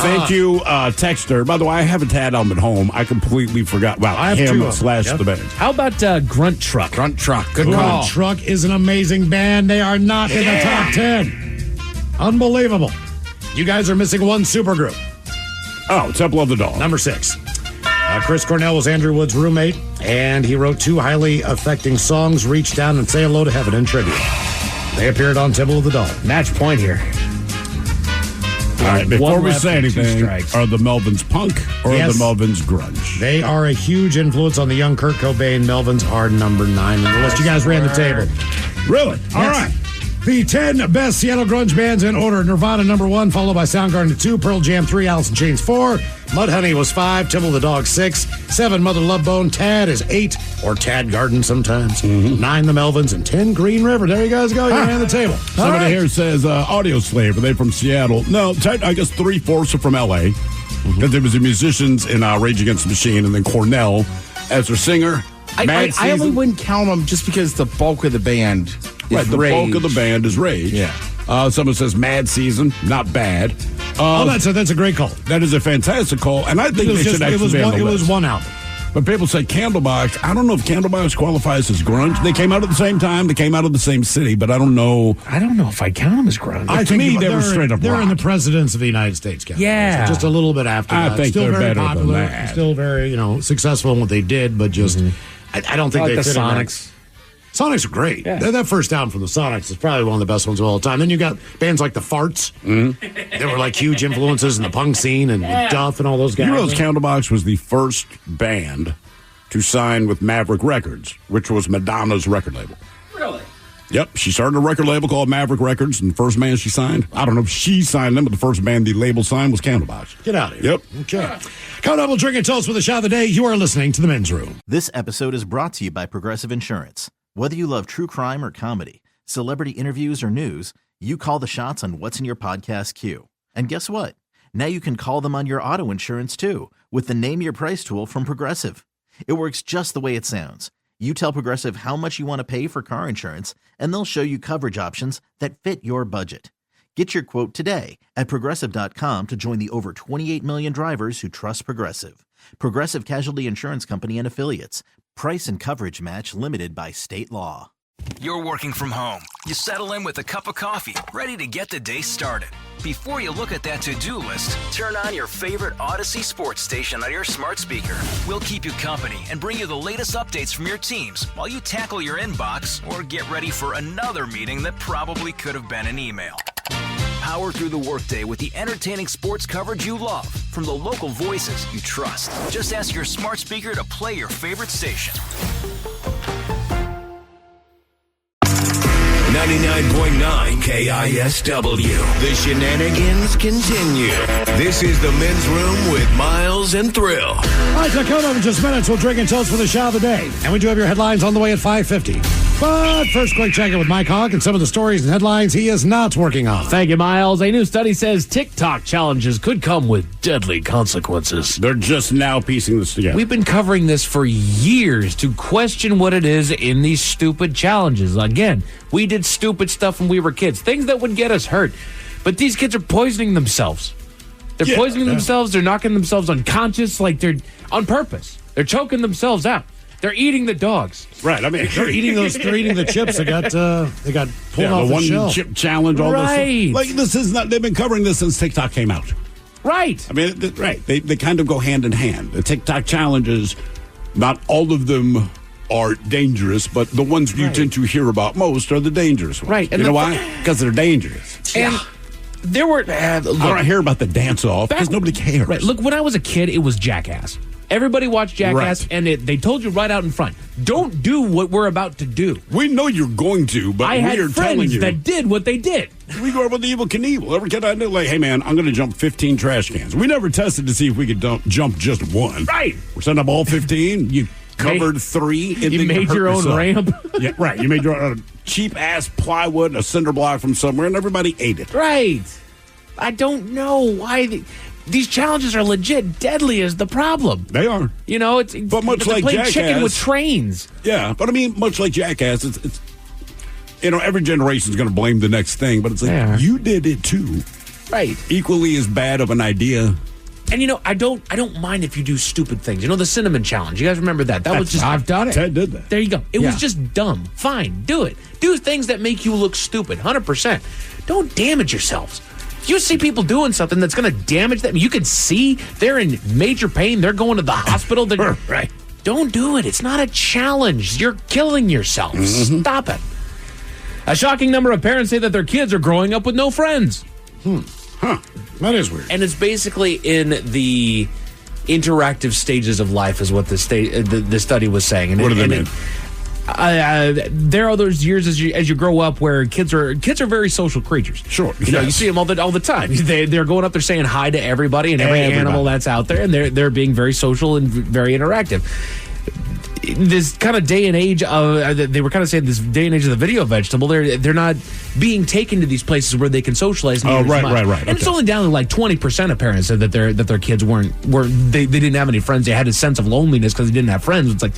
Thank you, Texter. By the way, I have a Tad album at home. I completely forgot about I have him two of them. / Yep. the band. How about Grunt Truck? Grunt Truck. Good Grunt call. Truck is an amazing band. They are not in the top 10. Unbelievable. You guys are missing one supergroup. Oh, Temple of the Dog. Number 6. Chris Cornell was Andrew Wood's roommate, and he wrote 2 highly affecting songs, Reach Down and Say Hello to Heaven, in tribute. They appeared on Temple of the Dog. Match point here. All right, before One we left say and 2 anything, strikes. are the Melvins punk or Yes. the Melvins grunge? They are a huge influence on the young Kurt Cobain. Melvins are number 9 on the list. You guys ran the table. Really? All right. The 10 best Seattle grunge bands in order. Nirvana, number 1, followed by Soundgarden, 2, Pearl Jam, 3, Alice in Chains, 4, Mudhoney was 5, Temple of the Dog, 6, 7, Mother Love Bone, Tad is 8, or Tad Garden sometimes, 9, the Melvins, and 10, Green River. There you guys go. You ran the table. Somebody here says Audio Slave. Are they from Seattle? No, I guess 3/4 are from L.A. Because there was the musicians in Rage Against the Machine, and then Cornell as their singer. I only wouldn't count them just because the bulk of the band is Right, the Rage. bulk of the band is Rage. Yeah. Someone says Mad Season, not bad. That's a great call. That is a fantastic call, and I think they should actually be on the It was list. one album. But people say Candlebox. I don't know if Candlebox qualifies as grunge. They came out at the same time. They came out of the same city, but I don't know. I don't know if I count them as grunge. To me, they were straight up They're rock. in the presidents of the United States category. Yeah. So just a little bit after I that. think Still they're very better than popular, that. Still very, successful in what they did, but just, I don't think I like they the fit in that. Sonics. Sonics are great. Yeah. That first album from the Sonics is probably one of the best ones of all time. Then you got bands like the Farts. They were like huge influences in the punk scene and Duff and all those guys. You realize Candlebox was the first band to sign with Maverick Records, which was Madonna's record label. Really? Yep, she started a record label called Maverick Records, and the first band she signed, I don't know if she signed them, but the first band the label signed was Candlebox. Get out of here. Yep. Okay. Coming up, we'll drink and toast with a shot of the day. You are listening to The Men's Room. This episode is brought to you by Progressive Insurance. Whether you love true crime or comedy, celebrity interviews or news, you call the shots on what's in your podcast queue. And guess what? Now you can call them on your auto insurance too with the Name Your Price tool from Progressive. It works just the way it sounds. You tell Progressive how much you want to pay for car insurance, and they'll show you coverage options that fit your budget. Get your quote today at Progressive.com to join the over 28 million drivers who trust Progressive. Progressive Casualty Insurance Company and Affiliates. Price and coverage match limited by state law. You're working from home. You settle in with a cup of coffee, ready to get the day started. Before you look at that to-do list, turn on your favorite Odyssey sports station on your smart speaker. We'll keep you company and bring you the latest updates from your teams while you tackle your inbox or get ready for another meeting that probably could have been an email. Power through the workday with the entertaining sports coverage you love from the local voices you trust. Just ask your smart speaker to play your favorite station. 99.9 KISW. The shenanigans continue. This is the Men's Room with Miles and Thrill. All right, so coming up in just minutes, we'll drink and toast for the shot of the day. And we do have your headlines on the way at 5:50. But first, quick check-in with Mike Hawk and some of the stories and headlines he is not working on. Thank you, Miles. A new study says TikTok challenges could come with deadly consequences. They're just now piecing this together. We've been covering this for years to question what it is in these stupid challenges. Again, we did stupid stuff when we were kids, things that would get us hurt. But these kids are poisoning themselves. They're poisoning themselves. They're knocking themselves unconscious, like they're on purpose. They're choking themselves out. They're eating the dogs. Right. I mean, They're eating the chips that got pulled off the the one shelf. chip challenge, all Right. this. Like this is not. They've been covering this since TikTok came out. Right. I mean, right. They kind of go hand in hand. The TikTok challenges, not all of them are dangerous, but the ones you tend to hear about most are the dangerous ones. Right. And you know why? Because they're dangerous. And there were... I don't hear about the dance-off because nobody cares. Right. Look, when I was a kid, it was Jackass. Everybody watched Jackass, and they told you right out in front, don't do what we're about to do. We know you're going to, but I we had are telling friends you. that did what they did. We grew up with the Evil Knievel. Every kid I knew, like, hey, man, I'm going to jump 15 trash cans. We never tested to see if we could jump just one. Right. We're setting up all 15. You covered 3. And You then made hurt your own yourself. ramp. Yeah, right. You made your own cheap-ass plywood and a cinder block from somewhere, and everybody ate it. Right. I don't know why... These challenges are legit. Deadly is the problem. They are. You know, it's But much they're like playing Jackass, chicken with trains. Yeah, but I mean, much like Jackass, it's every generation is going to blame the next thing, but it's like, you did it too. Right. Equally as bad of an idea. And I don't mind if you do stupid things. The cinnamon challenge. You guys remember that? That was just I've done it. Ted did that. There you go. It was just dumb. Fine, do it. Do things that make you look stupid. 100%. Don't damage yourselves. If you see people doing something that's going to damage them, you can see they're in major pain. They're going to the hospital. Right. Don't do it. It's not a challenge. You're killing yourself. Stop it. A shocking number of parents say that their kids are growing up with no friends. That is weird. And it's basically in the interactive stages of life is what the study was saying. And what do they mean? There are those years as you grow up where kids are very social creatures. Sure. You see them all the time. They're going up there saying hi to everybody and every animal that's out there, and they're being very social and very interactive. This kind of day and age of they were kind of saying this day and age of the video vegetable, they're not being taken to these places where they can socialize. Oh, right. And it's only down to like 20% of parents said that their kids they didn't have any friends. They had a sense of loneliness because they didn't have friends. It's like,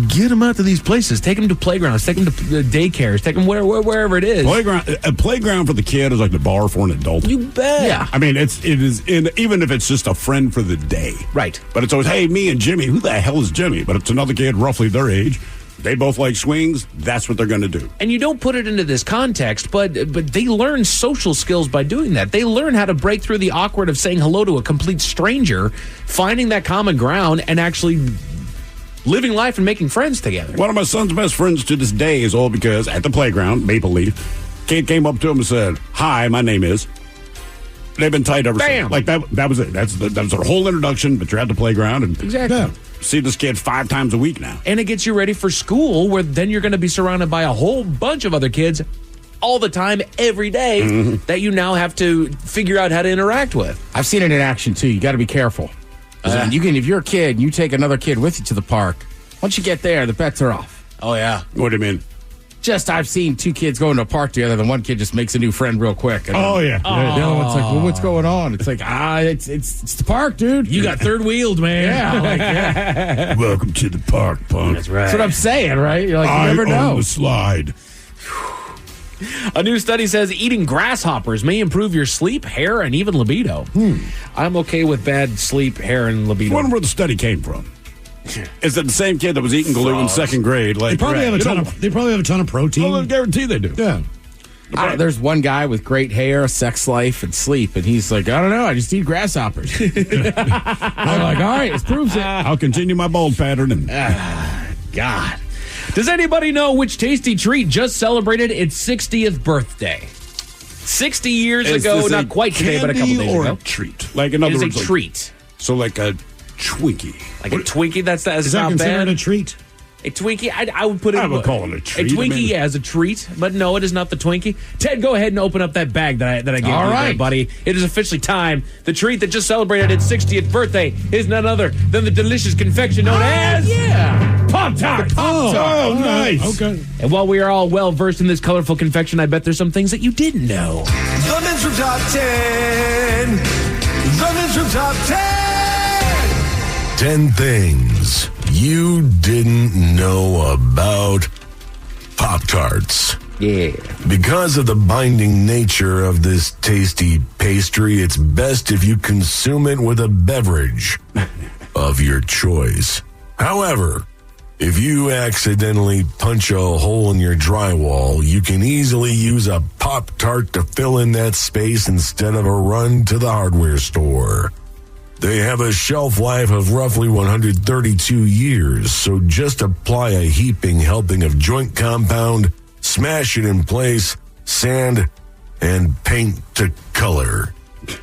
get them out to these places, take them to playgrounds, take them to daycares, take them wherever it is. A playground for the kid is like the bar for an adult. You bet. Yeah. I mean, it is even if it's just a friend for the day. Right. But it's always, hey, me and Jimmy. Who the hell is Jimmy? But it's another kid roughly their age. They both like swings. That's what they're going to do. And you don't put it into this context, but they learn social skills by doing that. They learn how to break through the awkward of saying hello to a complete stranger, finding that common ground, and actually living life and making friends together. One of my son's best friends to this day is all because at the playground, Maple Leaf, kid came up to him and said, "Hi, my name is." They've been tight ever since. Like that was it. That was their whole introduction. But you're at the playground and exactly. See this kid 5 times a week now. And it gets you ready for school, where then you're going to be surrounded by a whole bunch of other kids all the time, every day, that you now have to figure out how to interact with. I've seen it in action, too. You got to be careful. If you're a kid, you take another kid with you to the park. Once you get there, the bets are off. Oh, yeah. What do you mean? I've seen 2 kids go into a park together, then one kid just makes a new friend real quick. And yeah. The other one's like, well, what's going on? It's like, it's the park, dude. You got third wheeled, man. Yeah. Welcome to the park, punk. That's right. That's what I'm saying, right? You're like, you never know. On the slide. A new study says eating grasshoppers may improve your sleep, hair, and even libido. I'm okay with bad sleep, hair, and libido. I wonder where the study came from. Is it the same kid that was eating glue in 2nd grade? Like, they probably have a ton of protein. I guarantee they do. Yeah. There's one guy with great hair, sex life, and sleep, and he's like, I don't know, I just eat grasshoppers. I'm like, all right, this proves it. I'll continue my bald pattern. And God. Does anybody know which tasty treat just celebrated its 60th birthday? 60 years ago, not quite today, but a couple days ago. A treat? Like, in other words, a treat. So like a Twinkie. Like a Twinkie? That's is not that considered bad. A treat? A Twinkie? I would put it. I would call it a treat. A Twinkie, as a treat, but no, it is not the Twinkie. Ted, go ahead and open up that bag that I gave you, there, buddy. It is officially time. The treat that just celebrated its 60th birthday is none other than the delicious confection known as Pop-Tarts. Oh, nice. Okay. And while we are all well versed in this colorful confection, I bet there's some things that you didn't know. The Men's Room Top 10. The Men's Room Top 10. 10 things you didn't know about Pop-Tarts. Yeah. Because of the binding nature of this tasty pastry, it's best if you consume it with a beverage of your choice. However, if you accidentally punch a hole in your drywall, you can easily use a Pop-Tart to fill in that space instead of a run to the hardware store. They have a shelf life of roughly 132 years, so just apply a heaping helping of joint compound, smash it in place, sand, and paint to color.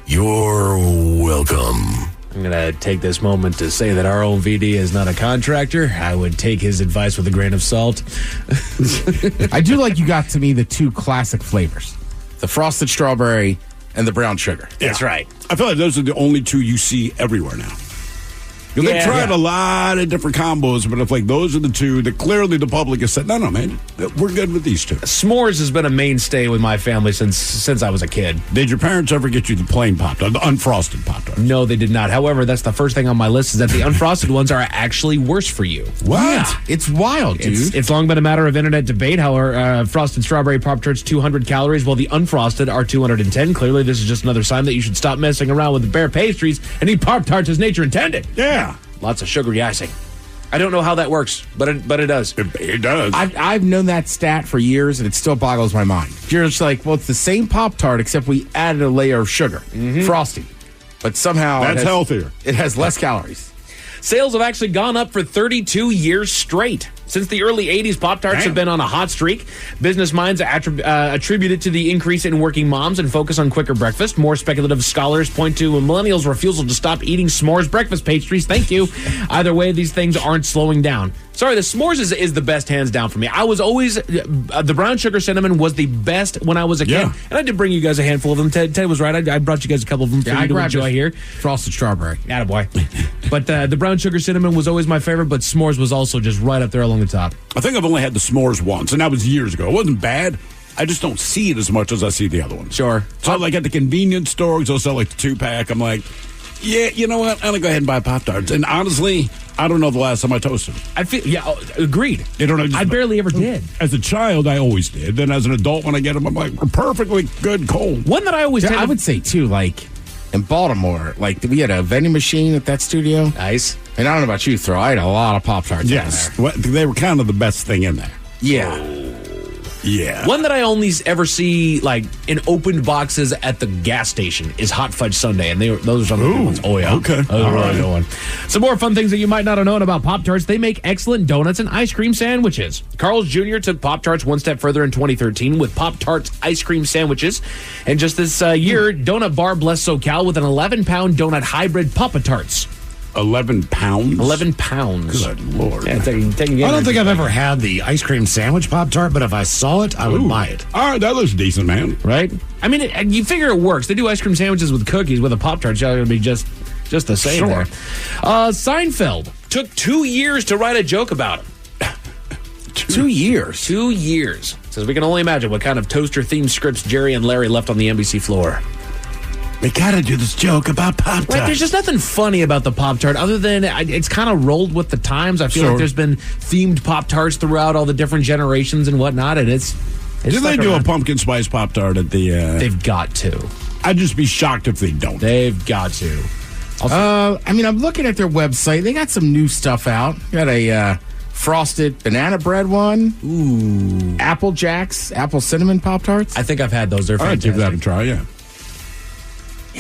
You're welcome. I'm going to take this moment to say that our own VD is not a contractor. I would take his advice with a grain of salt. I do like you got to me the 2 classic flavors, the frosted strawberry and the brown sugar. That's right. I feel like those are the only 2 you see everywhere now. Because they tried a lot of different combos, but if like those are the two that clearly the public has said, no, man, we're good with these two. S'mores has been a mainstay with my family since I was a kid. Did your parents ever get you the plain Pop-Tart, the unfrosted Pop-Tart? No, they did not. However, that's the first thing on my list is that the unfrosted ones are actually worse for you. What? Yeah, it's wild, dude. It's long been a matter of internet debate how our frosted strawberry Pop-Tarts 200 calories, while the unfrosted are 210. Clearly, this is just another sign that you should stop messing around with the bare pastries and eat Pop-Tarts as nature intended. Yeah. Lots of sugary icing. I don't know how that works, but it does. It does. I've known that stat for years, and it still boggles my mind. You're just like, well, it's the same Pop-Tart, except we added a layer of sugar, frosting. But somehow... That's healthier. It has less calories. Sales have actually gone up for 32 years straight. Since the early 80s, Pop-Tarts have been on a hot streak. Business minds attribute it to the increase in working moms and focus on quicker breakfast. More speculative scholars point to millennials' refusal to stop eating s'mores breakfast pastries. Thank you. Either way, these things aren't slowing down. Sorry, the s'mores is the best, hands down, for me. I was always... the brown sugar cinnamon was the best when I was a kid. Yeah. And I did bring you guys a handful of them. Ted was right. I brought you guys a couple of them for you to enjoy here. Frosted strawberry. Attaboy. But the brown sugar cinnamon was always my favorite, but s'mores was also just right up there along the top. I think I've only had the s'mores once, and that was years ago. It wasn't bad. I just don't see it as much as I see the other ones. Sure. So like at the convenience stores, they'll sell like the 2-pack. I'm like, yeah, you know what? I'm going to go ahead and buy Pop-Tarts. And honestly, I don't know the last time I toasted them. I feel, yeah, agreed. You don't know, I barely ever did. As a child, I always did. Then as an adult, when I get them, I'm like, perfectly good cold. One that I always I would say, too, like, in Baltimore, like, we had a vending machine at that studio. Nice. And I don't know about you, Throw. I had a lot of Pop-Tarts Yes. down there. They were kind of the best thing in there. Yeah. Yeah. One that I only ever see like in opened boxes at the gas station is Hot Fudge Sundae, and those are some of the good ones. Oh yeah, okay. Those are really good one. Some more fun things that you might not have known about Pop-Tarts. They make excellent donuts and ice cream sandwiches. Carl's Jr. took Pop-Tarts one step further in 2013 with Pop-Tarts ice cream sandwiches, and just this year, Donut Bar blessed SoCal with an 11-pound donut hybrid Pop-Tarts. 11 pounds? 11 pounds. Good Lord. Yeah, I don't think I've ever had the ice cream sandwich Pop-Tart, but if I saw it, I would buy it. All right, that looks decent, man. Right? I mean, you figure it works. They do ice cream sandwiches with cookies. With a Pop-Tart, it's going to be just the same there. Seinfeld took 2 years to write a joke about him. 2 years? 2 years. Says we can only imagine what kind of toaster-themed scripts Jerry and Larry left on the NBC floor. We gotta do this joke about Pop-Tart. Right, there's just nothing funny about the Pop-Tart other than it's kind of rolled with the times. I feel like there's been themed Pop-Tarts throughout all the different generations and whatnot, and it's Did they do a pumpkin spice Pop-Tart at the... They've got to. I'd just be shocked if they don't. They've got to. I mean, I'm looking at their website. They got some new stuff out. Got a frosted banana bread one. Ooh. Apple Jacks, apple cinnamon Pop-Tarts. I think I've had those. They're fantastic. I'd give that a try, yeah.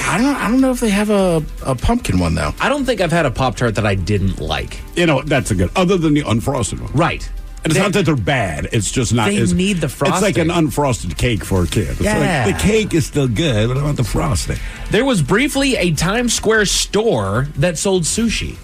I don't know if they have a pumpkin one, though. I don't think I've had a Pop-Tart that I didn't like. You know, that's a good... Other than the unfrosted one. Right. And it's not that they're bad. It's just not... They need the frosting. It's like an unfrosted cake for a kid. It's like, the cake is still good, but I want the frosting. There was briefly a Times Square store that sold sushi.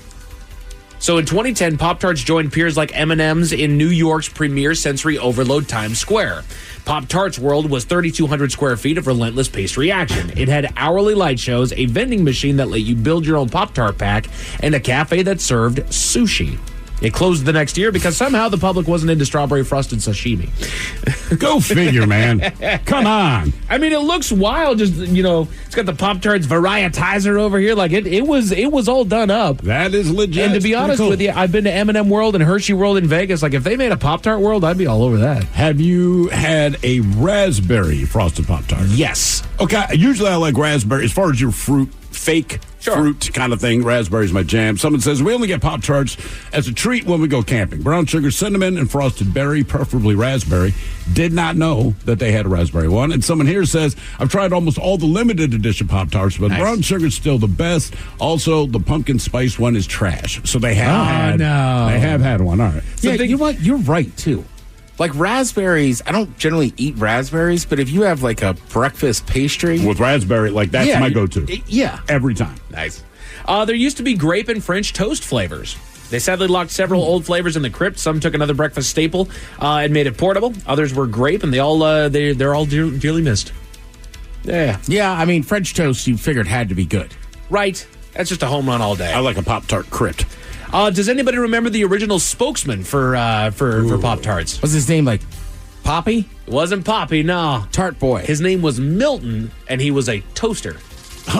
So in 2010, Pop-Tarts joined peers like M&M's in New York's premier sensory overload Times Square. Pop-Tarts World was 3,200 square feet of relentless pastry action. It had hourly light shows, a vending machine that let you build your own Pop-Tart pack, and a cafe that served sushi. It closed the next year because somehow the public wasn't into strawberry frosted sashimi. Go figure, man. Come on. I mean, it looks wild. Just, it's got the Pop-Tarts varietizer over here. Like, it was all done up. That is legit. And to be honest with you, I've been to M&M World and Hershey World in Vegas. Like, if they made a Pop-Tart World, I'd be all over that. Have you had a raspberry frosted Pop-Tart? Yes. Okay, usually I like raspberry. As far as your fake fruit kind of thing, raspberry's my jam. Someone says, we only get Pop-Tarts as a treat when we go camping. Brown sugar, cinnamon, and frosted berry, preferably raspberry. Did not know that they had a raspberry one. And someone here says, I've tried almost all the limited edition Pop-Tarts, but brown sugar's still the best. Also, the pumpkin spice one is trash. So they have They have had one. All right. So you know what? You're right, too. Like raspberries, I don't generally eat raspberries, but if you have like a breakfast pastry with raspberry, like that's my go-to. Yeah. Every time. Nice. There used to be grape and French toast flavors. They sadly locked several old flavors in the crypt. Some took another breakfast staple and made it portable. Others were grape, and they're all dearly missed. Yeah. Yeah, I mean, French toast you figured had to be good. Right. That's just a home run all day. I like a Pop-Tart crypt. Does anybody remember the original spokesman for Pop-Tarts? Was his name like Poppy? It wasn't Poppy, no. Tart Boy. His name was Milton, and he was a toaster.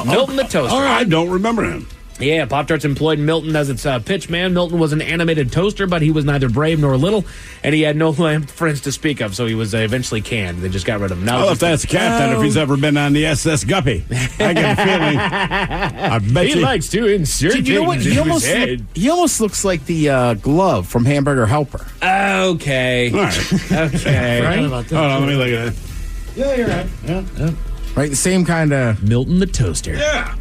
Milton the toaster. I don't remember him. Yeah, Pop-Tarts employed Milton as its pitch man. Milton was an animated toaster, but he was neither brave nor little, and he had no friends to speak of, so he was eventually canned. They just got rid of him. I'll have to ask Captain if he's ever been on the SS Guppy. I get a feeling. I bet he likes to insert Dude, you know what? He almost looks like the glove from Hamburger Helper. Okay. All right. Okay. Right? Hold on, let me look at that. Yeah, you're right. Yeah. Right, the same kind of... Milton the toaster. Yeah.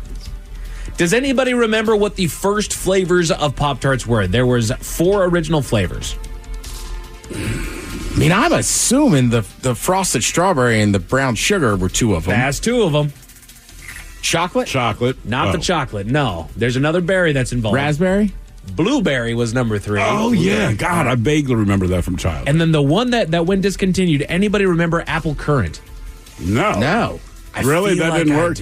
Does anybody remember what the first flavors of Pop-Tarts were? There was 4 original flavors. I mean, I'm assuming the frosted strawberry and the brown sugar were 2 of them. That's 2 of them. Chocolate? Chocolate. Not the chocolate, no. There's another berry that's involved. Raspberry? Blueberry was number 3. Oh, yeah. God, I vaguely remember that from childhood. And then the one that went discontinued, anybody remember apple currant? No. Really? That didn't work?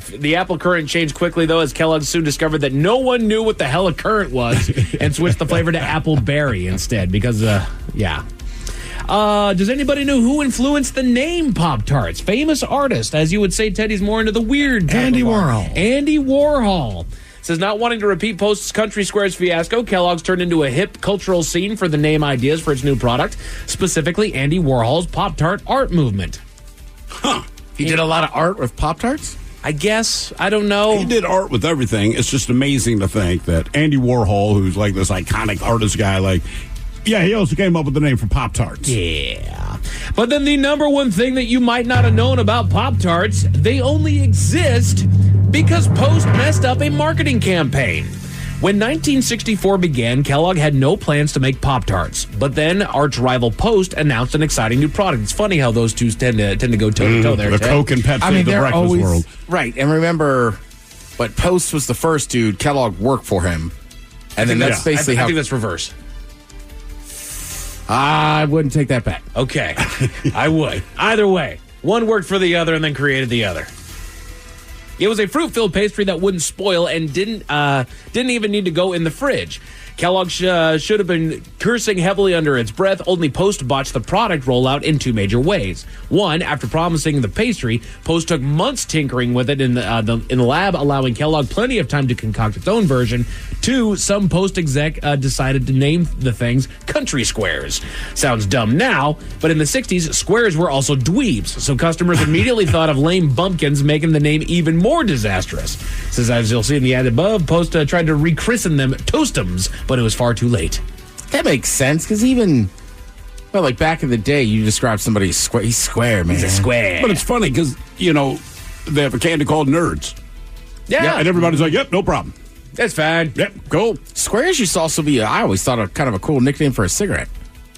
The apple currant changed quickly, though, as Kellogg soon discovered that no one knew what the hell a currant was and switched the flavor to apple berry instead because, yeah. Does anybody know who influenced the name Pop-Tarts? Famous artist. As you would say, Teddy's more into the weird. Andy Warhol. Andy Warhol. Says not wanting to repeat Post's Country Squares fiasco, Kellogg's turned into a hip cultural scene for the name ideas for its new product, specifically Andy Warhol's Pop-Tart art movement. Huh. He did a lot of art with Pop-Tarts? I guess. I don't know. He did art with everything. It's just amazing to think that Andy Warhol, who's like this iconic artist guy, he also came up with the name for Pop-Tarts. Yeah. But then the number one thing that you might not have known about Pop-Tarts, they only exist because Post messed up a marketing campaign. When 1964 began, Kellogg had no plans to make Pop-Tarts. But then arch rival Post announced an exciting new product. It's funny how those two tend to go toe-to-toe there. The Coke and Pepsi of the breakfast always, world. Right. And remember, but Post was the first dude. Kellogg worked for him. And then that's basically I think that's reverse. I wouldn't take that back. Okay. I would. Either way. One worked for the other and then created the other. It was a fruit-filled pastry that wouldn't spoil and didn't even need to go in the fridge. Kellogg should have been cursing heavily under its breath, only Post botched the product rollout in 2 major ways. One, after promising the pastry, Post took months tinkering with it in the lab, allowing Kellogg plenty of time to concoct its own version. 2, some Post exec decided to name the things Country Squares. Sounds dumb now, but in the 60s, squares were also dweebs, so customers immediately thought of lame bumpkins, making the name even more disastrous. Says, as you'll see in the ad above, Post tried to rechristen them Toastums, but it was far too late. That makes sense, because like back in the day, you described somebody as square. He's square, man. He's a square. But it's funny because, they have a candy called Nerds. Yeah. And everybody's like, yep, no problem. That's fine. Yep, cool. Squares used to also be, I always thought, kind of a cool nickname for a cigarette.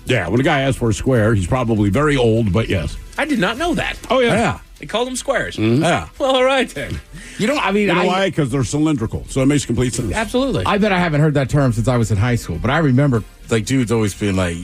Yeah, when a guy asks for a square, he's probably very old, but yes. I did not know that. Oh, yeah. They called them squares. Mm-hmm. Yeah. Well, all right then. You know why? Because they're cylindrical, so it makes complete sense. Absolutely. I bet I haven't heard that term since I was in high school, but I remember dudes always being like,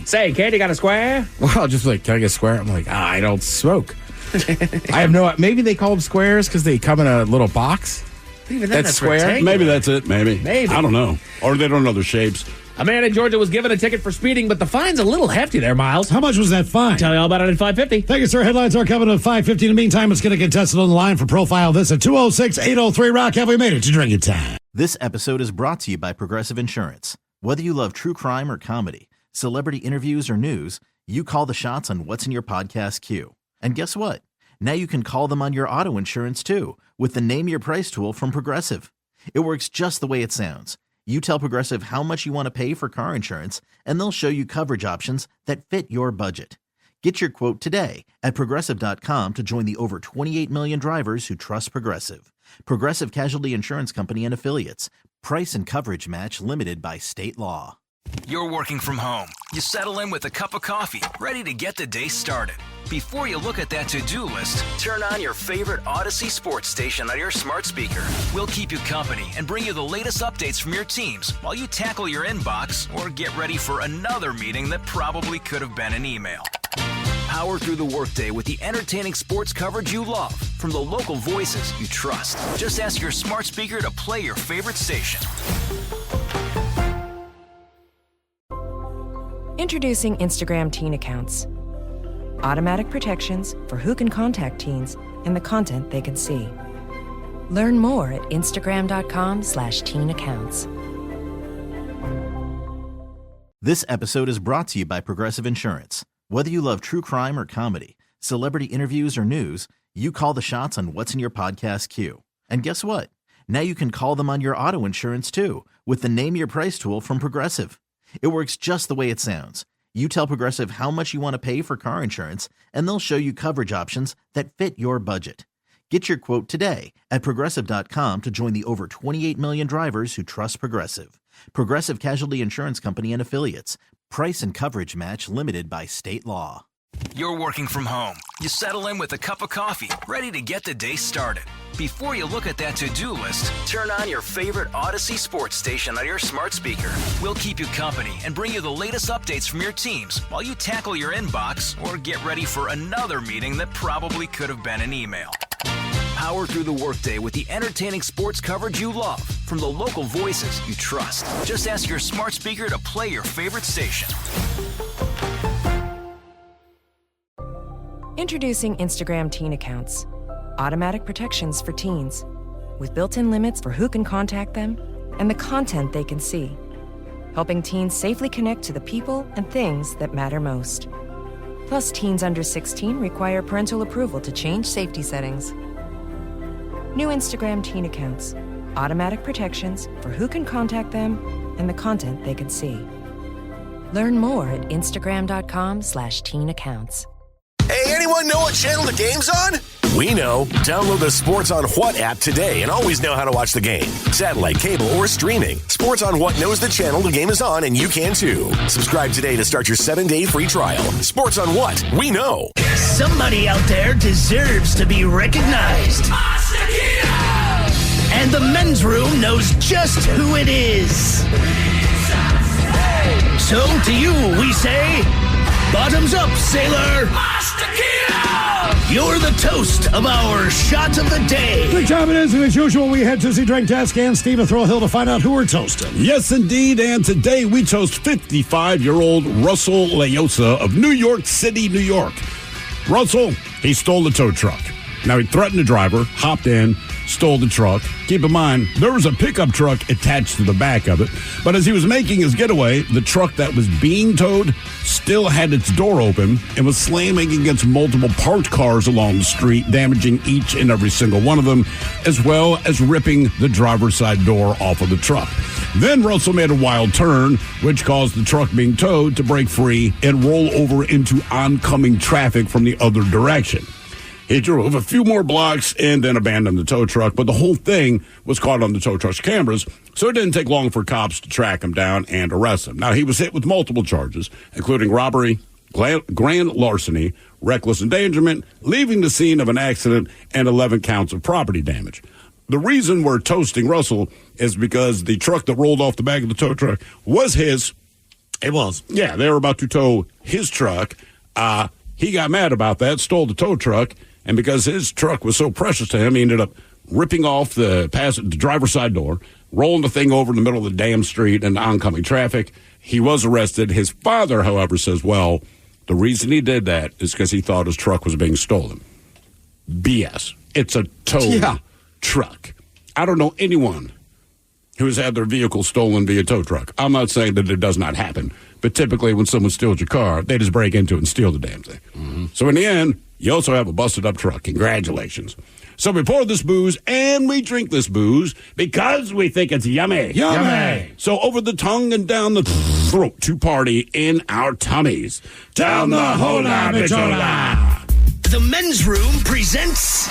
say, Katie, got a square? Well, I'll just be like, can I get a square? I'm like, I don't smoke. I have no. Maybe they call them squares because they come in a little box. Even then, that's square. rectangular. Maybe that's it. Maybe. I don't know. Or they don't know their shapes. A man in Georgia was given a ticket for speeding, but the fine's a little hefty there, Miles. How much was that fine? Tell you all about it at 5:50. Thank you, sir. Headlines are coming at 5:50. In the meantime, let's get a contestant on the line for Profile This at 206-803-ROCK. Have we made it to drinking time? This episode is brought to you by Progressive Insurance. Whether you love true crime or comedy, celebrity interviews or news, you call the shots on what's in your podcast queue. And guess what? Now you can call them on your auto insurance, too, with the Name Your Price tool from Progressive. It works just the way it sounds. You tell Progressive how much you want to pay for car insurance, and they'll show you coverage options that fit your budget. Get your quote today at Progressive.com to join the over 28 million drivers who trust Progressive. Progressive Casualty Insurance Company and Affiliates. Price and coverage match limited by state law. You're working from home. You settle in with a cup of coffee, ready to get the day started. Before you look at that to-do list, turn on your favorite Odyssey sports station on your smart speaker. We'll keep you company and bring you the latest updates from your teams while you tackle your inbox or get ready for another meeting that probably could have been an email. Power through the workday with the entertaining sports coverage you love from the local voices you trust. Just ask your smart speaker to play your favorite station. Introducing Instagram teen accounts. Automatic protections for who can contact teens and the content they can see. Learn more at Instagram.com/teen accounts. This episode is brought to you by Progressive Insurance. Whether you love true crime or comedy, celebrity interviews or news, you call the shots on what's in your podcast queue. And guess what? Now you can call them on your auto insurance too with the Name Your Price tool from Progressive. It works just the way it sounds. You tell Progressive how much you want to pay for car insurance, and they'll show you coverage options that fit your budget. Get your quote today at Progressive.com to join the over 28 million drivers who trust Progressive. Progressive Casualty Insurance Company and Affiliates. Price and coverage match limited by state law. You're working from home. You settle in with a cup of coffee, ready to get the day started. Before you look at that to-do list, turn on your favorite Odyssey sports station on your smart speaker. We'll keep you company and bring you the latest updates from your teams while you tackle your inbox or get ready for another meeting that probably could have been an email. Power through the workday with the entertaining sports coverage you love from the local voices you trust. Just ask your smart speaker to play your favorite station. Introducing Instagram teen accounts. Automatic protections for teens. With built-in limits for who can contact them and the content they can see. Helping teens safely connect to the people and things that matter most. Plus, teens under 16 require parental approval to change safety settings. New Instagram teen accounts. Automatic protections for who can contact them and the content they can see. Learn more at Instagram.com/teen accounts. Hey, anyone know what channel the game's on? We know. Download the Sports on What app today and always know how to watch the game. Satellite, cable, or streaming. Sports on What knows the channel the game is on, and you can too. Subscribe today to start your 7-day free trial. Sports on What? We know. Somebody out there deserves to be recognized. And the men's room knows just who it is. So to you, we say, bottoms up, sailor. You're the toast of our shot of the day. Good time it is, and as usual, we head to the drink desk and Stephen Throwhill to find out who we're toasting. Yes, indeed, and today we toast 55-year-old Russell Leosa of New York City, New York. Russell, he stole a tow truck. Now, he threatened the driver, hopped in, stole the truck. Keep in mind, there was a pickup truck attached to the back of it, but as he was making his getaway, the truck that was being towed still had its door open and was slamming against multiple parked cars along the street, damaging each and every single one of them, as well as ripping the driver's side door off of the truck. Then Russell made a wild turn, which caused the truck being towed to break free and roll over into oncoming traffic from the other direction. He drove a few more blocks and then abandoned the tow truck, but the whole thing was caught on the tow truck's cameras, so it didn't take long for cops to track him down and arrest him. Now, he was hit with multiple charges, including robbery, grand larceny, reckless endangerment, leaving the scene of an accident, and 11 counts of property damage. The reason we're toasting Russell is because the truck that rolled off the back of the tow truck was his. It was. Yeah, they were about to tow his truck. He got mad about that, stole the tow truck, and because his truck was so precious to him, he ended up ripping off the driver's side door, rolling the thing over in the middle of the damn street and oncoming traffic. He was arrested. His father, however, says, well, the reason he did that is because he thought his truck was being stolen. BS. It's a tow truck. I don't know anyone who has had their vehicle stolen via tow truck. I'm not saying that it does not happen, but typically when someone steals your car, they just break into it and steal the damn thing. Mm-hmm. So in the end, you also have a busted-up truck. Congratulations. So we pour this booze, and we drink this booze because we think it's yummy. Yummy! So over the tongue and down the throat to party in our tummies. Down the hola, bichola. The men's room presents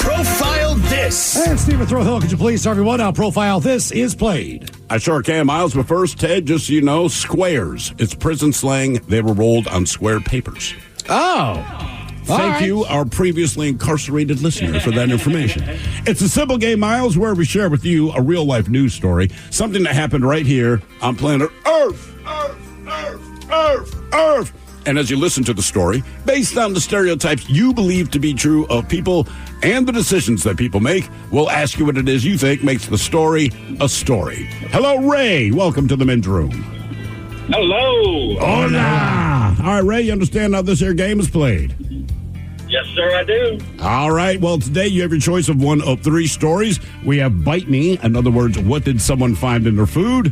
Profile This. And Stephen Throwhill, could you please tell everyone how Profile This is played? I sure can, Miles. But first, Ted, just so you know, squares. It's prison slang. They were rolled on square papers. Oh. Thank you, our previously incarcerated listener, for that information. It's a simple game, Miles, where we share with you a real-life news story, something that happened right here on planet Earth. And as you listen to the story, based on the stereotypes you believe to be true of people and the decisions that people make, we'll ask you what it is you think makes the story a story. Hello, Ray. Welcome to the men's room. Hello. Hola. All right, Ray, you understand how this here game is played? Yes, sir, I do. All right. Well, today you have your choice of one of three stories. We have Bite Me. In other words, what did someone find in their food?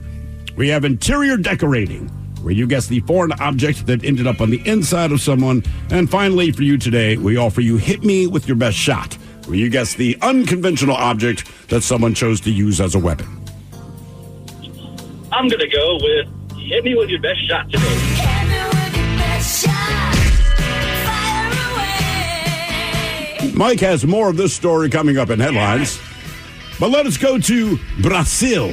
We have Interior Decorating, where you guess the foreign object that ended up on the inside of someone. And finally, for you today, we offer you Hit Me With Your Best Shot, where you guess the unconventional object that someone chose to use as a weapon. I'm going to go with Hit Me With Your Best Shot today. Hit me with your best shot. Fire away. Mike has more of this story coming up in headlines. But let us go to Brazil,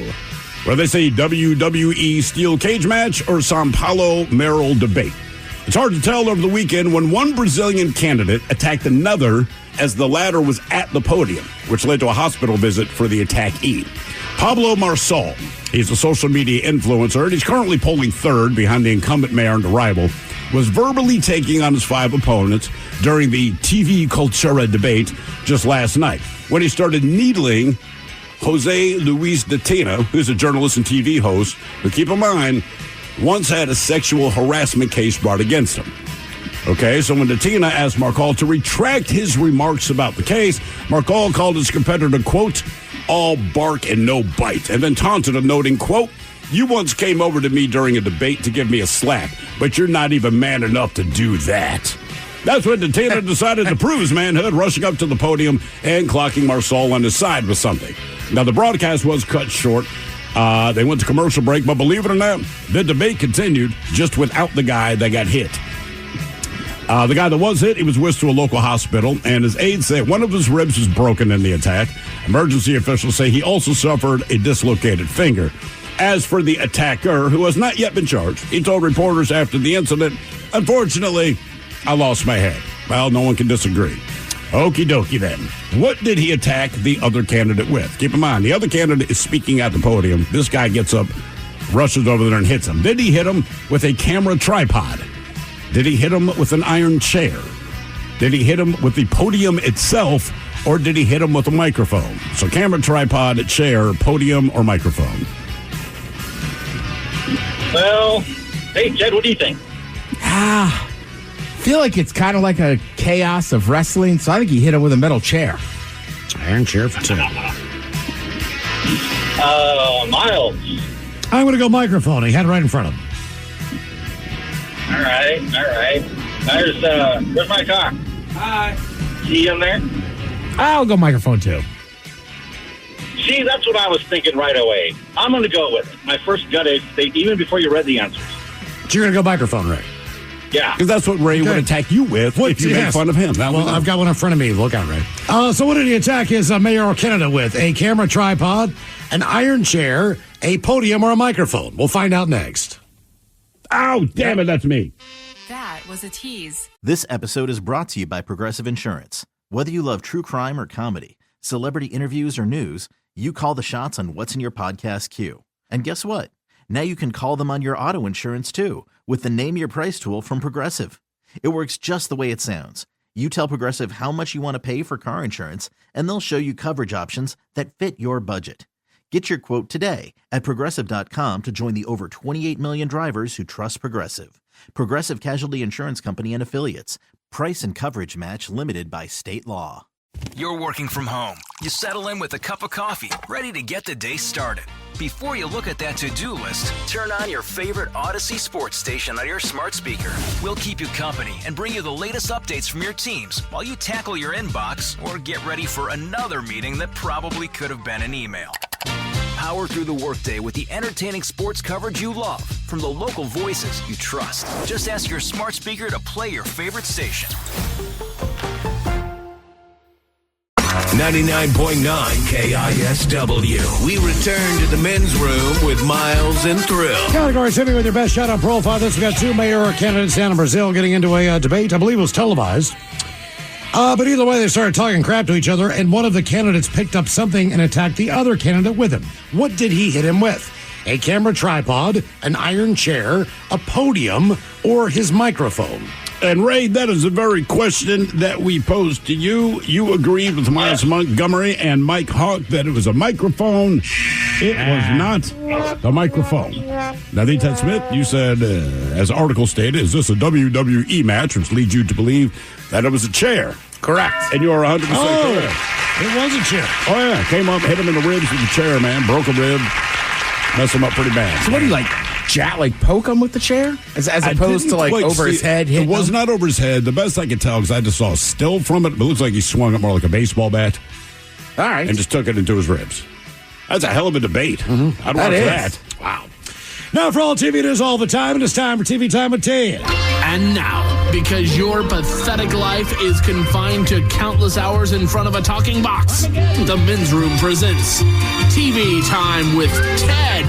where they say WWE steel cage match or São Paulo mayoral debate. It's hard to tell over the weekend when one Brazilian candidate attacked another as the latter was at the podium, which led to a hospital visit for the attackee. Pablo Marçal, he's a social media influencer, and he's currently polling third behind the incumbent mayor and rival, was verbally taking on his five opponents during the TV Cultura debate just last night, when he started needling Jose Luis de Tena, who's a journalist and TV host, who, keep in mind, once had a sexual harassment case brought against him. Okay, so when de Tena asked Marçal to retract his remarks about the case, Marçal called his competitor, quote, all bark and no bite, and then taunted him, noting, quote, you once came over to me during a debate to give me a slap, but you're not even man enough to do that. That's when de Tena decided to prove his manhood, rushing up to the podium and clocking Marçal on his side with something. Now, the broadcast was cut short. They went to commercial break, but believe it or not, the debate continued just without the guy that got hit. The guy that was hit, he was whisked to a local hospital, and his aides say one of his ribs was broken in the attack. Emergency officials say he also suffered a dislocated finger. As for the attacker, who has not yet been charged, he told reporters after the incident, unfortunately, I lost my head. Well, no one can disagree. Okie dokie then. What did he attack the other candidate with? Keep in mind, the other candidate is speaking at the podium. This guy gets up, rushes over there and hits him. Did he hit him with a camera tripod? Did he hit him with an iron chair? Did he hit him with the podium itself, or did he hit him with a microphone? So camera, tripod, chair, podium, or microphone? Well, hey, Jed, what do you think? I feel like it's kind of like a chaos of wrestling, so I think he hit him with a metal chair. Iron chair for two. Miles. I'm going to go microphone. He had it right in front of him. All right. Where's my car? Hi. See him there? I'll go microphone too. See, that's what I was thinking right away. I'm going to go with it. My first gut instinct, even before you read the answers. So you're going to go microphone, Ray? Yeah. Because that's what Ray would attack you with if you made fun of him. Well, I've got one in front of me. Look out, Ray. So what did he attack his mayoral candidate with? A camera tripod, an iron chair, a podium, or a microphone? We'll find out next. Ow, damn it, that's me. That was a tease. This episode is brought to you by Progressive Insurance. Whether you love true crime or comedy, celebrity interviews or news, you call the shots on what's in your podcast queue. And guess what? Now you can call them on your auto insurance too with the Name Your Price tool from Progressive. It works just the way it sounds. You tell Progressive how much you want to pay for car insurance, and they'll show you coverage options that fit your budget. Get your quote today at Progressive.com to join the over 28 million drivers who trust Progressive. Progressive Casualty Insurance Company and Affiliates. Price and coverage match limited by state law. You're working from home. You settle in with a cup of coffee, ready to get the day started. Before you look at that to-do list, turn on your favorite Odyssey sports station on your smart speaker. We'll keep you company and bring you the latest updates from your teams while you tackle your inbox or get ready for another meeting that probably could have been an email. Power through the workday with the entertaining sports coverage you love from the local voices you trust. Just ask your smart speaker to play your favorite station. 99.9 KISW. We return to the men's room with Miles and Thrill. Category Hit Me With Your Best Shot on profile. This, we got two mayor candidates down in Brazil getting into a debate. I believe it was televised. But either way, they started talking crap to each other, and one of the candidates picked up something and attacked the other candidate with him. What did he hit him with? a camera tripod, an iron chair, a podium, or his microphone? And Ray, that is the very question that we posed to you. You agreed with Miles Montgomery and Mike Hawk that it was a microphone. It was not the microphone. Now, Ted Smith, you said, as the article stated, is this a WWE match, which leads you to believe that it was a chair. Correct. And you are 100% correct. It was a chair. Oh, yeah. Came up, hit him in the ribs with the chair, man. Broke a rib. Messed him up pretty bad. So what do you like? Poke him with the chair? As opposed to like over his head? It was not over his head. The best I could tell, because I just saw a still from it, but it looks like he swung it more like a baseball bat. All right. And just took it into his ribs. That's a hell of a debate. Mm-hmm. I'd watch that. Wow. Now, for all TV news all the time, it is time for TV Time with Ted. And now, because your pathetic life is confined to countless hours in front of a talking box, the Men's Room presents TV Time with Ted.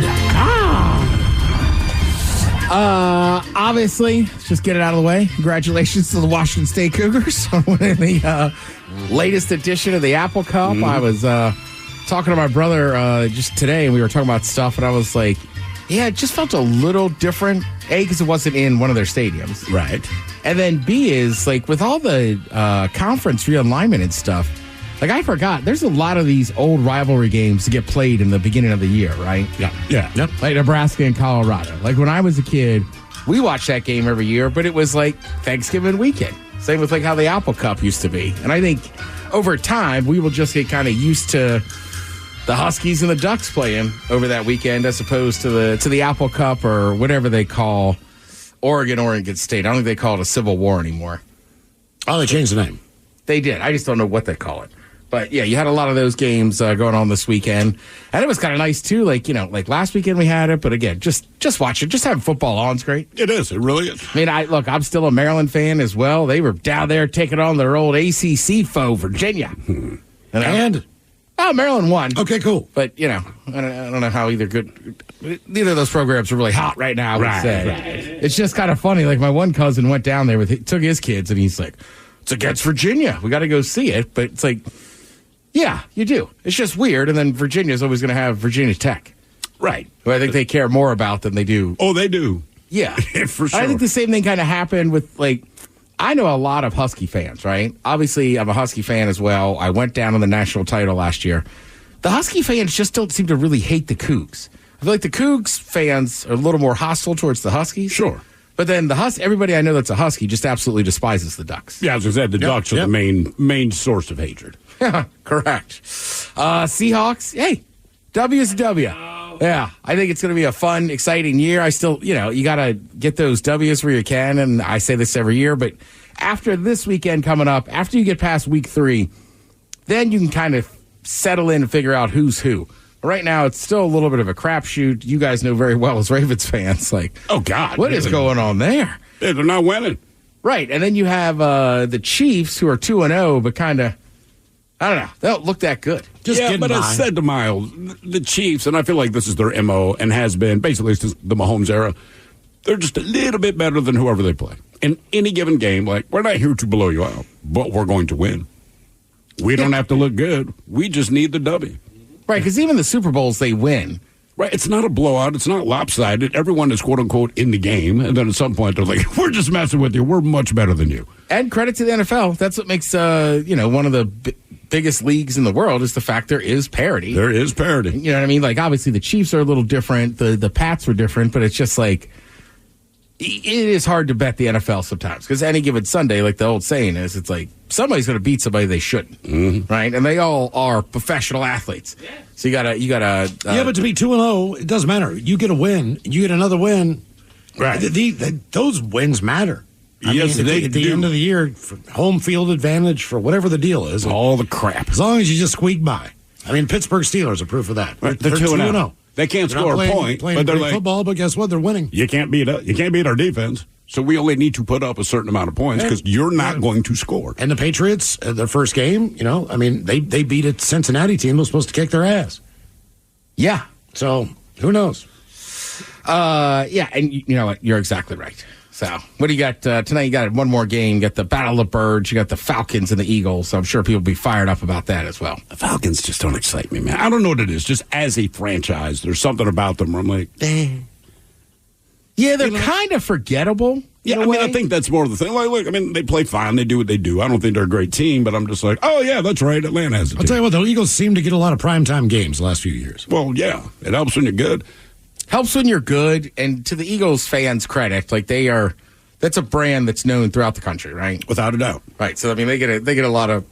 Obviously, let's just get it out of the way. Congratulations to the Washington State Cougars on winning the latest edition of the Apple Cup. I was talking to my brother just today, and we were talking about stuff, and I was like, yeah, it just felt a little different. A, because it wasn't in one of their stadiums. Right. And then B is, like, with all the conference realignment and stuff, like, I forgot, there's a lot of these old rivalry games to get played in the beginning of the year, right? Yeah. Yep. Like Nebraska and Colorado. Like, when I was a kid, we watched that game every year, but it was, like, Thanksgiving weekend. Same with, like, how the Apple Cup used to be. And I think over time, we will just get kind of used to the Huskies and the Ducks playing over that weekend as opposed to the Apple Cup or whatever they call Oregon State. I don't think they call it a Civil War anymore. Oh, they changed the name. They did. I just don't know what they call it. But, yeah, you had a lot of those games going on this weekend. And it was kind of nice, too. Like, you know, like last weekend we had it. But, again, just watch it. Just having football on is great. It is. It really is. I mean, I'm still a Maryland fan as well. They were down there taking on their old ACC foe, Virginia. And? Oh, Maryland won. Okay, cool. But, you know, I don't know how neither of those programs are really hot right now, I would say. Right. It's just kind of funny. Like, my one cousin went down there took his kids, and he's like, it's against Virginia. We got to go see it. But it's like, yeah, you do. It's just weird. And then Virginia's always going to have Virginia Tech. Right. Who I think they care more about than they do. Oh, they do. Yeah. For sure. I think the same thing kind of happened with, like, I know a lot of Husky fans, right? Obviously, I'm a Husky fan as well. I went down on the national title last year. The Husky fans just don't seem to really hate the Cougs. I feel like the Cougs fans are a little more hostile towards the Huskies. Sure. But then everybody I know that's a Husky just absolutely despises the Ducks. Yeah, as I said, the Ducks are the main source of hatred. Yeah, correct. Seahawks, hey, W's a W. Yeah, I think it's going to be a fun, exciting year. I still, you got to get those W's where you can, and I say this every year, but after this weekend coming up, after you get past week 3, then you can kind of settle in and figure out who's who. Right now, it's still a little bit of a crapshoot. You guys know very well as Ravens fans, like, oh, God. What is going on there? They're not winning. Right, and then you have the Chiefs, who are 2-0, but kind of, I don't know, they don't look that good. But I said to Miles, the Chiefs, and I feel like this is their MO and has been basically since the Mahomes era, they're just a little bit better than whoever they play. In any given game, like, we're not here to blow you out, but we're going to win. We don't have to look good. We just need the W. Right, because even the Super Bowls, they win. Right, it's not a blowout. It's not lopsided. Everyone is, quote-unquote, in the game. And then at some point, they're like, we're just messing with you. We're much better than you. And credit to the NFL. That's what makes, one of the biggest leagues in the world is the fact there is parity. There is parity. You know what I mean? Like, obviously, the Chiefs are a little different. The Pats were different. But it's just like, it is hard to bet the NFL sometimes. Because any given Sunday, like the old saying is, it's like, somebody's going to beat somebody they shouldn't. Right? And they all are professional athletes. Yeah. So you gotta. But to be 2-0, it doesn't matter. You get a win, you get another win. Right. Those wins matter. Yes, they at the end of the year, for home field advantage, for whatever the deal is. All the crap. As long as you just squeak by. I mean, Pittsburgh Steelers are proof of that. Right. They're 2-0. They can't score a point, but they're like football. But guess what? They're winning. You can't beat our defense. So we only need to put up a certain amount of points because you're not going to score. And the Patriots, their first game, they beat a Cincinnati team that was supposed to kick their ass. Yeah. So who knows? And you know what? You're exactly right. So, what do you got tonight? You got one more game. You got the Battle of the Birds. You got the Falcons and the Eagles. So I'm sure people will be fired up about that as well. The Falcons just don't excite me, man. I don't know what it is. Just as a franchise, there's something about them where I'm like, yeah, they're kind of forgettable. Yeah, I mean, I think that's more of the thing. Like, look, I mean, they play fine. They do what they do. I don't think they're a great team, but I'm just like, oh, yeah, that's right. Atlanta has a team. I'll tell you what, the Eagles seem to get a lot of primetime games the last few years. Well, yeah, it helps when you're good. Helps when you're good, and to the Eagles fans' credit, like that's a brand that's known throughout the country, right? Without a doubt. Right. So I mean, they get a lot of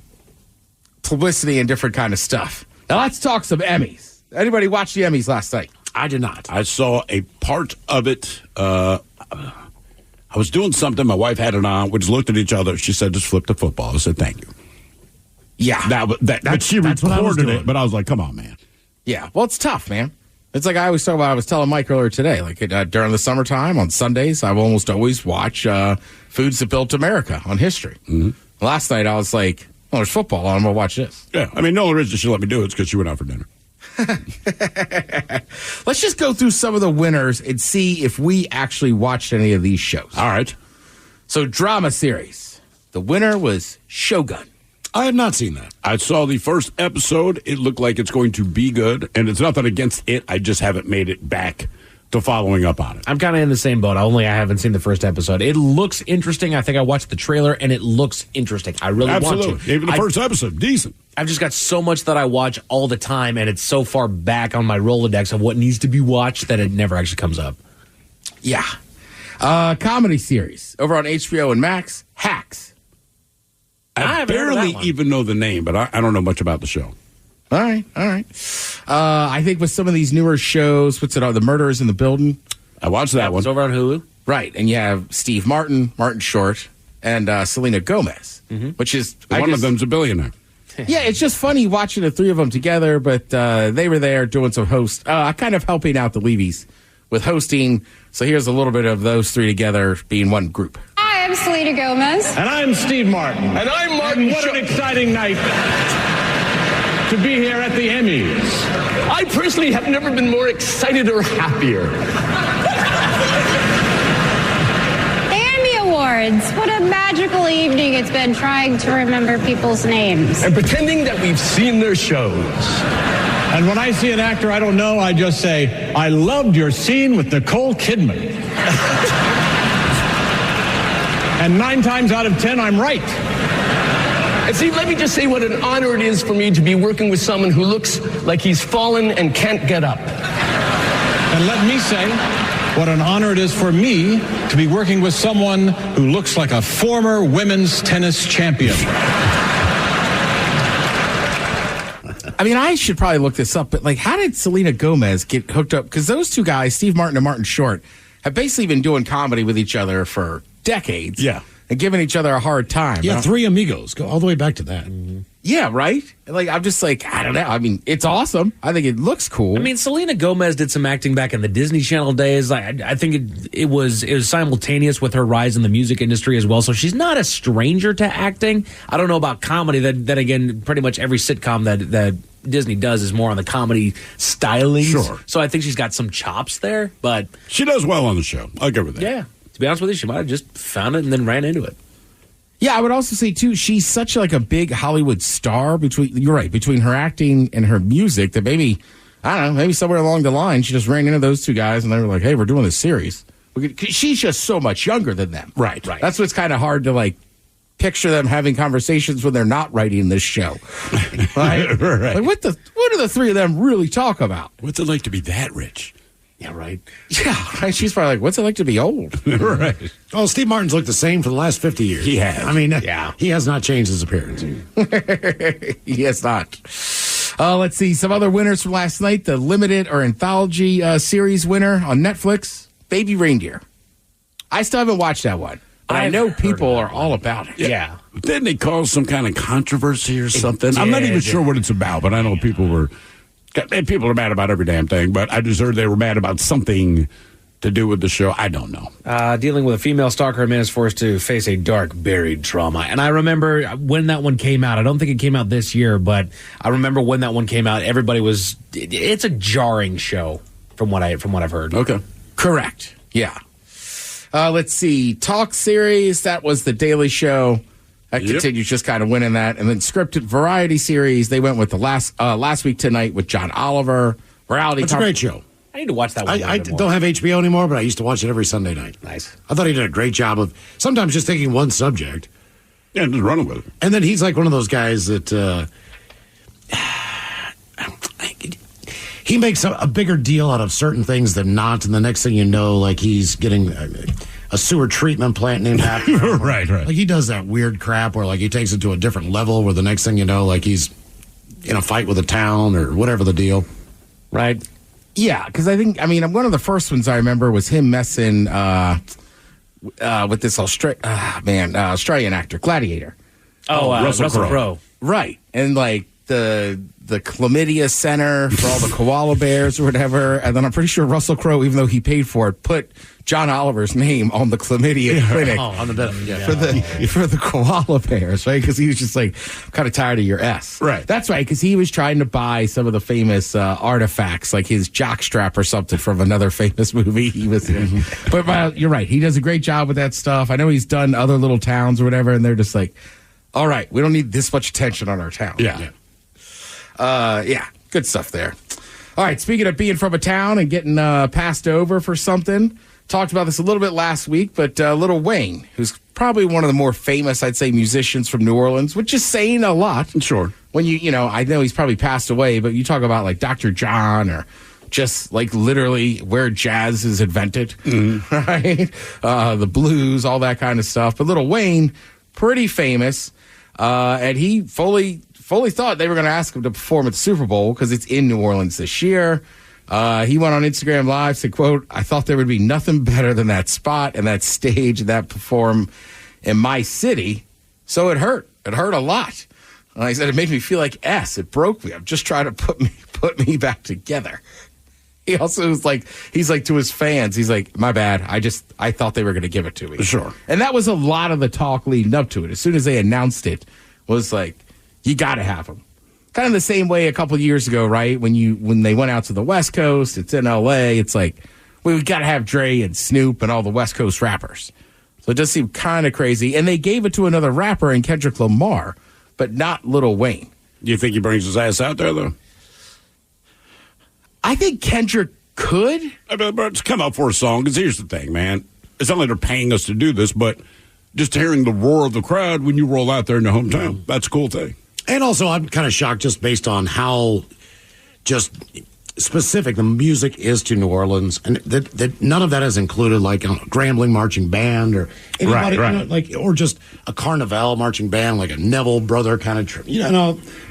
publicity and different kind of stuff. Now let's talk some Emmys. Anybody watch the Emmys last night? I did not. I saw a part of it. I was doing something. My wife had it on. We just looked at each other. She said, "Just flip the football." I said, "Thank you." Yeah. But she recorded it. But I was like, "Come on, man." Yeah. Well, it's tough, man. It's like I always talk about. I was telling Mike earlier today, like during the summertime on Sundays, I will almost always watch Foods That Built America on History. Mm-hmm. Last night, I was like, "Well, there's football on. I'm gonna watch this." Yeah, I mean, the only reason she let me do it is because she went out for dinner. Let's just go through some of the winners and see if we actually watched any of these shows. All right. So, drama series. The winner was Shogun. I have not seen that. I saw the first episode. It looked like it's going to be good, and it's nothing against it. I just haven't made it back to following up on it. I'm kind of in the same boat. I haven't seen the first episode. It looks interesting. I think I watched the trailer, and it looks interesting. I really want to. Even the first episode, decent. I've just got so much that I watch all the time, and it's so far back on my Rolodex of what needs to be watched that it never actually comes up. Yeah. Comedy series over on HBO and Max, Hacks. I barely even know the name, but I don't know much about the show. All right. I think with some of these newer shows, what's it on? The Murders in the Building. I watched that one. It's over on Hulu. Right, and you have Steve Martin Short, and Selena Gomez, which is... One of them's a billionaire. Yeah, it's just funny watching the three of them together, but they were there doing some kind of helping out the Levies with hosting. So here's a little bit of those three together being one group. Hi, I'm Selena Gomez. And I'm Steve Martin. And I'm Martin. What an exciting night to be here at the Emmys. I personally have never been more excited or happier. The Emmy Awards. What a magical evening it's been trying to remember people's names. And pretending that we've seen their shows. And when I see an actor I don't know, I just say, I loved your scene with Nicole Kidman. And 9 times out of 10, I'm right. And see, let me just say what an honor it is for me to be working with someone who looks like he's fallen and can't get up. And let me say what an honor it is for me to be working with someone who looks like a former women's tennis champion. I mean, I should probably look this up, but like, how did Selena Gomez get hooked up? Because those two guys, Steve Martin and Martin Short, have basically been doing comedy with each other for decades. Yeah. And giving each other a hard time. Yeah, Three Amigos. Go all the way back to that. Yeah, right? Like, I'm just like, I don't know. I mean, it's awesome. I think it looks cool. I mean, Selena Gomez did some acting back in the Disney Channel days. I think it was simultaneous with her rise in the music industry as well. So she's not a stranger to acting. I don't know about comedy. That again, pretty much every sitcom that Disney does is more on the comedy styling. Sure. So I think she's got some chops there. But she does well on the show. I'll give her that. Yeah. To be honest with you, she might have just found it and then ran into it. Yeah, I would also say, too, she's such like a big Hollywood star you're right, between her acting and her music that maybe, I don't know, maybe somewhere along the line, she just ran into those two guys and they were like, hey, we're doing this series. She's just so much younger than them. Right. That's what's kind of hard to, like, picture them having conversations when they're not writing this show. Right? Right. Like, what do the three of them really talk about? What's it like to be that rich? Yeah, right. Yeah, right. She's probably like, what's it like to be old? Right. Oh, Steve Martin's looked the same for the last 50 years. He has. I mean, he has not changed his appearance. He has not. Let's see. Some other winners from last night. The limited or anthology series winner on Netflix, Baby Reindeer. I still haven't watched that one. But I know people are all about it. Yeah. Didn't they cause some kind of controversy or something? I'm not even sure what it's about, but I know people are mad about every damn thing, but I just heard they were mad about something to do with the show. I don't know. Dealing with a female stalker, a man is forced to face a dark, buried trauma. And I remember when that one came out. I don't think it came out this year, but I remember when that one came out, everybody was... It's a jarring show from what I've heard. Okay. Correct. Yeah. Let's see. Talk series, that was The Daily Show. That continues just kind of winning that. And then scripted variety series, they went with the last week tonight with John Oliver. Reality. That's a great show. I need to watch that one. I don't have HBO anymore, but I used to watch it every Sunday night. Nice. I thought he did a great job of sometimes just taking one subject. Yeah, just running with it. And then he's like one of those guys that he makes a bigger deal out of certain things than not, and the next thing you know, like he's getting a sewer treatment plant named after him. Right. Like he does that weird crap where like he takes it to a different level where the next thing you know, like he's in a fight with a town or whatever the deal. Right. Yeah, because one of the first ones I remember was him messing with this Australian actor, Gladiator. Russell Crowe. Right. And like the chlamydia center for all the koala bears or whatever. And then I'm pretty sure Russell Crowe, even though he paid for it, put John Oliver's name on the chlamydia clinic on the bed. for the koala bears, right? Because he was just like kind of tired of your S. Right. That's right, because he was trying to buy some of the famous artifacts, like his jockstrap or something from another famous movie he was in. But you're right. He does a great job with that stuff. I know he's done other little towns or whatever, and they're just like, all right, we don't need this much attention on our town. Yeah. Good stuff there. All right, speaking of being from a town and getting passed over for something, talked about this a little bit last week, but Lil Wayne, who's probably one of the more famous, I'd say, musicians from New Orleans, which is saying a lot. Sure. When I know he's probably passed away, but you talk about like Dr. John or just like literally where jazz is invented, right? The blues, all that kind of stuff. But Lil Wayne, pretty famous, and he fully thought they were going to ask him to perform at the Super Bowl because it's in New Orleans this year. He went on Instagram Live, said, quote, "I thought there would be nothing better than that spot and that stage and that perform in my city. So it hurt. It hurt a lot." And he said, "It made me feel like S. It broke me. I'm just trying to put me back together." He also was like, he's like to his fans, he's like, "My bad. I thought they were going to give it to me." Sure. And that was a lot of the talk leading up to it. As soon as they announced it, was like, you got to have him. Kind of the same way a couple of years ago, right? When they went out to the West Coast, it's in L.A., it's like, we got to have Dre and Snoop and all the West Coast rappers. So it does seem kind of crazy. And they gave it to another rapper in Kendrick Lamar, but not Lil Wayne. Do you think he brings his ass out there, though? I think Kendrick could. But it's come out for a song, because here's the thing, man. It's not like they're paying us to do this, but just hearing the roar of the crowd when you roll out there in the hometown, that's a cool thing. And also, I'm kind of shocked just based on how just specific the music is to New Orleans, and that none of that is included, like a Grambling marching band or anybody, right. Or just a Carnival marching band, like a Neville brother kind of trip.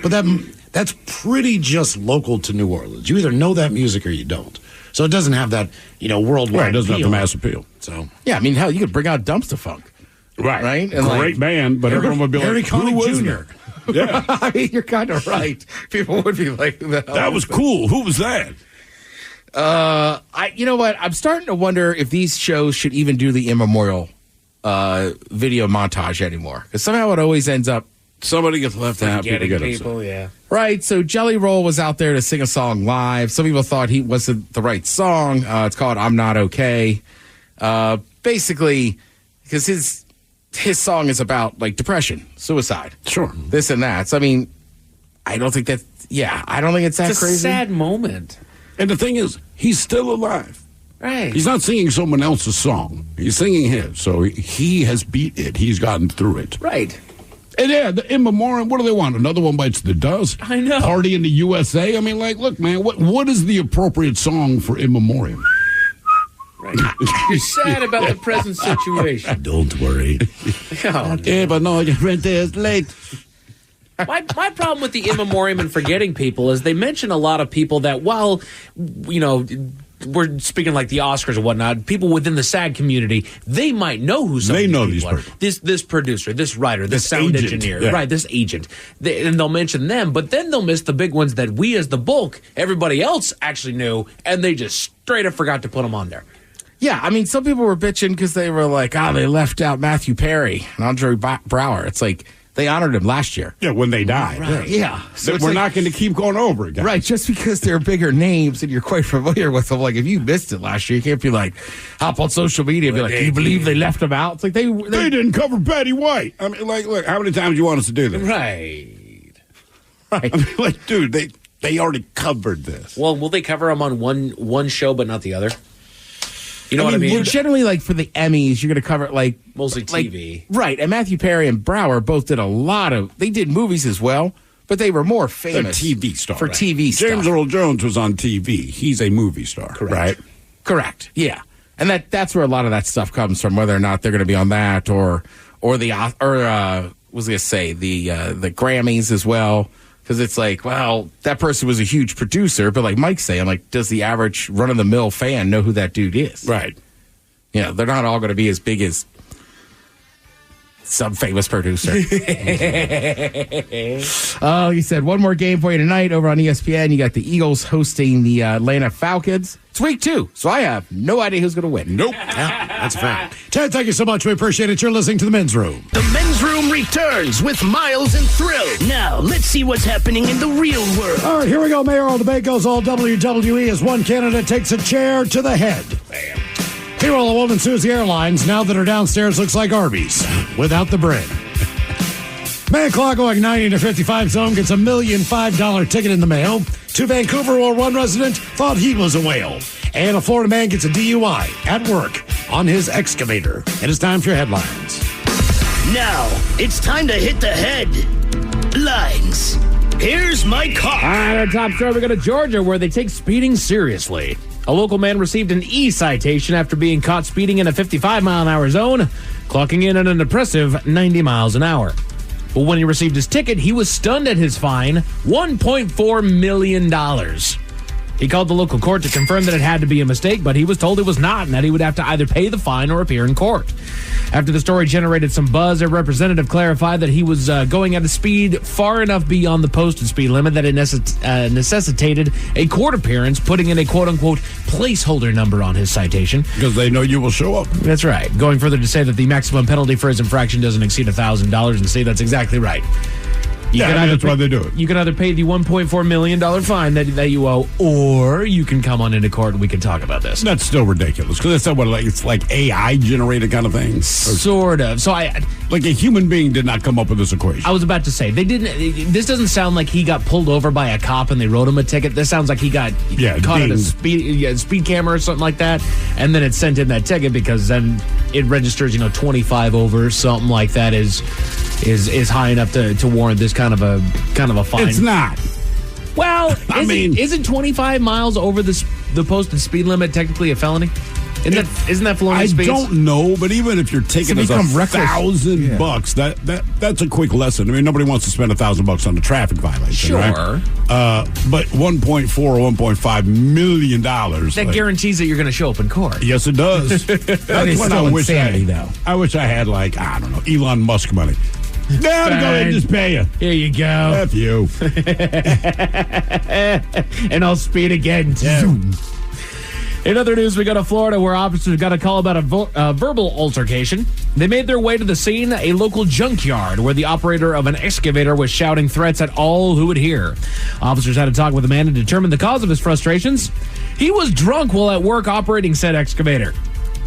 But that's pretty just local to New Orleans. You either know that music or you don't. So it doesn't have that, worldwide. Right, it doesn't have appeal. the mass appeal. So yeah, I mean, hell, you could bring out Dumpster Funk. Right. And great band, but everyone would be Harry like, who was Connick that? Jr. Yeah. I mean, you're kind of right. People would be like, that was cool. Who was that? You know what? I'm starting to wonder if these shows should even do the immemorial video montage anymore. Because somehow it always ends up somebody gets left out. Getting people, yeah. Right. So Jelly Roll was out there to sing a song live. Some people thought he wasn't the right song. It's called "I'm Not Okay." Basically, because his song is about like depression, suicide, sure, this and that. So I mean, I don't think that. Yeah, I don't think it's that it's crazy. It's a sad moment. And the thing is, he's still alive. Right. He's not singing someone else's song. He's singing his. So he has beat it. He's gotten through it. Right. And yeah, the In Memoriam, what do they want? Another one bites the dust? I know. Party in the USA? I mean, like, look, man, what is the appropriate song for In Memoriam? Right. You're sad about the present situation. Don't worry. Yeah, but no, your rent is late. My problem with the In Memoriam and forgetting people is they mention a lot of people that, while, we're speaking like the Oscars and whatnot, people within the SAG community, they might know who some of these people are. This producer, this writer, this sound engineer, right, this agent. And they'll mention them, but then they'll miss the big ones that we as the bulk, everybody else actually knew, and they just straight up forgot to put them on there. Yeah, I mean, some people were bitching because they were like, they left out Matthew Perry and Andre Brower. It's like, They honored him last year. Yeah, when they died. Right. Yeah. So it's we're like- not going to keep going over it, guys. Right, just because they're bigger names and you're quite familiar with them. Like, if you missed it last year, you can't be like, hop on social media and be like, can you believe they left him out? It's like they didn't cover Betty White. I mean, like, look, how many times do you want us to do this? Right. Right. I mean, like, dude, they already covered this. Well, will they cover him on one show but not the other? You know what I mean? Well, generally, like, for the Emmys, you're going to cover, like... Mostly like- TV. right, and Matthew Perry and Brower both did a lot of... They did movies as well, but they were more They're famous. TV star. For TV stuff. James Earl Jones was on TV. He's a movie star, right? Correct. Yeah, and that's where a lot of that stuff comes from. Whether or not they're going to be on that, or was I going to say the Grammys as well? Because it's like, well, that person was a huge producer, but like Mike's saying, like, does the average run of the mill fan know who that dude is? Right. You know, they're not all going to be as big as some famous producer. Oh, he said one more game for you tonight over on ESPN. You got the Eagles hosting the Atlanta Falcons. It's week 2, so I have no idea who's going to win. Nope. That's a fact. Ted, thank you so much. We appreciate it. You're listening to The Men's Room. The Men's Room returns with Miles and Thrill. Now, let's see what's happening in the real world. All right, here we go. Mayoral debate goes all WWE as one candidate takes a chair to the head. Meanwhile, a woman sues the airlines now that her downstairs looks like Arby's without the bread. Man clock going 90 to 55 zone gets a $1.5 million ticket in the mail. To Vancouver, where one resident thought he was a whale. And a Florida man gets a DUI at work on his excavator. And it's time for your headlines. Now, it's time to hit the headlines. Here's my car. All right, our top story, we go to Georgia, where they take speeding seriously. A local man received an E-citation after being caught speeding in a 55-mile-an-hour zone, clocking in at an impressive 90 miles an hour. But when he received his ticket, he was stunned at his fine, $1.4 million. He called the local court to confirm that it had to be a mistake, but he was told it was not and that he would have to either pay the fine or appear in court. After the story generated some buzz, a representative clarified that he was going at a speed far enough beyond the posted speed limit that it necessitated a court appearance, putting in a quote-unquote placeholder number on his citation. Because they know you will show up. That's right. Going further to say that the maximum penalty for his infraction doesn't exceed $1,000, and see, that's exactly right. That's why they do it. You can either pay the $1.4 million fine that you owe, or you can come on into court and we can talk about this. That's still ridiculous because that's not what it's like AI generated kind of thing. Sort of. So like a human being did not come up with this equation. I was about to say they didn't. This doesn't sound like he got pulled over by a cop and they wrote him a ticket. This sounds like he got caught at a speed camera or something like that, and then it sent him that ticket because then it registers 25 over something like that is high enough to warrant this kind of a fine. It's not. Well, isn't 25 miles over the posted speed limit technically a felony? Isn't that flying speeds? I don't know, but even if your ticket is $1,000, that's a quick lesson. I mean, nobody wants to spend $1,000 on a traffic violation, sure. Right? But $1.4 or $1.5 million that guarantees that you're going to show up in court. Yes, it does. That's when I wish I wish I had Elon Musk money. Yeah, go ahead and just pay you. Here you go. F you. And I'll speed again, too. In other news, we go to Florida, where officers got a call about a verbal altercation. They made their way to the scene, a local junkyard, where the operator of an excavator was shouting threats at all who would hear. Officers had to talk with the man to determine the cause of his frustrations. He was drunk while at work operating said excavator.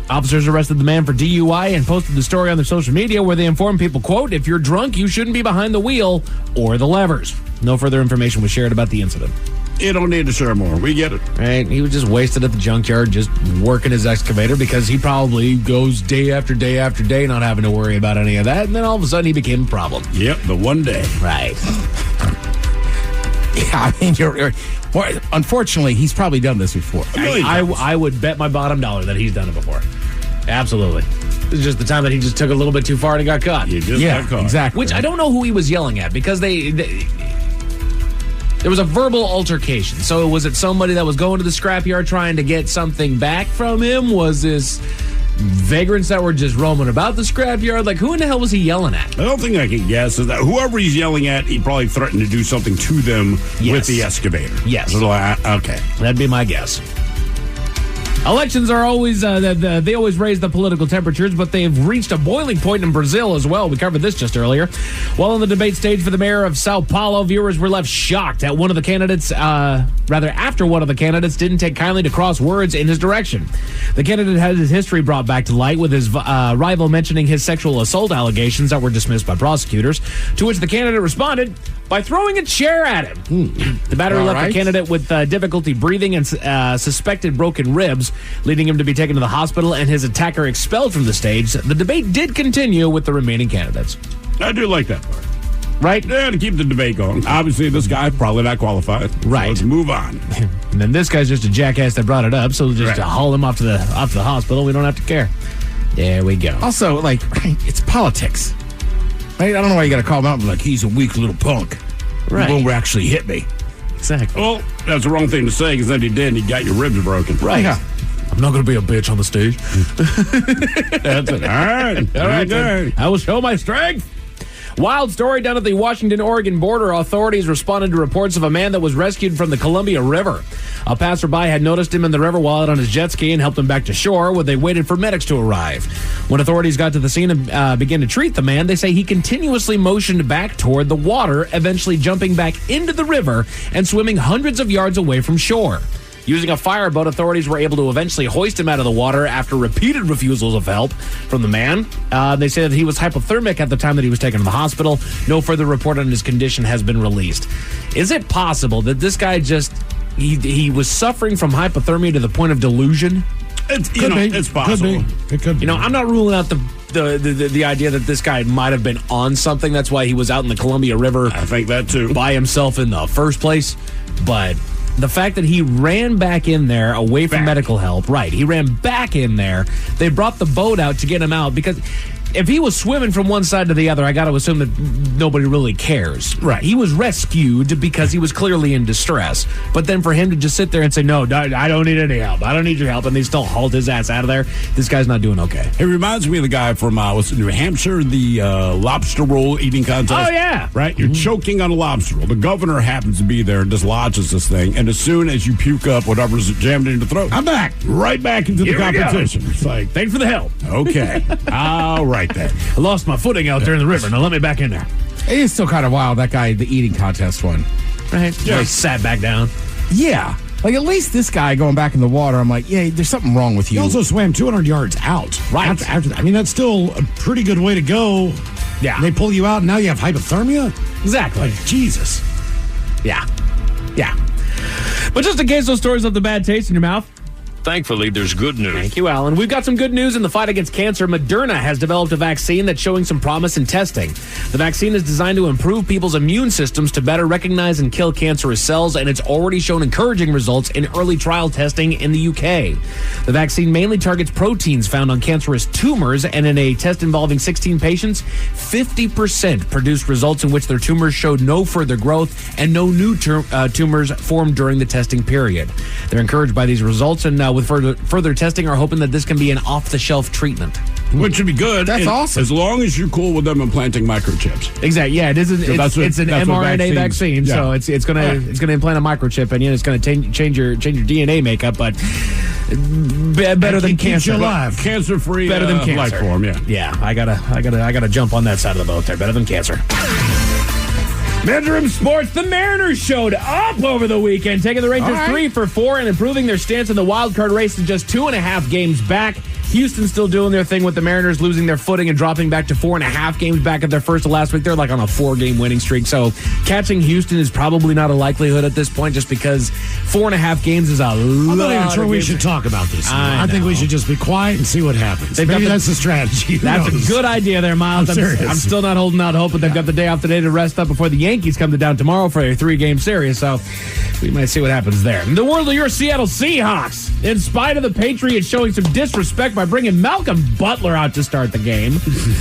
Officers arrested the man for DUI and posted the story on their social media, where they informed people, quote, if you're drunk, you shouldn't be behind the wheel or the levers. No further information was shared about the incident. You don't need to share more. We get it. Right? He was just wasted at the junkyard, just working his excavator, because he probably goes day after day after day not having to worry about any of that. And then all of a sudden he became a problem. Yep, the one day. Right. Yeah, I mean, unfortunately, he's probably done this before. I would bet my bottom dollar that he's done it before. Absolutely. This is just the time that he just took a little bit too far and he got caught. Got caught. Exactly. Which I don't know who he was yelling at, because there was a verbal altercation. So was it somebody that was going to the scrapyard trying to get something back from him? Was this vagrants that were just roaming about the scrapyard? Like, who in the hell was he yelling at? I don't think I can guess. Is that whoever he's yelling at, he probably threatened to do something to them with the excavator. Yes. Okay. That'd be my guess. Elections are always, they always raise the political temperatures, but they've reached a boiling point in Brazil as well. We covered this just earlier. While on the debate stage for the mayor of Sao Paulo, viewers were left shocked at one of the candidates, after one of the candidates didn't take kindly to cross words in his direction. The candidate had his history brought back to light, with his rival mentioning his sexual assault allegations that were dismissed by prosecutors, to which the candidate responded by throwing a chair at him. The battery left the candidate with difficulty breathing and suspected broken ribs, leading him to be taken to the hospital and his attacker expelled from the stage. The debate did continue with the remaining candidates. I do like that part. Right? Yeah, to keep the debate going. Obviously, this guy probably not qualified. Right. So let's move on. And then this guy's just a jackass that brought it up, so just haul him off to the hospital. We don't have to care. There we go. Also, it's politics. Right? I don't know why you got to call him out and be like, he's a weak little punk. Right. He won't actually hit me. Exactly. Well, that's the wrong thing to say, because then he did, and he got your ribs broken. Right. Yeah. I'm not going to be a bitch on the stage. That's it. All right. All right. Then. I will show my strength. Wild story down at the Washington-Oregon border. Authorities responded to reports of a man that was rescued from the Columbia River. A passerby had noticed him in the river while out on his jet ski and helped him back to shore, where they waited for medics to arrive. When authorities got to the scene and began to treat the man, they say he continuously motioned back toward the water, eventually jumping back into the river and swimming hundreds of yards away from shore. Using a fireboat, authorities were able to eventually hoist him out of the water after repeated refusals of help from the man. They say that he was hypothermic at the time that he was taken to the hospital. No further report on his condition has been released. Is it possible that this guy he was suffering from hypothermia to the point of delusion? It's possible. It could be. I'm not ruling out the idea that this guy might have been on something. That's why he was out in the Columbia River. I think that too. By himself in the first place. But the fact that he ran back in there away from medical help, right? He ran back in there. They brought the boat out to get him out, because if he was swimming from one side to the other, I got to assume that nobody really cares. Right. He was rescued because he was clearly in distress. But then for him to just sit there and say, no, I don't need any help. I don't need your help. And they still hauled his ass out of there. This guy's not doing okay. It reminds me of the guy from New Hampshire, the lobster roll eating contest. Oh, yeah. Right? You're choking on a lobster roll. The governor happens to be there and dislodges this thing. And as soon as you puke up whatever's jammed in your throat, I'm back. Right back into the competition. It's like, thanks for the help. Okay. All right. Then. I lost my footing out there in the river. Now let me back in there. It is still kind of wild, that guy, the eating contest one. Right? Yeah. He sat back down. Yeah. Like, at least this guy going back in the water, I'm like, yeah, there's something wrong with you. He also swam 200 yards out. Right. After that. I mean, that's still a pretty good way to go. Yeah. And they pull you out, and now you have hypothermia? Exactly. Like, Jesus. Yeah. Yeah. But just in case those stories left a bad taste in your mouth, thankfully, there's good news. Thank you, Alan. We've got some good news in the fight against cancer. Moderna has developed a vaccine that's showing some promise in testing. The vaccine is designed to improve people's immune systems to better recognize and kill cancerous cells, and it's already shown encouraging results in early trial testing in the UK. The vaccine mainly targets proteins found on cancerous tumors, and in a test involving 16 patients, 50% produced results in which their tumors showed no further growth and no new tumors formed during the testing period. They're encouraged by these results, and with further testing, are hoping that this can be an off-the-shelf treatment. Which would be good. That's awesome. As long as you're cool with them implanting microchips. Exactly. Yeah, it is. It's an mRNA vaccine, so it's gonna implant a microchip in you, and it's gonna change your DNA makeup, but better than cancer. You alive. Cancer-free. Better than cancer. Life form. Yeah. Yeah. I gotta jump on that side of the boat there. Better than cancer. Men's Room Sports, the Mariners showed up over the weekend, taking the Rangers 3-4 and improving their stance in the wild card race to just 2.5 games back. Houston still doing their thing with the Mariners losing their footing and dropping back to 4.5 games back at their first of last week. They're like on a 4-game winning streak. So catching Houston is probably not a likelihood at this point, just because 4.5 games is a lot. I'm not even sure we should talk about this. I think we should just be quiet and see what happens. Maybe that's the strategy. That's a good idea there, Miles. I'm still not holding out hope, but they've got the day off today to rest up before the Yankees come to town tomorrow for a 3-game series. So we might see what happens there. In the world of your Seattle Seahawks, in spite of the Patriots showing some disrespect by bringing Malcolm Butler out to start the game.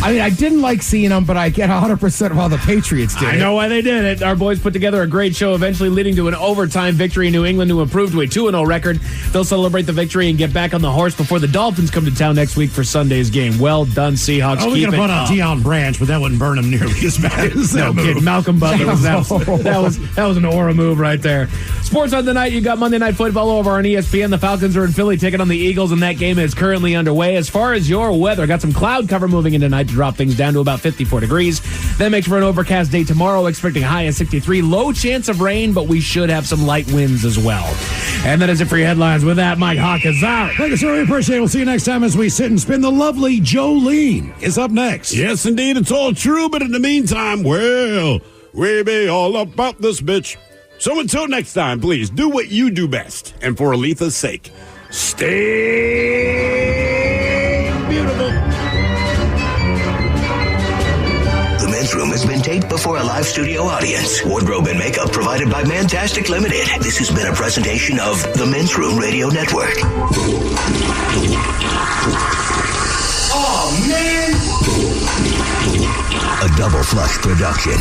I mean, I didn't like seeing them, but I get 100% of how the Patriots did. I know why they did it. Our boys put together a great show, eventually leading to an overtime victory in New England. England to improve to a 2-0 record. They'll celebrate the victory and get back on the horse before the Dolphins come to town next week for Sunday's game. Well done, Seahawks. Oh, we could have put on Deion Branch, but that wouldn't burn him nearly as bad as that move. Kid, Malcolm Butler. That was an aura move right there. Sports on tonight. You got Monday Night Football over on ESPN. The Falcons are in Philly taking on the Eagles, and that game is currently underway. As far as your weather, got some cloud cover moving in tonight to drop things down to about 54 degrees. That makes for an overcast day tomorrow, expecting a high of 63. Low chance of rain, but we should have some light winds as well. And that is it for your headlines. With that, Mike Hawk is out. Thank you, sir. We appreciate it. We'll see you next time as we sit and spin. The lovely Jolene is up next. Yes, indeed. It's all true, but in the meantime, well, we be all about this bitch. So until next time, please do what you do best. And for Aletha's sake, stay beautiful. The Men's Room has been taped before a live studio audience. Wardrobe and makeup provided by Mantastic Limited. This has been a presentation of the Men's Room Radio Network. Oh, man! A Double Flush production.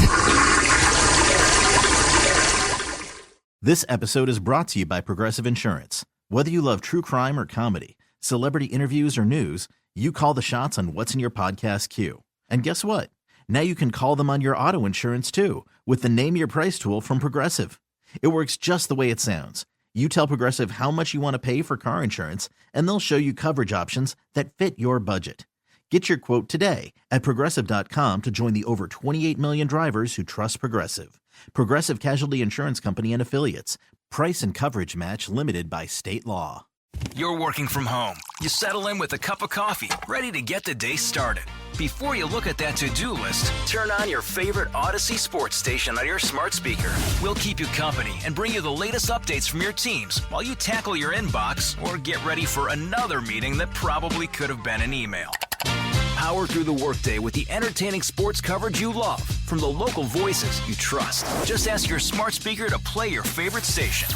This episode is brought to you by Progressive Insurance. Whether you love true crime or comedy, celebrity interviews or news, you call the shots on what's in your podcast queue. And guess what? Now you can call them on your auto insurance too with the Name Your Price tool from Progressive. It works just the way it sounds. You tell Progressive how much you want to pay for car insurance, and they'll show you coverage options that fit your budget. Get your quote today at Progressive.com to join the over 28 million drivers who trust Progressive. Progressive Casualty Insurance Company and Affiliates. Price and coverage match limited by state law. You're working from home. You settle in with a cup of coffee, ready to get the day started. Before you look at that to-do list, turn on your favorite Odyssey sports station on your smart speaker. We'll keep you company and bring you the latest updates from your teams while you tackle your inbox or get ready for another meeting that probably could have been an email. Power through the workday with the entertaining sports coverage you love from the local voices you trust. Just ask your smart speaker to play your favorite station.